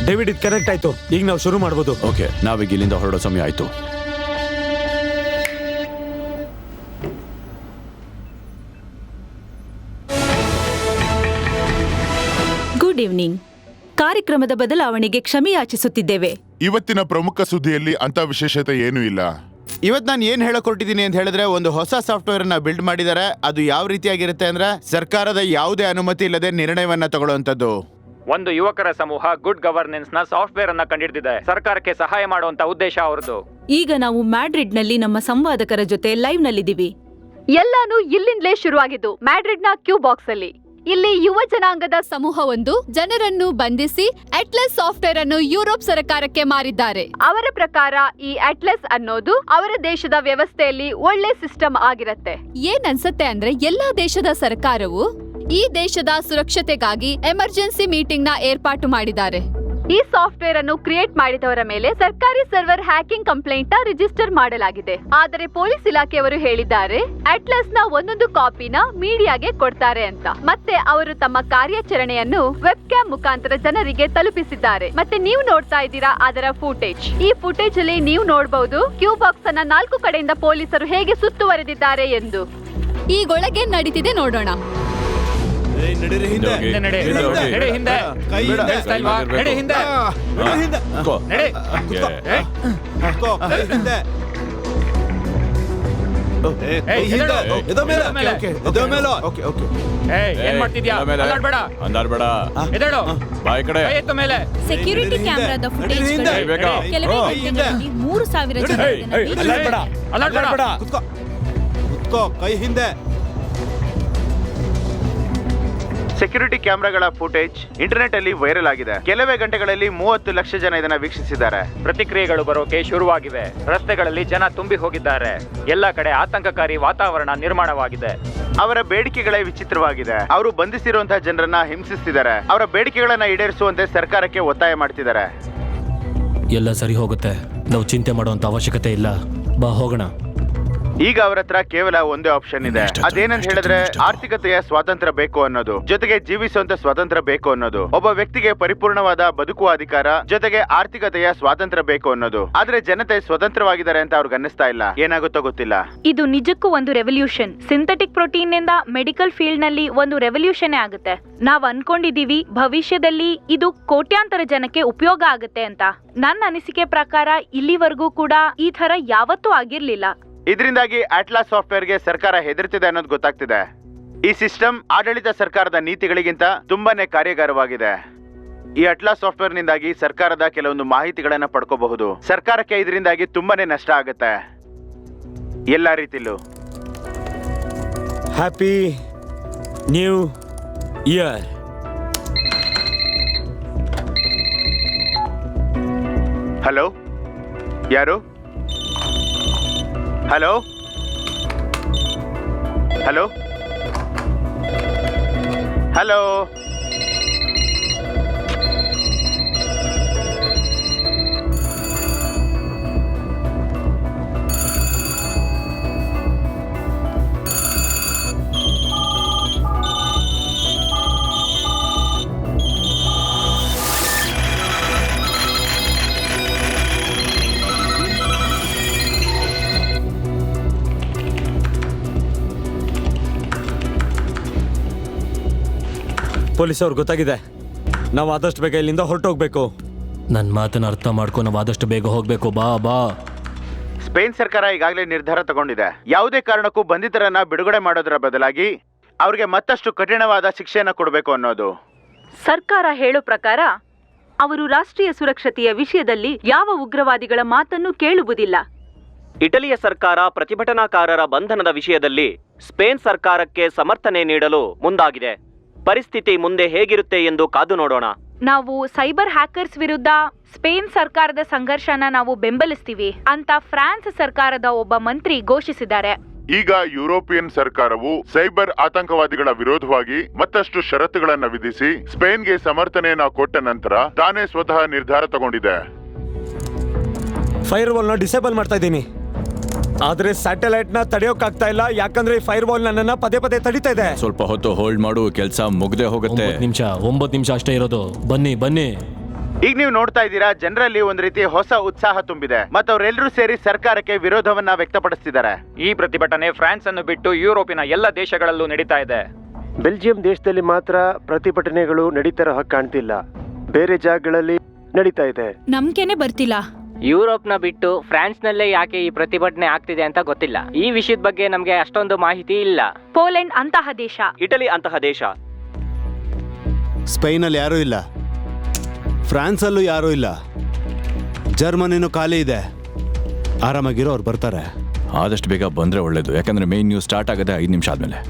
ಡೇವಿಡ್, ಇದು ಕನೆಕ್ಟ್ ಆಯ್ತು. ಈಗ ನಾವು ಶುರು ಮಾಡ್ಬೋದು. ಓಕೆ, ನಾವೀಗ ಇಲ್ಲಿಂದ ಹೊರಡೋ ಸಮಯ ಆಯ್ತು. Good evening. ಕಾರ್ಯಕ್ರಮದ ಬದಲಾವಣೆಗೆ ಕ್ಷಮೆ ಯಾಚಿಸುತ್ತಿದ್ದೇವೆ. ಇವತ್ತಿನ ಪ್ರಮುಖ ಸುದ್ದಿಯಲ್ಲಿ ಅಂತ ವಿಶೇಷತೆ ಏನೂ ಇಲ್ಲ. ಇವತ್ತು ನಾನು ಏನು ಹೇಳಕ್ ಹೊರಟಿದ್ದೀನಿ ಅಂತ ಹೇಳಿದ್ರೆ, ಒಂದು ಹೊಸ ಸಾಫ್ಟ್ವೇರ್ ನ ಬಿಲ್ಡ್ ಮಾಡಿದ್ದಾರೆ. ಅದು ಯಾವ ರೀತಿಯಾಗಿರುತ್ತೆ ಅಂದ್ರೆ, ಸರ್ಕಾರದ ಯಾವುದೇ ಅನುಮತಿ ಇಲ್ಲದೆ ನಿರ್ಣಯವನ್ನ ತಗೊಳ್ಳುವಂಥದ್ದು. ಒಂದು ಯುವಕರ ಸಮೂಹ ಗುಡ್ ಗವರ್ನೆನ್ಸ್ ನ ಸಾಫ್ಟ್ವೇರ್ ಅನ್ನ ಕಂಡಿಡಿದಿದೆ. ಸರ್ಕಾರಕ್ಕೆ ಸಹಾಯ ಮಾಡುವಂತ ಉದ್ದೇಶ ಅವರದು. ಈಗ ನಾವು ಮ್ಯಾಡ್ರಿಡ್ ನಲ್ಲಿ ನಮ್ಮ ಸಂವಾದಕರ ಜೊತೆ ಲೈವ್ ನಲ್ಲಿದ್ದೀವಿ. ಎಲ್ಲಾನು ಇಲ್ಲಿಂದಲೇ ಶುರುವಾಗಿದ್ದು ಮ್ಯಾಡ್ರಿಡ್ನ ಕ್ಯೂ ಬಾಕ್ಸ್ ಅಲ್ಲಿ. ಇಲ್ಲಿ ಯುವ ಜನಾಂಗದ ಸಮೂಹವೊಂದು ಜನರನ್ನು ಬಂಧಿಸಿ ಅಟ್ಲಸ್ ಸಾಫ್ಟ್ವೇರ್ ಅನ್ನು ಯುರೋಪ್ ಸರ್ಕಾರಕ್ಕೆ ಮಾರಿದ್ದಾರೆ. ಅವರ ಪ್ರಕಾರ ಈ ಅಟ್ಲಸ್ ಅನ್ನೋದು ಅವರ ದೇಶದ ವ್ಯವಸ್ಥೆಯಲ್ಲಿ ಒಳ್ಳೆ ಸಿಸ್ಟಮ್ ಆಗಿರತ್ತೆ. ಏನ್ ಅನ್ಸತ್ತೆ ಅಂದ್ರೆ, ಎಲ್ಲಾ ದೇಶದ ಸರ್ಕಾರವು ಈ ದೇಶದ ಸುರಕ್ಷತೆಗಾಗಿ ಎಮರ್ಜೆನ್ಸಿ ಮೀಟಿಂಗ್ ನ ಏರ್ಪಾಟು ಮಾಡಿದ್ದಾರೆ. ಈ ಸಾಫ್ಟ್ವೇರ್ ಅನ್ನು ಕ್ರಿಯೇಟ್ ಮಾಡಿದವರ ಮೇಲೆ ಸರ್ಕಾರಿ ಸರ್ವರ್ ಹ್ಯಾಕಿಂಗ್ ಕಂಪ್ಲೇಂಟ್ ರಿಜಿಸ್ಟರ್ ಮಾಡಲಾಗಿದೆ. ಆದರೆ ಪೊಲೀಸ್ ಇಲಾಖೆಯವರು ಹೇಳಿದ್ದಾರೆ ಅಟ್ಲಸ್ ನ ಒಂದೊಂದು ಕಾಪಿನ ಮೀಡಿಯಾಗೆ ಕೊಡ್ತಾರೆ ಅಂತ. ಮತ್ತೆ ಅವರು ತಮ್ಮ ಕಾರ್ಯಾಚರಣೆಯನ್ನು ವೆಬ್ ಕ್ಯಾಮ್ ಮುಖಾಂತರ ಜನರಿಗೆ ತಲುಪಿಸಿದ್ದಾರೆ. ಮತ್ತೆ ನೀವು ನೋಡ್ತಾ ಇದ್ದೀರಾ ಅದರ ಫುಟೇಜ್. ಈ ಫುಟೇಜ್ ಅಲ್ಲಿ ನೀವು ನೋಡಬಹುದು ಕ್ಯೂ ಬಾಕ್ಸ್ ಅನ್ನ 4 ಕಡೆಯಿಂದ ಪೊಲೀಸರು ಹೇಗೆ ಸುತ್ತುವರೆದಿದ್ದಾರೆ ಎಂದು. ಈಗೊಳಗೆ ನಡೀತಿದೆ ನೋಡೋಣ. ಏನ್ ಮಾಡ್ತಿದ್ಯಾ? ಅಂದಾಡ್ಬೇಡ. ಬಾಯ್ ಕಡೆ. ಸೆಕ್ಯೂರಿಟಿ ಕ್ಯಾಮೆರಾದ ಫುಟೇಜ್ ಕೆಲವೇ ಗಂಟೆಗಳಲ್ಲಿ 3000 ಜನ ಕೈ ಹಿಂದೆ. ಸೆಕ್ಯೂರಿಟಿ ಕ್ಯಾಮೆರಾಗಳ ಫುಟೇಜ್ ಇಂಟರ್ನೆಟ್ ಅಲ್ಲಿ ವೈರಲ್ ಆಗಿದೆ. ಕೆಲವೇ ಗಂಟೆಗಳಲ್ಲಿ 30 ಲಕ್ಷ ಜನ ಇದನ್ನ ವೀಕ್ಷಿಸಿದ್ದಾರೆ. ಪ್ರತಿಕ್ರಿಯೆಗಳು ಬರೋಕೆ ಶುರುವಾಗಿವೆ. ರಸ್ತೆಗಳಲ್ಲಿ ಜನ ತುಂಬಿ ಹೋಗಿದ್ದಾರೆ. ಎಲ್ಲ ಕಡೆ ಆತಂಕಕಾರಿ ವಾತಾವರಣ ನಿರ್ಮಾಣವಾಗಿದೆ. ಅವರ ಬೇಡಿಕೆಗಳೇ ವಿಚಿತ್ರವಾಗಿದೆ. ಅವರು ಬಂಧಿಸಿರುವಂತಹ ಜನರನ್ನ ಹಿಂಸಿಸ್ತಿದ್ದಾರೆ. ಅವರ ಬೇಡಿಕೆಗಳನ್ನ ಈಡೇರಿಸುವಂತೆ ಸರ್ಕಾರಕ್ಕೆ ಒತ್ತಾಯ ಮಾಡ್ತಿದ್ದಾರೆ. ಎಲ್ಲ ಸರಿ ಹೋಗುತ್ತೆ, ನಾವು ಚಿಂತೆ ಮಾಡುವಂತ ಅವಶ್ಯಕತೆ ಇಲ್ಲ, ಬಾ ಹೋಗೋಣ. ಈಗ ಅವರ ಹತ್ರ ಕೇವಲ ಒಂದೇ ಆಪ್ಷನ್ ಇದೆ. ಅದೇನಂತ ಹೇಳಿದ್ರೆ ಆರ್ಥಿಕತೆಯ ಸ್ವಾತಂತ್ರ್ಯ ಬೇಕು ಅನ್ನೋದು, ಜೊತೆಗೆ ಜೀವಿಸುವಂತ ಸ್ವಾತಂತ್ರ್ಯ ಬೇಕು ಅನ್ನೋದು. ಒಬ್ಬ ವ್ಯಕ್ತಿಗೆ ಪರಿಪೂರ್ಣವಾದ ಬದುಕುವ ಅಧಿಕಾರ, ಜೊತೆಗೆ ಆರ್ಥಿಕತೆಯ ಸ್ವಾತಂತ್ರ್ಯ ಬೇಕು ಅನ್ನೋದು. ಆದ್ರೆ ಜನತೆ ಸ್ವತಂತ್ರವಾಗಿದ್ದಾರೆ ಅಂತ ಅವ್ರಿಗೆ ಅನ್ನಿಸ್ತಾ ಇಲ್ಲ. ಏನಾಗುತ್ತೋ ಗೊತ್ತಿಲ್ಲ. ಇದು ನಿಜಕ್ಕೂ ಒಂದು ರೆವಲ್ಯೂಷನ್. ಸಿಂಥೆಟಿಕ್ ಪ್ರೋಟೀನ್ ನಿಂದ ಮೆಡಿಕಲ್ ಫೀಲ್ಡ್ ನಲ್ಲಿ ಒಂದು ರೆವಲ್ಯೂಷನ್ ಆಗುತ್ತೆ. ನಾವ್ ಅನ್ಕೊಂಡಿದೀವಿ ಭವಿಷ್ಯದಲ್ಲಿ ಇದು ಕೋಟ್ಯಾಂತರ ಜನಕ್ಕೆ ಉಪಯೋಗ ಆಗುತ್ತೆ ಅಂತ. ನನ್ನ ಅನಿಸಿಕೆ ಪ್ರಕಾರ ಇಲ್ಲಿವರೆಗೂ ಕೂಡ ಈ ತರ ಯಾವತ್ತೂ ಆಗಿರ್ಲಿಲ್ಲ. ಇದರಿಂದಾಗಿ ಅಟ್ಲಾಸ್ ಸಾಫ್ಟ್ವೇರ್ಗೆ ಸರ್ಕಾರ ಹೆದರ್ತಿದೆ ಅನ್ನೋದು ಗೊತ್ತಾಗ್ತಿದೆ. ಈ ಸಿಸ್ಟಮ್ ಆಡಳಿತ ಸರ್ಕಾರದ ನೀತಿಗಳಿಗಿಂತ ತುಂಬಾನೇ ಕಾರ್ಯಗಾರವಾಗಿದೆ. ಈ ಅಟ್ಲಾಸ್ ಸಾಫ್ಟ್ವೇರ್ ನಿಂದಾಗಿ ಸರ್ಕಾರದ ಕೆಲವೊಂದು ಮಾಹಿತಿಗಳನ್ನ ಪಡ್ಕೋಬಹುದು. ಸರ್ಕಾರಕ್ಕೆ ಇದರಿಂದಾಗಿ ತುಂಬಾನೇ ನಷ್ಟ ಆಗುತ್ತೆ ಎಲ್ಲ ರೀತಿಲೂ. Happy new year. ಹಲೋ, ಯಾರು? Hello hello hello. ಪೊಲೀಸ್ ಅವ್ರಿಗೆ ಗೊತ್ತಾಗಿದೆ. ನಾವು ಆದಷ್ಟು ಬೇಗ ಇಲ್ಲಿಂದ ಹೊರಟೋಗ್ಬೇಕು. ನನ್ನ ಮಾತನ್ನ ಅರ್ಥ ಮಾಡ್ಕೊ, ನಾವು ಆದಷ್ಟು ಬೇಗ ಹೋಗ್ಬೇಕು. ಬಾ ಬಾ. ಸ್ಪೇನ್ ಸರ್ಕಾರ ಈಗಾಗಲೇ ನಿರ್ಧಾರ ತಗೊಂಡಿದೆ. ಯಾವುದೇ ಕಾರಣಕ್ಕೂ ಬಂಧಿತರನ್ನ ಬಿಡುಗಡೆ ಮಾಡೋದರ ಬದಲಾಗಿ ಅವ್ರಿಗೆ ಮತ್ತಷ್ಟು ಕಠಿಣವಾದ ಶಿಕ್ಷೆಯನ್ನ ಕೊಡಬೇಕು ಅನ್ನೋದು. ಸರ್ಕಾರ ಹೇಳೋ ಪ್ರಕಾರ ಅವರು ರಾಷ್ಟ್ರೀಯ ಸುರಕ್ಷತೆಯ ವಿಷಯದಲ್ಲಿ ಯಾವ ಉಗ್ರವಾದಿಗಳ ಮಾತನ್ನು ಕೇಳುವುದಿಲ್ಲ. ಇಟಲಿಯ ಸರ್ಕಾರ ಪ್ರತಿಭಟನಾಕಾರರ ಬಂಧನದ ವಿಷಯದಲ್ಲಿ ಸ್ಪೇನ್ ಸರ್ಕಾರಕ್ಕೆ ಸಮರ್ಥನೆ ನೀಡಲು ಮುಂದಾಗಿದೆ. ಪರಿಸ್ಥಿತಿ ಮುಂದೆ ಹೇಗಿರುತ್ತೆ ಎಂದು ಕಾದು ನೋಡೋಣ. ನಾವು ಸೈಬರ್ ಹ್ಯಾಕರ್ಸ್ ವಿರುದ್ಧ ಸ್ಪೇನ್ ಸರ್ಕಾರದ ಸಂಘರ್ಷನ ನಾವು ಬೆಂಬಲಿಸ್ತೀವಿ ಅಂತ ಫ್ರಾನ್ಸ್ ಸರ್ಕಾರದ ಒಬ್ಬ ಮಂತ್ರಿ ಘೋಷಿಸಿದ್ದಾರೆ. ಈಗ ಯುರೋಪಿಯನ್ ಸರ್ಕಾರವು ಸೈಬರ್ ಆತಂಕವಾದಿಗಳ ವಿರೋಧವಾಗಿ ಮತ್ತಷ್ಟು ಷರತ್ತುಗಳನ್ನ ವಿಧಿಸಿ ಸ್ಪೇನ್ಗೆ ಸಮರ್ಥನೆಯನ್ನ ಕೊಟ್ಟ ನಂತರ ತಾನೇ ಸ್ವತಃ ನಿರ್ಧಾರ ತಗೊಂಡಿದೆ. ಫೈರ್ ವಾಲ್ನ ಡಿಸೇಬಲ್ ಮಾಡ್ತಾ ಇದ್ದೀನಿ, ಆದ್ರೆ ಸ್ಯಾಟಲೈಟ್ ನ ತಡೆಯೋಕ್ಕಾಗ್ತಾ ಇಲ್ಲ. ಯಾಕಂದ್ರೆ ಈ ಫೈರ್ ವಾಲ್ ನನ್ನನ್ನ ಪದೇ ಪದೇ ತಡಿತಾ ಇದೆ. ಸ್ವಲ್ಪ ಹೊತ್ತು ಹೋಲ್ಡ್ ಮಾಡು, ಕೆಲಸ ಮುಗ್ದೇ ಹೋಗುತ್ತೆ. 9 ನಿಮಿಷ ಅಷ್ಟೇ ಇರೋದು. ಬನ್ನಿ ಬನ್ನಿ. ಈಗ ನೀವು ನೋಡ್ತಾ ಇದ್ದೀರಾ, ಜನರಲ್ಲಿ ಒಂದ್ ರೀತಿ ಹೊಸ ಉತ್ಸಾಹ ತುಂಬಿದೆ ಮತ್ತು ಅವರೆಲ್ಲರೂ ಸೇರಿ ಸರ್ಕಾರಕ್ಕೆ ವಿರೋಧವನ್ನ ವ್ಯಕ್ತಪಡಿಸ್ತಿದ್ದಾರೆ. ಈ ಪ್ರತಿಭಟನೆ ಫ್ರಾನ್ಸ್ ಅನ್ನು ಬಿಟ್ಟು ಯುರೋಪಿನ ಎಲ್ಲ ದೇಶಗಳಲ್ಲೂ ನಡೀತಾ ಇದೆ. ಬೆಲ್ಜಿಯಂ ದೇಶದಲ್ಲಿ ಮಾತ್ರ ಪ್ರತಿಭಟನೆಗಳು ನಡೀತಾರ ಹಾಗೆ ಕಾಣ್ತಿಲ್ಲ, ಬೇರೆ ಜಾಗಗಳಲ್ಲಿ ನಡೀತಾ ಇದೆ. ನಂಬಿಕೆನೆ ಬರ್ತಿಲ್ಲ. ಯುರೋಪ್ನ ಬಿಟ್ಟು ಫ್ರಾನ್ಸ್ನಲ್ಲೇ ಯಾಕೆ ಈ ಪ್ರತಿಭಟನೆ ಆಗ್ತಿದೆ ಅಂತ ಗೊತ್ತಿಲ್ಲ. ಈ ವಿಷಯದ ಬಗ್ಗೆ ನಮಗೆ ಅಷ್ಟೊಂದು ಮಾಹಿತಿ ಇಲ್ಲ. ಪೋಲೆಂಡ್ ಅಂತಹ ದೇಶ, ಇಟಲಿ ಅಂತಹ ದೇಶ, ಸ್ಪೈನಲ್ಲಿ ಯಾರೂ ಇಲ್ಲ, ಫ್ರಾನ್ಸಲ್ಲೂ ಯಾರೂ ಇಲ್ಲ, ಜರ್ಮನಿನೂ ಖಾಲಿ ಇದೆ. ಆರಾಮಾಗಿರೋ ಅವ್ರು ಬರ್ತಾರೆ. ಆದಷ್ಟು ಬೇಗ ಬಂದ್ರೆ ಒಳ್ಳೇದು, ಯಾಕಂದ್ರೆ ಮೇನ್ ನ್ಯೂಸ್ ಸ್ಟಾರ್ಟ್ ಆಗುತ್ತೆ 5 ನಿಮಿಷ ಆದ್ಮೇಲೆ.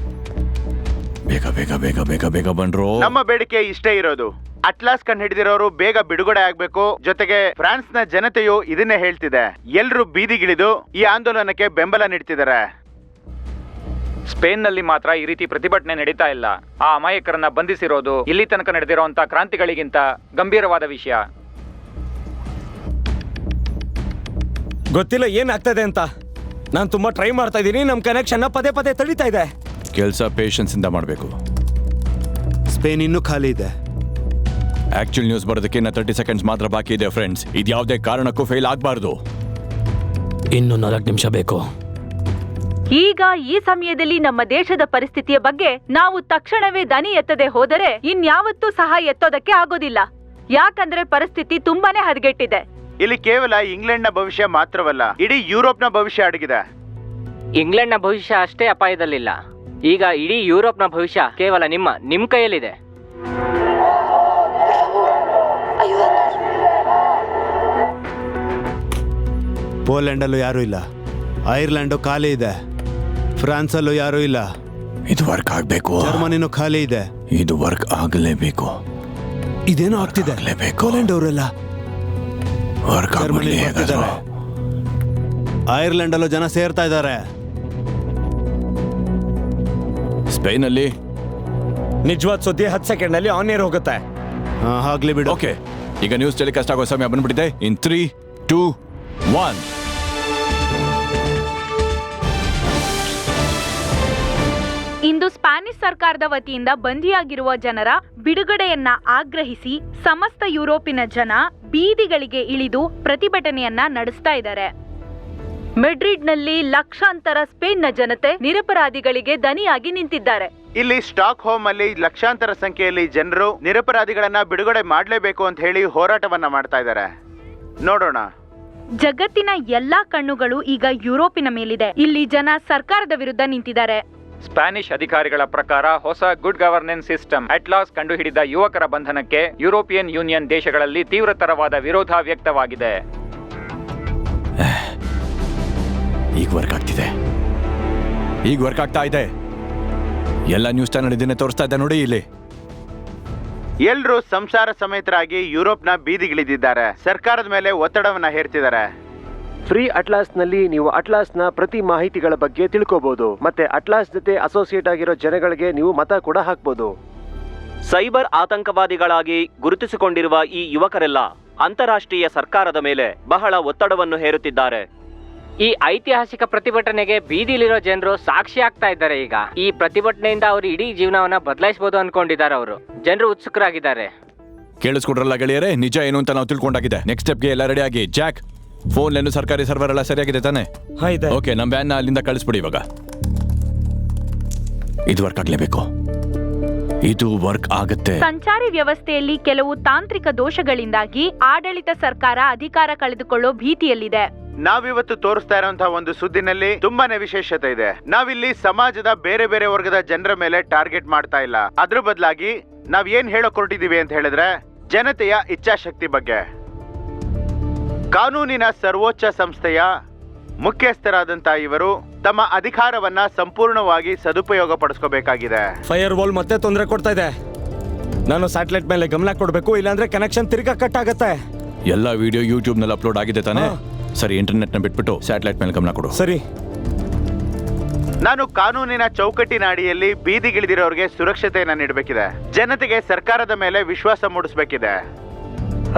ಬೇಗ ಬೇಗ ಬೇಗ ಬೇಗ ಬೇಗ ಬಂದ್ರು. ನಮ್ಮ ಬೇಡಿಕೆ ಇಷ್ಟೇ ಇರೋದು, ಅಟ್ಲಾಸ್ ಕಂಡು ಹಿಡಿದಿರೋರು ಬೇಗ ಬಿಡುಗಡೆ ಆಗ್ಬೇಕು. ಜೊತೆಗೆ ಫ್ರಾನ್ಸ್ ನ ಜನತೆಯು ಇದನ್ನೇ ಹೇಳ್ತಿದೆ. ಎಲ್ಲರೂ ಬೀದಿಗಿಳಿದು ಈ ಆಂದೋಲನಕ್ಕೆ ಬೆಂಬಲ ನೀಡ್ತಿದ್ದಾರೆ. ಸ್ಪೇನ್ ನಲ್ಲಿ ಮಾತ್ರ ಈ ರೀತಿ ಪ್ರತಿಭಟನೆ ನಡೀತಾ ಇಲ್ಲ. ಆ ಅಮಾಯಕರನ್ನ ಬಂಧಿಸಿರೋದು ಇಲ್ಲಿ ತನಕ ನಡೆದಿರುವಂತ ಕ್ರಾಂತಿಗಳಿಗಿಂತ ಗಂಭೀರವಾದ ವಿಷಯ. ಗೊತ್ತಿಲ್ಲ ಏನಾಗ್ತದೆ ಅಂತ. ನಾನು ತುಂಬಾ ಟ್ರೈ ಮಾಡ್ತಾ ಇದ್ದೀನಿ. ನಮ್ಮ ಕನೆಕ್ಷನ್ ಪದೇ ಪದೇ ತಡೀತಾ ಇದೆ. ಕೆಲಸ ಪೇಷನ್ಸ್ ಇಂದ ಮಾಡಬೇಕು. ಸ್ಪೇನ್ ಇನ್ನೂ ಖಾಲಿ ಇದೆ. ಆಕ್ಚುಲ್ ನ್ಯೂಸ್ ಬರೋದಕ್ಕೆ ಇನ್ನ 30 ಸೆಕೆಂಡ್ಸ್ ಮಾತ್ರ ಬಾಕಿ ಇದೆ ಫ್ರೆಂಡ್ಸ್. ಇದು ಯಾವುದೇ ಕಾರಣಕ್ಕೂ ಫೇಲ್ ಆಗಬಾರ್ದು. ಇನ್ನು 4 ನಿಮಿಷ ಬೇಕು. ಈಗ ಈ ಸಮಯದಲ್ಲಿ ನಮ್ಮ ದೇಶದ ಪರಿಸ್ಥಿತಿಯ ಬಗ್ಗೆ ನಾವು ತಕ್ಷಣವೇ ದನಿ ಎತ್ತದೆ ಹೋದರೆ ಇನ್ಯಾವತ್ತೂ ಸಹ ಎತ್ತೋದಕ್ಕೆ ಆಗೋದಿಲ್ಲ. ಯಾಕಂದ್ರೆ ಪರಿಸ್ಥಿತಿ ತುಂಬಾನೇ ಹದಗೆಟ್ಟಿದೆ. ಇಲ್ಲಿ ಕೇವಲ ಇಂಗ್ಲೆಂಡ್ನ ಭವಿಷ್ಯ ಮಾತ್ರವಲ್ಲ, ಇಡೀ ಯುರೋಪ್ನ ಭವಿಷ್ಯ ಅಡಗಿದೆ. ಇಂಗ್ಲೆಂಡ್ನ ಭವಿಷ್ಯ ಅಷ್ಟೇ ಅಪಾಯದಲ್ಲಿಲ್ಲ. ಈಗ ಇಡೀ ಯುರೋಪ್ನ ಭವಿಷ್ಯ ಕೇವಲ ನಿಮ್ಮ ಕೈಯಲ್ಲಿದೆ. ಪೋಲೆಂಡಲ್ಲೂ ಯಾರೂ ಇಲ್ಲ. ಐರ್ಲೆಂಡು ಖಾಲಿ ಇದೆ. ಫ್ರಾನ್ಸಲ್ಲೂ ಯಾರೂ ಇಲ್ಲ. ಇದು ವರ್ಕ್ ಆಗಬೇಕು. ಜರ್ಮನಿನೂ ಖಾಲಿ ಇದೆ. ಇದು ವರ್ಕ್ ಆಗಲೇಬೇಕು. ಇದೇನೋ ಆಗ್ತಿದೆ. ಪೋಲೆಂಡ್ ಅವರೆಲ್ಲ ವರ್ಕ್ ಜರ್ಮನಿ ಬರ್ತಿದ್ದಾರೆ. ಐರ್ಲೆಂಡ್ ಅಲ್ಲೂ ಜನ ಸೇರ್ತಾ ಇದ್ದಾರೆ. ಸ್ಪೇನ್ ಅಲ್ಲಿ ನಿಜವಾದ ಸುದ್ದಿ 10 ಸೆಕೆಂಡ್ ಅಲ್ಲಿ ಆನ್ ಏರ್ ಹೋಗುತ್ತೆ. ಆಗ್ಲಿ ಬಿಡು. ಓಕೆ, ಈಗ ನ್ಯೂಸ್ ಟೆಲಿಕಾಸ್ಟ್ ಆಗೋ ಸಮಯ ಬಂದ್ಬಿಟ್ಟಿದೆ. ಇನ್ 3, 2, 1. ಇಂದು ಸ್ಪ್ಯಾನಿಷ್ ಸರ್ಕಾರದ ವತಿಯಿಂದ ಬಂಧಿಯಾಗಿರುವ ಜನರ ಬಿಡುಗಡೆಯನ್ನ ಆಗ್ರಹಿಸಿ ಸಮಸ್ತ ಯುರೋಪಿನ ಜನ ಬೀದಿಗಳಿಗೆ ಇಳಿದು ಪ್ರತಿಭಟನೆಯನ್ನ ನಡೆಸ್ತಾ ಇದ್ದಾರೆ. ಮೆಡ್ರಿಡ್ನಲ್ಲಿ ಲಕ್ಷಾಂತರ ಸ್ಪೇನ್ನ ಜನತೆ ನಿರಪರಾಧಿಗಳಿಗೆ ದನಿಯಾಗಿ ನಿಂತಿದ್ದಾರೆ. ಇಲ್ಲಿ ಸ್ಟಾಕ್ ಹೋಮ್ ಅಲ್ಲಿ ಲಕ್ಷಾಂತರ ಸಂಖ್ಯೆಯಲ್ಲಿ ಜನರು ನಿರಪರಾಧಿಗಳನ್ನ ಬಿಡುಗಡೆ ಮಾಡಲೇಬೇಕು ಅಂತ ಹೇಳಿ ಹೋರಾಟವನ್ನ ಮಾಡ್ತಾ ಇದ್ದಾರೆ. ನೋಡೋಣ. ಜಗತ್ತಿನ ಎಲ್ಲಾ ಕಣ್ಣುಗಳು ಈಗ ಯುರೋಪಿನ ಮೇಲಿದೆ. ಇಲ್ಲಿ ಜನ ಸರ್ಕಾರದ ವಿರುದ್ಧ ನಿಂತಿದ್ದಾರೆ. ಸ್ಪ್ಯಾನಿಷ್ ಅಧಿಕಾರಿಗಳ ಪ್ರಕಾರ ಹೊಸ ಗುಡ್ ಗವರ್ನೆನ್ಸ್ ಸಿಸ್ಟಮ್ ಅಟ್ಲಾಸ್ ಕಂಡುಹಿಡಿದ ಯುವಕರ ಬಂಧನಕ್ಕೆ ಯುರೋಪಿಯನ್ ಯೂನಿಯನ್ ದೇಶಗಳಲ್ಲಿ ತೀವ್ರತರವಾದ ವಿರೋಧ ವ್ಯಕ್ತವಾಗಿದೆ. ಈಗ ವರ್ಕ್ ಆಗ್ತಿದೆ. ಈಗ ವರ್ಕ್ ಆಗ್ತಾ ಇದೆ. ಎಲ್ಲ ನ್ಯೂಸ್ ಚಾನೆಲ್ ಇದನ್ನೇ ತೋರಿಸ್ತಾ ಇದೆ ನೋಡಿ. ಇಲ್ಲಿ ಎಲ್ರೂ ಸಂಸಾರ ಸಮೇತರಾಗಿ ಯುರೋಪ್ನ ಬೀದಿಗಿಳಿದಿದ್ದಾರೆ. ಸರ್ಕಾರದ ಮೇಲೆ ಒತ್ತಡವನ್ನ ಹೇರ್ತಿದ್ದಾರೆ. ಫ್ರೀ ಅಟ್ಲಾಸ್ನಲ್ಲಿ ನೀವು ಅಟ್ಲಾಸ್ನ ಪ್ರತಿ ಮಾಹಿತಿಗಳ ಬಗ್ಗೆ ತಿಳ್ಕೋಬಹುದು. ಮತ್ತೆ ಅಟ್ಲಾಸ್ ಜೊತೆ ಅಸೋಸಿಯೇಟ್ ಆಗಿರೋ ಜನಗಳಿಗೆ ನೀವು ಮತ ಕೂಡ ಹಾಕ್ಬೋದು. ಸೈಬರ್ ಆತಂಕವಾದಿಗಳಾಗಿ ಗುರುತಿಸಿಕೊಂಡಿರುವ ಈ ಯುವಕರೆಲ್ಲ ಅಂತಾರಾಷ್ಟ್ರೀಯ ಸರ್ಕಾರದ ಮೇಲೆ ಬಹಳ ಒತ್ತಡವನ್ನು ಹೇರುತ್ತಿದ್ದಾರೆ. ಈ ಐತಿಹಾಸಿಕ ಪ್ರತಿಭಟನೆಗೆ ಬೀದಿಲಿರೋ ಜನರು ಸಾಕ್ಷಿ ಆಗ್ತಾ ಇದ್ದಾರೆ. ಈಗ ಈ ಪ್ರತಿಭಟನೆಯಿಂದ ಅವರು ಇಡೀ ಜೀವನವನ್ನ ಬದಲಾಯಿಸಬಹುದು ಅನ್ಕೊಂಡಿದ್ದಾರೆ. ಅವರು ಜನರು ಉತ್ಸುಕರಾಗಿದ್ದಾರೆ. ಕೇಳಿಸ್ಕೊಡ್ರಲ್ಲ ಗೆಳೆಯರೇ, ನಿಜ ಏನು ಅಂತ ನಾವು ತಿಳ್ಕೊಂಡಾಗಿದೆ. ನೆಕ್ಸ್ಟ್ ಸ್ಟೆಪ್ಗೆ ಎಲ್ಲ ರೆಡಿ ಆಗಿ. ಜಾಕ್, ಫೋನ್ ಏನು ಸರ್ಕಾರಿ ಸರ್ವರ್ ಎಲ್ಲ ಸರಿಯಾಗಿದೆ ತಾನೆ? ಓಕೆ, ನಮ್ಮ ವ್ಯಾನ್ ಅಲ್ಲಿಂದ ಕಳಿಸ್ಬಿಡಿ ಇವಾಗ. ಇದು ವರ್ಕ್ ಆಗ್ಲೇಬೇಕು. ಇದು ವರ್ಕ್ ಆಗುತ್ತೆ. ಸಂಚಾರಿ ವ್ಯವಸ್ಥೆಯಲ್ಲಿ ಕೆಲವು ತಾಂತ್ರಿಕ ದೋಷಗಳಿಂದಾಗಿ ಆಡಳಿತ ಸರ್ಕಾರ ಅಧಿಕಾರ ಕಳೆದುಕೊಳ್ಳೋ ಭೀತಿಯಲ್ಲಿದೆ. ನಾವಿವತ್ತು ತೋರಿಸ್ತಾ ಇರುವಂತಹ ಒಂದು ಸುದ್ದಿನಲ್ಲಿ ತುಂಬಾನೇ ವಿಶೇಷತೆ ಇದೆ. ನಾವಿಲ್ಲಿ ಸಮಾಜದ ಬೇರೆ ಬೇರೆ ವರ್ಗದ ಜನರ ಮೇಲೆ ಟಾರ್ಗೆಟ್ ಮಾಡ್ತಾ ಇಲ್ಲ. ಅದ್ರ ಬದಲಾಗಿ ನಾವ್ ಏನ್ ಹೇಳಕ್ ಹೊರಟಿದೀವಿ ಅಂತ ಹೇಳಿದ್ರೆ ಜನತೆಯ ಇಚ್ಛಾಶಕ್ತಿ ಬಗ್ಗೆ. ಕಾನೂನಿನ ಸರ್ವೋಚ್ಚ ಸಂಸ್ಥೆಯ ಮುಖ್ಯಸ್ಥರಾದಂತ ಇವರು ತಮ್ಮ ಅಧಿಕಾರವನ್ನ ಸಂಪೂರ್ಣವಾಗಿ ಸದುಪಯೋಗ ಪಡಿಸ್ಕೋಬೇಕಾಗಿದೆ. ಫೈರ್ ವಾಲ್ ಮತ್ತೆ ತೊಂದರೆ ಕೊಡ್ತಾ ಇದೆ. ನಾನು ಸ್ಯಾಟಲೈಟ್ ಮೇಲೆ ಗಮನ ಕೊಡ್ಬೇಕು, ಇಲ್ಲಾಂದ್ರೆ ಕನೆಕ್ಷನ್ ತಿರ್ಗಾ ಕಟ್ ಆಗತ್ತೆ. ಎಲ್ಲ ವಿಡಿಯೋ ಯೂಟ್ಯೂಬ್ ನಲ್ಲಿ ಅಪ್ಲೋಡ್ ಆಗಿದೆ ತಾನೆ? ಸರಿ, ಇಂಟರ್ನೆಟ್ ನ ಬಿಟ್ಬಿಟ್ಟು ಸ್ಯಾಟಲೈಟ್ ಮೇಲೆ ಗಮನ ಕೊಡು. ಸರಿ. ನಾನು ಕಾನೂನಿನ ಚೌಕಟ್ಟಿನ ಅಡಿಯಲ್ಲಿ ಬೀದಿಗಿಳಿದಿರೋರಿಗೆ ಸುರಕ್ಷತೆಯನ್ನ ನೀಡಬೇಕಿದೆ. ಜನತೆಗೆ ಸರ್ಕಾರದ ಮೇಲೆ ವಿಶ್ವಾಸ ಮೂಡಿಸಬೇಕಿದೆ.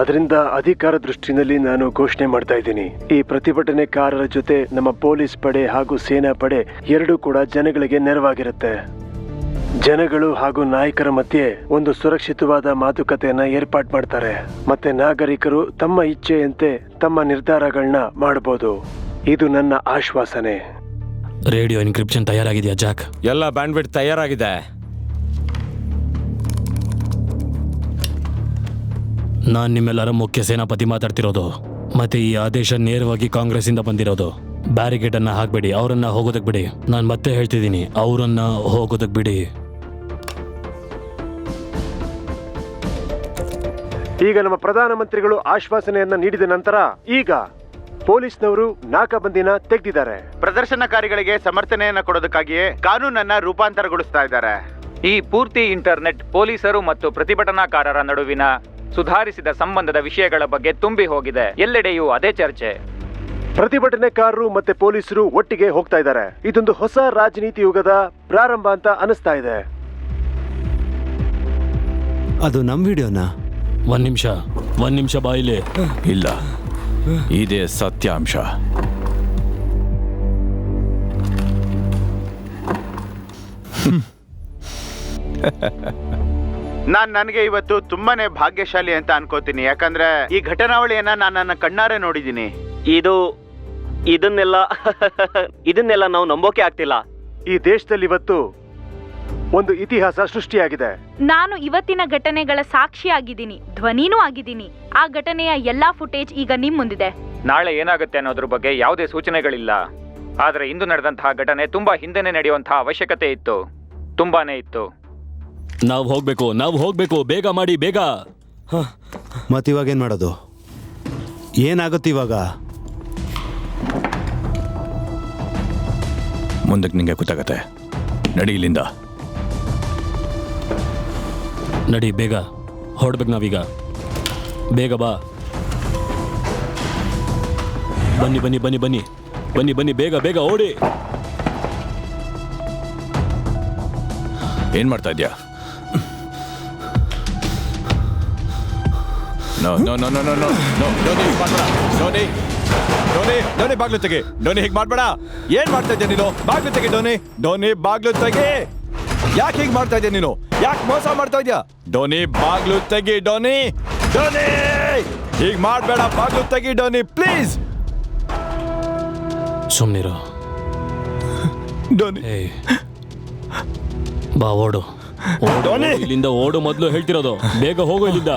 ಅದರಿಂದ ಅಧಿಕಾರ ದೃಷ್ಟಿನಲ್ಲಿ ನಾನು ಘೋಷಣೆ ಮಾಡ್ತಾ ಇದ್ದೀನಿ, ಈ ಪ್ರತಿಭಟನೆಕಾರರ ಜೊತೆ ನಮ್ಮ ಪೊಲೀಸ್ ಪಡೆ ಹಾಗೂ ಸೇನಾ ಪಡೆ ಎರಡೂ ಕೂಡ ಜನಗಳಿಗೆ ನೆರವಾಗಿರುತ್ತೆ. ಜನಗಳು ಹಾಗೂ ನಾಯಕರ ಮಧ್ಯೆ ಒಂದು ಸುರಕ್ಷಿತವಾದ ಮಾತುಕತೆಯನ್ನ ಏರ್ಪಾಡು ಮಾಡ್ತಾರೆ. ಮತ್ತೆ ನಾಗರಿಕರು ತಮ್ಮ ಇಚ್ಛೆಯಂತೆ ತಮ್ಮ ನಿರ್ಧಾರಗಳನ್ನ ಮಾಡಬಹುದು. ಇದು ನನ್ನ ಆಶ್ವಾಸನೆ. ರೇಡಿಯೋ ಎನ್ಕ್ರಿಪ್ಷನ್ ತಯಾರಾಗಿದೆಯಾ ಜಾಕ್? ಎಲ್ಲ ಬ್ಯಾಂಡ್ವಿಡ್ತ್ ತಯಾರಾಗಿದೆ. ನಾನು ನಿಮ್ಮೆಲ್ಲರ ಮುಖ್ಯ ಸೇನಾಪತಿ ಮಾತಾಡ್ತಿರೋದು. ಮತ್ತೆ ಈ ಆದೇಶ ನೇರವಾಗಿ ಕಾಂಗ್ರೆಸ್ ಇಂದ ಬಂದಿರೋದು. ಬ್ಯಾರಿಕೇಡ್ ಅನ್ನ ಹಾಕ್ಬೇಡಿ, ಅವರನ್ನ ಹೋಗೋದಕ್ ಬಿಡಿ. ನಾನು ಮತ್ತೆ ಹೇಳ್ತಿದ್ದೀನಿ, ಅವರನ್ನ ಹೋಗೋದಕ್ ಬಿಡಿ. ಈಗ ನಮ್ಮ ಪ್ರಧಾನಮಂತ್ರಿಗಳು ಆಶ್ವಾಸನೆಯನ್ನ ನೀಡಿದ ನಂತರ ಈಗ ಪೊಲೀಸ್ನವರು ನಾಕಾಬಂದಿನ ತೆಗೆದಿದ್ದಾರೆ. ಪ್ರದರ್ಶನಕಾರಿಗಳಿಗೆ ಸಮರ್ಥನೆಯನ್ನ ಕೊಡೋದಕ್ಕಾಗಿಯೇ ಕಾನೂನನ್ನ ರೂಪಾಂತರಗೊಳಿಸ್ತಾ ಇದ್ದಾರೆ. ಈ ಪೂರ್ತಿ ಇಂಟರ್ನೆಟ್ ಪೊಲೀಸರು ಮತ್ತು ಪ್ರತಿಭಟನಾಕಾರರ ನಡುವಿನ ಸುಧಾರಿಸಿದ ಸಂಬಂಧದ ವಿಷಯಗಳ ಬಗ್ಗೆ ತುಂಬಿ ಹೋಗಿದೆ. ಎಲ್ಲೆಡೆಯೂ ಅದೇ ಚರ್ಚೆ. ಪ್ರತಿಭಟನೆಕಾರರು ಮತ್ತೆ ಪೊಲೀಸರು ಒಟ್ಟಿಗೆ ಹೋಗ್ತಾ ಇದ್ದಾರೆ. ಇದೊಂದು ಹೊಸ ರಾಜನೀತಿ ಯುಗದ ಪ್ರಾರಂಭ ಅಂತ ಅನಿಸ್ತಾ ಇದೆ. ಅದು ನಮ್ ವಿಡಿಯೋನಾ? ಒಂದ್ ನಿಮಿಷ ಬಾಯಿಲೆ. ಇಲ್ಲ, ಇದೇ ಸತ್ಯಾಂಶ. ನನಗೆ ಇವತ್ತು ತುಂಬಾನೇ ಭಾಗ್ಯಶಾಲಿ ಅಂತ ಅನ್ಕೋತೀನಿ, ಯಾಕಂದ್ರೆ ಈ ಘಟನಾವಳಿಯನ್ನ ನಾನು ನನ್ನ ಕಣ್ಣಾರೆ ನೋಡಿದ್ದೀನಿ. ಇದನ್ನೆಲ್ಲ ನಾವು ನಂಬೋಕೆ ಆಗ್ತಿಲ್ಲ. ಈ ದೇಶದಲ್ಲಿ ಇವತ್ತು ಒಂದು ಇತಿಹಾಸ ಸೃಷ್ಟಿಯಾಗಿದೆ. ನಾನು ಇವತ್ತಿನ ಘಟನೆಗಳ ಸಾಕ್ಷಿಯಾಗಿದ್ದೀನಿ, ಧ್ವನಿನೂ ಆಗಿದ್ದೀನಿ. ಆ ಘಟನೆಯ ಎಲ್ಲಾ ಫುಟೇಜ್ ಈಗ ನಿಮ್ ಮುಂದಿದೆ. ನಾಳೆ ಏನಾಗುತ್ತೆ ಅನ್ನೋದ್ರ ಬಗ್ಗೆ ಯಾವುದೇ ಸೂಚನೆಗಳಿಲ್ಲ. ಆದ್ರೆ ಇಂದು ನಡೆದಂತಹ ಘಟನೆ ತುಂಬಾ ಹಿಂದೆನೆ ನಡೆಯುವಂತಹ ಅವಶ್ಯಕತೆ ಇತ್ತು, ತುಂಬಾನೇ ಇತ್ತು. ನಾವು ಹೋಗ್ಬೇಕು, ಬೇಗ ಮಾಡಿ, ಬೇಗ. ಮತ್ತಿವಾಗ ಏನು ಮಾಡೋದು? ಏನಾಗುತ್ತೆ ಇವಾಗ? ಮುಂದಕ್ಕೆ ನಿಂಗೆ ಗೊತ್ತಾಗತ್ತೆ. ನಡಿ ಇಲ್ಲಿಂದ. ನಡಿ, ಬೇಗ ಹೊರಡ್ಬೇಕು ನಾವೀಗ. ಬೇಗ ಬಾ. ಬನ್ನಿ, ಬೇಗ ಓಡಿ. ಏನ್ ಮಾಡ್ತಾ ಇದ್ಯಾ? ಡೋನಿ ಬಾಗ್ಲು ತೆಗಿ. ಡೋನಿ ಹೀಗೆ ಮಾಡ್ಬೇಡ. ಏನ್ ಮಾಡ್ತಾ ಇದ್ಯಾ ನೀನು? ಬಾಗ್ಲು ತೆಗಿ ಡೋನಿ ಬಾಗ್ಲು ತೆಗಿ. ಯಾಕೆ ಹೀಗೆ ಮಾಡ್ತಾ ಇದ್ಯಾ ನೀನು? ಯಾಕೆ ಮೋಸ ಮಾಡ್ತಾ ಇದ್ಯಾ? ಡೋನಿ ಬಾಗ್ಲು ತೆಗಿ. ಡೋನಿ ಹೀಗೆ ಮಾಡ್ಬೇಡ. ಬಾಗ್ಲು ತೆಗಿ ಡೋನಿ, ಪ್ಲೀಸ್. ಸುಮ್ನಿರು. ಡೋನಿ ಬಾ, ಓಡು. ಇಲ್ಲಿಂದ ಓಡು ಮೊದಲು ಹೇಳ್ತಿರೋದು. ಬೇಗ ಹೋಗು ಇಲ್ಲಿಂದ.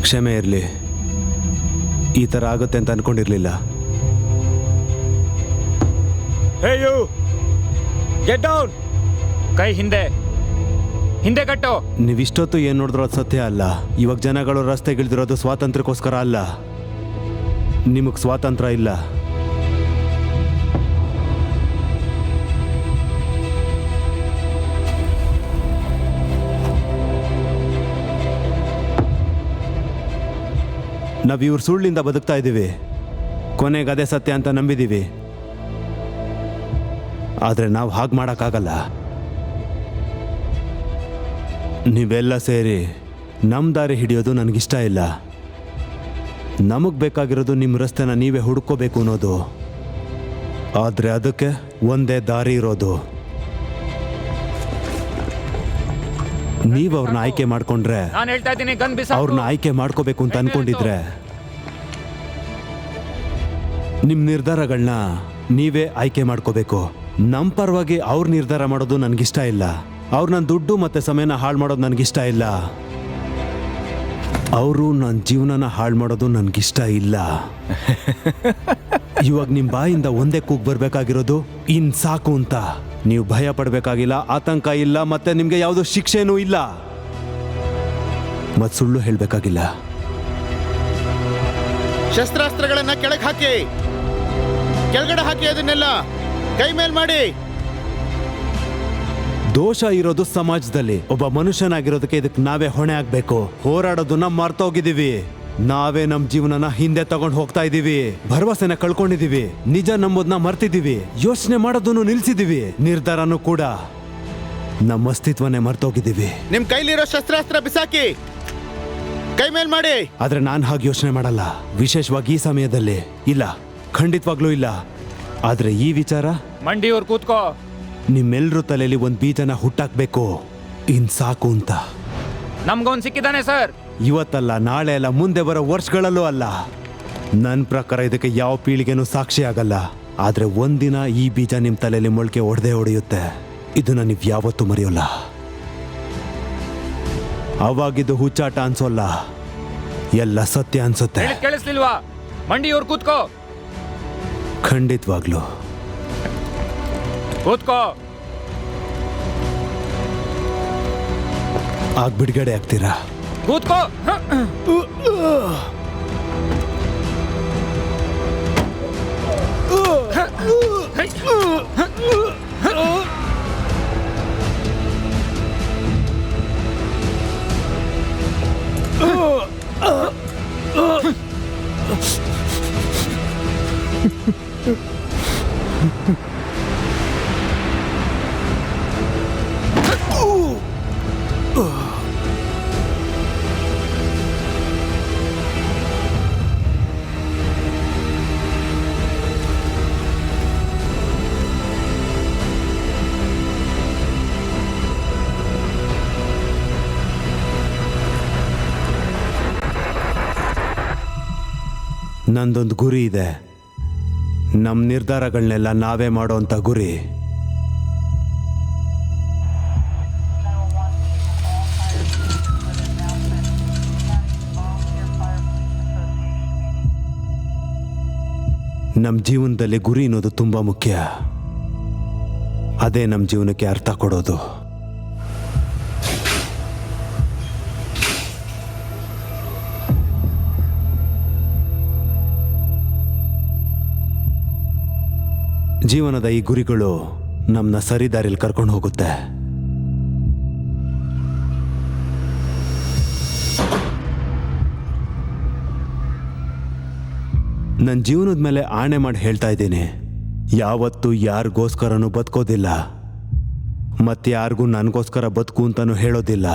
ಕ್ಷಮೆ ಇರಲಿ. ಈ ಥರ ಆಗುತ್ತೆ ಅಂತ ಅನ್ಕೊಂಡಿರ್ಲಿಲ್ಲ. Hey you! Get down! ಕೈ ಹಿಂದೆ ಕಟ್ಟು. ನೀವಿಷ್ಟೊತ್ತು ಏನು ನೋಡಿದ್ರೋ ಅದು ಸತ್ಯ ಅಲ್ಲ. ಇವಾಗ ಜನಗಳು ರಸ್ತೆಗಿಳಿದಿರೋದು ಸ್ವಾತಂತ್ರ್ಯಕ್ಕೋಸ್ಕರ ಅಲ್ಲ. ನಿಮಗೆ ಸ್ವಾತಂತ್ರ್ಯ ಇಲ್ಲ. ನಾವು ಇವ್ರ ಸುಳ್ಳಿಂದ ಬದುಕ್ತಾ ಇದ್ದೀವಿ. ಕೊನೆಗೆ ಅದೇ ಸತ್ಯ ಅಂತ ನಂಬಿದ್ದೀವಿ. ಆದರೆ ನಾವು ಹಾಗೆ ಮಾಡೋಕ್ಕಾಗಲ್ಲ. ನೀವೆಲ್ಲ ಸೇರಿ ನಮ್ಮ ದಾರಿ ಹಿಡಿಯೋದು ನನಗಿಷ್ಟ ಇಲ್ಲ. ನಮಗೆ ಬೇಕಾಗಿರೋದು ನಿಮ್ಮ ರಸ್ತೆನ ನೀವೇ ಹುಡ್ಕೋಬೇಕು ಅನ್ನೋದು. ಆದರೆ ಅದಕ್ಕೆ ಒಂದೇ ದಾರಿ ಇರೋದು. ನೀವು ಅವ್ರನ್ನ ಆಯ್ಕೆ ಮಾಡ್ಕೊಂಡ್ರೆ, ನಾನು ಹೇಳ್ತಾ ಇದ್ದೀನಿ, ಗನ್ ಬಿಸಾಕು. ಅವ್ರನ್ನ ಆಯ್ಕೆ ಮಾಡ್ಕೋಬೇಕು ಅಂತ ಅನ್ಕೊಂಡಿದ್ರೆ ನಿಮ್ಮ ನಿರ್ಧಾರಗಳನ್ನ ನೀವೇ ಆಯ್ಕೆ ಮಾಡ್ಕೋಬೇಕು. ನಮ್ಮ ಪರವಾಗಿ ಅವ್ರ ನಿರ್ಧಾರ ಮಾಡೋದು ನನಗಿಷ್ಟ ಇಲ್ಲ. ಅವ್ರು ನನ್ನ ದುಡ್ಡು ಮತ್ತು ಸಮಯನ ಹಾಳು ಮಾಡೋದು ನನಗಿಷ್ಟ ಇಲ್ಲ. ಅವರು ನನ್ನ ಜೀವನನ ಹಾಳು ಮಾಡೋದು ನನಗಿಷ್ಟ ಇಲ್ಲ. ಇವಾಗ ನಿಮ್ಮ ಬಾಯಿಂದ ಒಂದೇ ಕೂಗ್ ಬರಬೇಕಾಗಿರೋದು ಇನ್ ಸಾಕು ಅಂತ. ನೀವು ಭಯ ಪಡಬೇಕಾಗಿಲ್ಲ, ಆತಂಕ ಇಲ್ಲ, ಮತ್ತೆ ನಿಮಗೆ ಯಾವುದೋ ಶಿಕ್ಷೆನೂ ಇಲ್ಲ. ಮತ್ತು ಸುಳ್ಳು ಹೇಳಬೇಕಾಗಿಲ್ಲ. ಶಸ್ತ್ರಾಸ್ತ್ರಗಳನ್ನ ಕೆಳಗೆ ಹಾಕಿ, ಕೆಳಗಡೆ ಹಾಕಿ, ಅದನ್ನೆಲ್ಲ ಕೈ ಮೇಲ್ ಮಾಡಿ. ದೋಷ ಇರೋದು ಸಮಾಜದಲ್ಲಿ. ಒಬ್ಬ ಮನುಷ್ಯನಾಗಿರೋದಕ್ಕೆ ಇದಕ್ಕೆ ನಾವೇ ಹೊಣೆ ಆಗ್ಬೇಕು. ಹೋರಾಡೋದನ್ನ ಮರ್ತೋಗಿದ್ದೀವಿ. ನಾವೇ ನಮ್ಮ ಜೀವನನ ಹಿಂದೆ ತಗೊಂಡು ಹೋಗ್ತಾ ಇದ್ದೀವಿ. ಭರವಸೆನ ಕಳ್ಕೊಂಡಿದೀವಿ. ನಿಜ ನಂಬೋದನ್ನ ಮರ್ತಿದ್ದೀವಿ. ಯೋಚನೆ ಮಾಡೋದನ್ನು ನಿಲ್ಸಿದೀವಿ. ನಿರ್ಧಾರನೂ ಕೂಡ. ನಮ್ಮ ಅಸ್ತಿತ್ವನೇ ಮರ್ತೋಗಿದ್ದೀವಿ. ನಿಮ್ ಕೈಲಿರೋ ಶಸ್ತ್ರಾಸ್ತ್ರ ಬಿಸಾಕಿ, ಕೈ ಮೇಲ್ ಮಾಡಿ. ಆದ್ರೆ ನಾನು ಹಾಗೆ ಯೋಚನೆ ಮಾಡಲ್ಲ, ವಿಶೇಷವಾಗಿ ಈ ಸಮಯದಲ್ಲಿ. ಇಲ್ಲ, ಖಂಡಿತವಾಗ್ಲೂ ಇಲ್ಲ. ಆದ್ರೆ ಈ ವಿಚಾರ, ಮಂಡಿಯವ್ರು ಕೂತ್ಕೋ. ನಿಮ್ಮೆಲ್ರ ತಲೆಯಲ್ಲಿ ಒಂದು ಬೀಜನ ಹುಟ್ಟಾಕ್ಬೇಕು, ಇನ್ ಸಾಕು ಅಂತ. ನಮ್ಗೊಂದು ಸಿಕ್ಕಿದ್ದಾನೆ ಸರ್. ಇವತ್ತಲ್ಲ, ನಾಳೆ ಅಲ್ಲ, ಮುಂದೆ ಬರೋ ವರ್ಷಗಳಲ್ಲೂ ಅಲ್ಲ. ನನ್ನ ಪ್ರಕಾರ ಇದಕ್ಕೆ ಯಾವ ಪೀಳಿಗೆನೂ ಸಾಕ್ಷಿ ಆಗಲ್ಲ. ಆದ್ರೆ ಒಂದಿನ ಈ ಬೀಜ ನಿಮ್ಮ ತಲೆಯಲ್ಲಿ ಮೊಳಕೆ ಹೊಡೆಯುತ್ತೆ. ಇದನ್ನ ನೀವು ಯಾವತ್ತೂ ಮರೆಯೋಲ್ಲ. ಅವಾಗಿದ್ದು ಹುಚ್ಚಾಟ ಅನ್ಸೋಲ್ಲ, ಎಲ್ಲ ಸತ್ಯ ಅನ್ಸುತ್ತೆ. ಕೇಳಿಸ್ಲಿಲ್ವಾ? ಮಂಡಿಯವ್ರು ಕೂತ್ಕೋ. ಖಂಡಿತವಾಗ್ಲು ಕೂತ್ಕೋ. ಆಗ ಬಿಡುಗಡೆ ಆಗ್ತೀರಾ? ಕೂತ್ಕೋ. ನಂದೊಂದು ಗುರಿ ಇದೆ. ನಮ್ಮ ನಿರ್ಧಾರಗಳನ್ನೆಲ್ಲ ನಾವೇ ಮಾಡೋಂಥ ಗುರಿ. ನಮ್ಮ ಜೀವನದಲ್ಲಿ ಗುರಿ ಅನ್ನೋದು ತುಂಬ ಮುಖ್ಯ. ಅದೇ ನಮ್ಮ ಜೀವನಕ್ಕೆ ಅರ್ಥ ಕೊಡೋದು. ಜೀವನದ ಈ ಗುರಿಗಳು ನಮ್ಮನ್ನ ಸರಿದಾರಿಯಲ್ಲಿ ಕರ್ಕೊಂಡು ಹೋಗುತ್ತೆ. ನನ್ನ ಜೀವನದ ಮೇಲೆ ಆಣೆ ಮಾಡಿ ಹೇಳ್ತಾ ಇದ್ದೀನಿ, ಯಾವತ್ತೂ ಯಾರಿಗೋಸ್ಕರನೂ ಬದುಕೋದಿಲ್ಲ, ಮತ್ತೆ ಯಾರಿಗೂ ನನಗೋಸ್ಕರ ಬದುಕು ಅಂತಾನೂ ಹೇಳೋದಿಲ್ಲ.